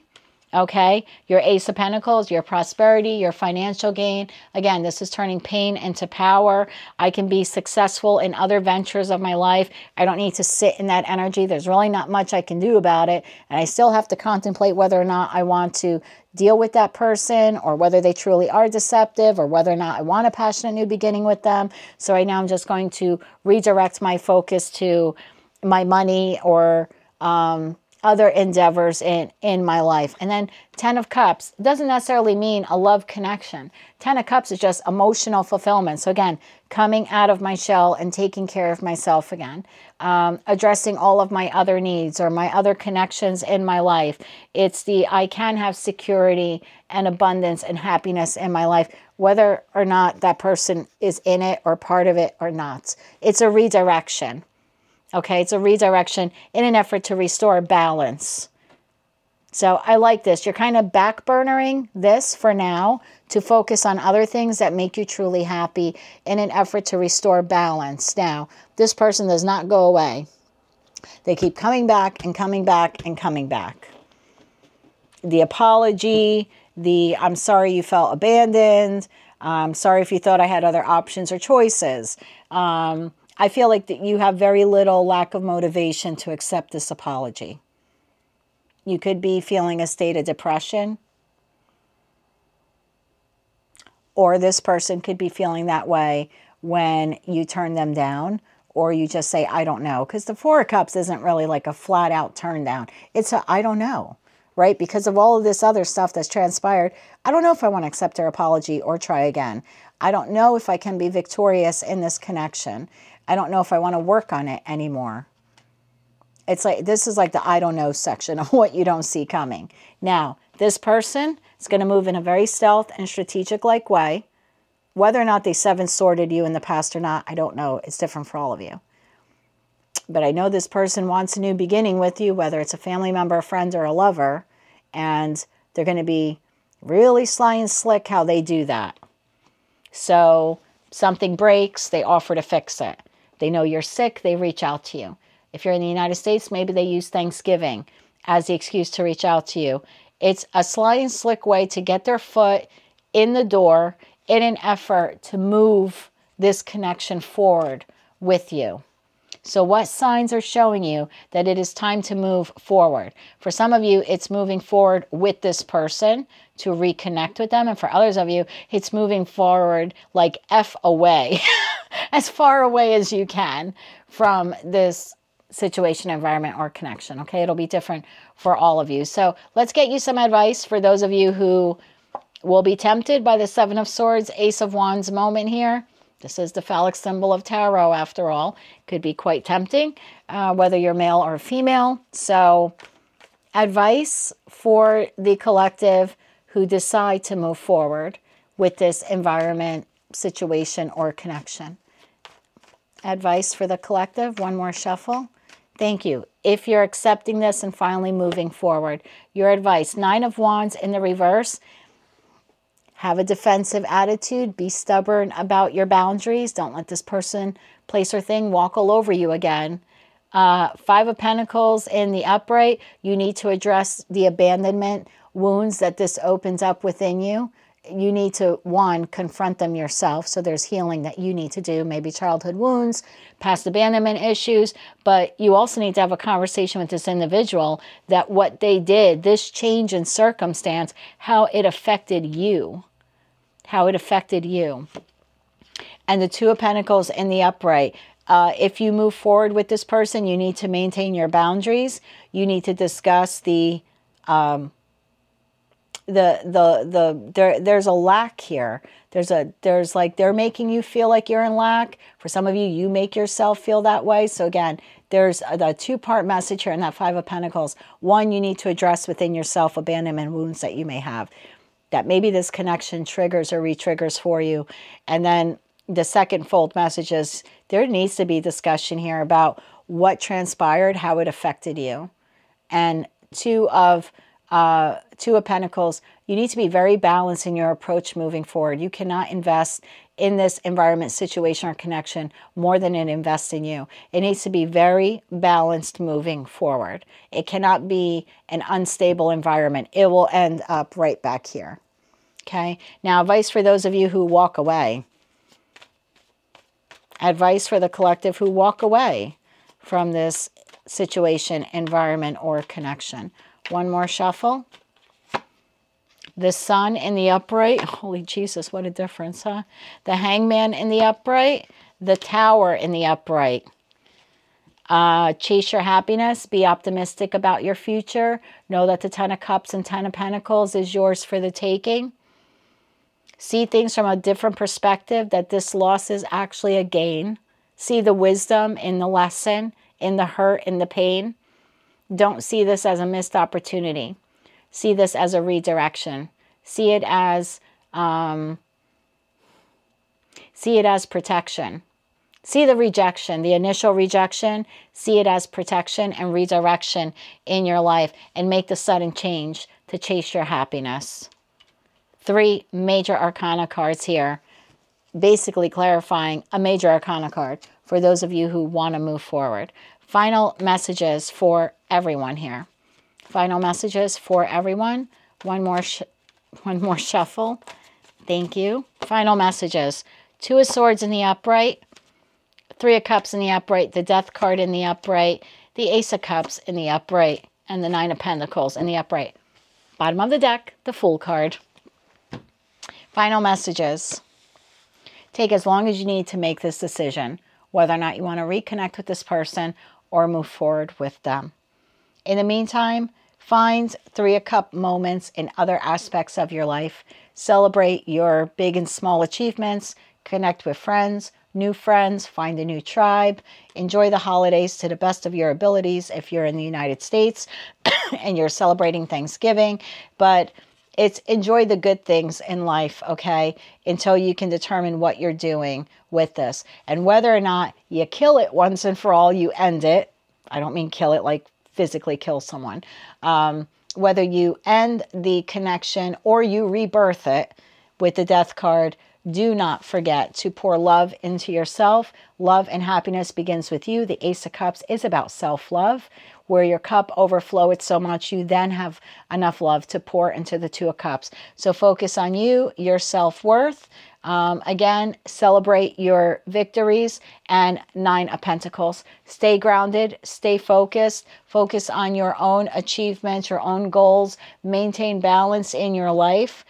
Okay, your Ace of Pentacles, your prosperity, your financial gain. Again, this is turning pain into power. I can be successful in other ventures of my life. I don't need to sit in that energy. There's really not much I can do about it. And I still have to contemplate whether or not I want to deal with that person, or whether they truly are deceptive, or whether or not I want a passionate new beginning with them. So right now I'm just going to redirect my focus to my money or other endeavors in my life. And then 10 of Cups doesn't necessarily mean a love connection. 10 of Cups is just emotional fulfillment. So again, coming out of my shell and taking care of myself again. Addressing all of my other needs or my other connections in my life. It's the I can have security and abundance and happiness in my life, whether or not that person is in it or part of it or not. It's a redirection. Okay, it's a redirection in an effort to restore balance. So I like this. You're kind of backburnering this for now to focus on other things that make you truly happy in an effort to restore balance. Now, this person does not go away. They keep coming back and coming back and coming back. the apology, the I'm sorry you felt abandoned, I'm sorry if you thought I had other options or choices. I feel like that you have very little lack of motivation to accept this apology. You could be feeling a state of depression, or this person could be feeling that way when you turn them down, or you just say, I don't know. Because the Four of Cups isn't really like a flat out turn down. It's a, I don't know, right? Because of all of this other stuff that's transpired, I don't know if I want to accept their apology or try again. I don't know if I can be victorious in this connection. I don't know if I want to work on it anymore. It's like, this is like the I don't know section of what you don't see coming. Now, this person is going to move in a very stealth and strategic-like way. Whether or not they seven-sworded you in the past or not, I don't know. It's different for all of you. But I know this person wants a new beginning with you, whether it's a family member, a friend, or a lover. And they're going to be really sly and slick how they do that. So something breaks, they offer to fix it. They know you're sick, they reach out to you. If you're in the United States, maybe they use Thanksgiving as the excuse to reach out to you. It's a sly and slick way to get their foot in the door in an effort to move this connection forward with you. So what signs are showing you that it is time to move forward? For some of you, it's moving forward with this person to reconnect with them. And for others of you, it's moving forward like F away, as far away as you can from this situation, environment, or connection. Okay, it'll be different for all of you. So let's get you some advice for those of you who will be tempted by the Seven of Swords, Ace of Wands moment here. This is the phallic symbol of tarot, after all. Could be quite tempting, whether you're male or female. So advice for the collective who decide to move forward with this environment, situation, or connection. Advice for the collective. One more shuffle. Thank you. If you're accepting this and finally moving forward, your advice. Nine of Wands in the reverse. Have a defensive attitude. Be stubborn about your boundaries. Don't let this person, place, or thing walk all over you again. Five of Pentacles in the upright. You need to address the abandonment wounds that this opens up within you. You need to, one, confront them yourself. So there's healing that you need to do. Maybe childhood wounds, past abandonment issues. But you also need to have a conversation with this individual that what they did, this change in circumstance, how it affected you. How it affected you. And the Two of Pentacles in the upright. If you move forward with this person, you need to maintain your boundaries. You need to discuss there's a lack here. There's like they're making you feel like you're in lack. For some of you, you make yourself feel that way. So again, there's a two-part message here in that Five of Pentacles. One, you need to address within yourself abandonment wounds that you may have. That maybe this connection triggers or re-triggers for you. And then the second fold message is there needs to be discussion here about what transpired, how it affected you. And Two of Pentacles, you need to be very balanced in your approach moving forward. You cannot invest in this environment, situation, or connection more than it invests in you. It needs to be very balanced moving forward. It cannot be an unstable environment. It will end up right back here. Okay? Now, advice for those of you who walk away. Advice for the collective who walk away from this situation, environment, or connection. One more shuffle. The Sun in the upright. Holy Jesus, what a difference, huh? The Hangman in the upright. The Tower in the upright. Chase your happiness. Be optimistic about your future. Know that the Ten of Cups and Ten of Pentacles is yours for the taking. See things from a different perspective, that this loss is actually a gain. See the wisdom in the lesson, in the hurt, in the pain. Don't see this as a missed opportunity. See this as a redirection. See it as protection. See the rejection, the initial rejection. See it as protection and redirection in your life, and make the sudden change to chase your happiness. Three major arcana cards here, basically clarifying a major arcana card for those of you who want to move forward. Final messages for everyone here. Final messages for everyone. One more shuffle. Thank you. Final messages. 2 of Swords in the upright. 3 of Cups in the upright. The Death card in the upright. The Ace of Cups in the upright. And the 9 of Pentacles in the upright. Bottom of the deck, the Fool card. Final messages. Take as long as you need to make this decision, whether or not you want to reconnect with this person or move forward with them. In the meantime, find 3 of Cups moments in other aspects of your life. Celebrate your big and small achievements. Connect with friends, new friends, find a new tribe. Enjoy the holidays to the best of your abilities if you're in the United States and you're celebrating Thanksgiving. But it's enjoy the good things in life, okay, until you can determine what you're doing with this. And whether or not you kill it once and for all, you end it. I don't mean kill it like physically kill someone. Whether you end the connection or you rebirth it with the Death card, do not forget to pour love into yourself. Love and happiness begins with you. The Ace of Cups is about self-love. Where your cup overflows so much, you then have enough love to pour into the 2 of Cups. So focus on you, your self-worth. Again, celebrate your victories. And 9 of Pentacles. Stay grounded, stay focused. Focus on your own achievements, your own goals. Maintain balance in your life.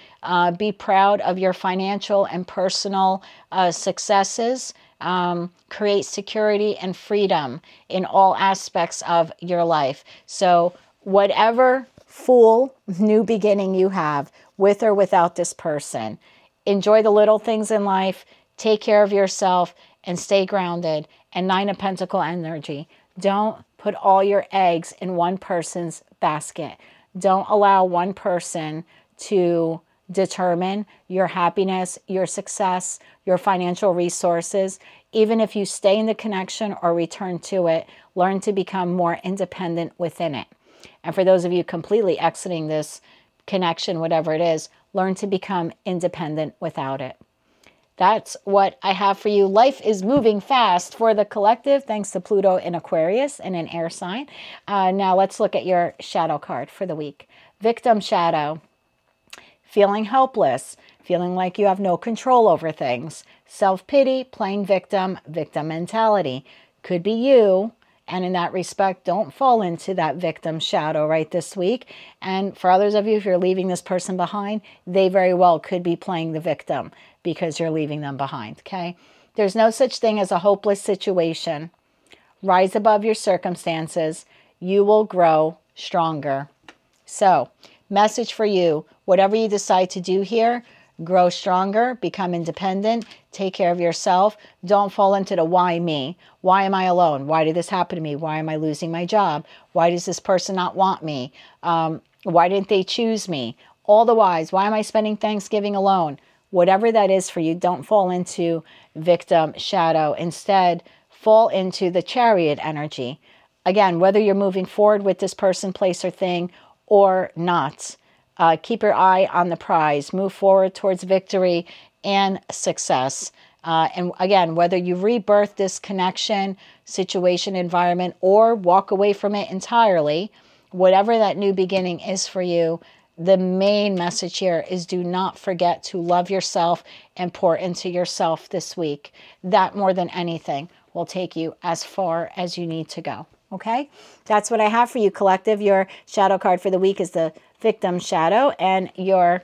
Be proud of your financial and personal successes. Create security and freedom in all aspects of your life. So whatever Fool new beginning you have, with or without this person, enjoy the little things in life, take care of yourself, and stay grounded. And 9 of Pentacle energy. Don't put all your eggs in one person's basket. Don't allow one person to determine your happiness, your success, your financial resources. Even if you stay in the connection or return to it, learn to become more independent within it. And for those of you completely exiting this connection, whatever it is, learn to become independent without it. That's what I have for you. Life is moving fast for the collective, thanks to Pluto in Aquarius and an air sign. Now let's look at your shadow card for the week. Victim shadow. Feeling helpless, feeling like you have no control over things. Self-pity, playing victim, victim mentality. Could be you. And in that respect, don't fall into that victim shadow right this week. And for others of you, if you're leaving this person behind, they very well could be playing the victim because you're leaving them behind, okay? There's no such thing as a hopeless situation. Rise above your circumstances. You will grow stronger. So, message for you, whatever you decide to do here, grow stronger, become independent, take care of yourself. Don't fall into the why me? Why am I alone? Why did this happen to me? Why am I losing my job? Why does this person not want me? Why didn't they choose me? All the whys. Why am I spending Thanksgiving alone? Whatever that is for you, don't fall into victim shadow. Instead, fall into the Chariot energy. Again, whether you're moving forward with this person, place, or thing or not, keep your eye on the prize. Move forward towards victory and success. And again, whether you rebirth this connection, situation, environment, or walk away from it entirely, whatever that new beginning is for you, the main message here is do not forget to love yourself and pour into yourself this week. That more than anything will take you as far as you need to go. Okay? That's what I have for you, collective. Your shadow card for the week is the Victim Shadow, and your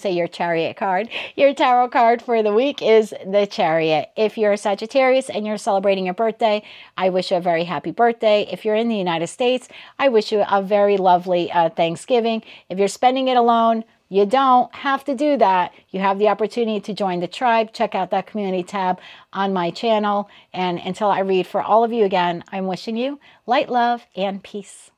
your Chariot card. Your tarot card for the week is the Chariot. If you're a Sagittarius and you're celebrating your birthday, I wish you a very happy birthday. If you're in the United States, I wish you a very lovely Thanksgiving. If you're spending it alone, you don't have to do that. You have the opportunity to join the tribe. Check out that community tab on my channel. And until I read for all of you again, I'm wishing you light, love, and peace.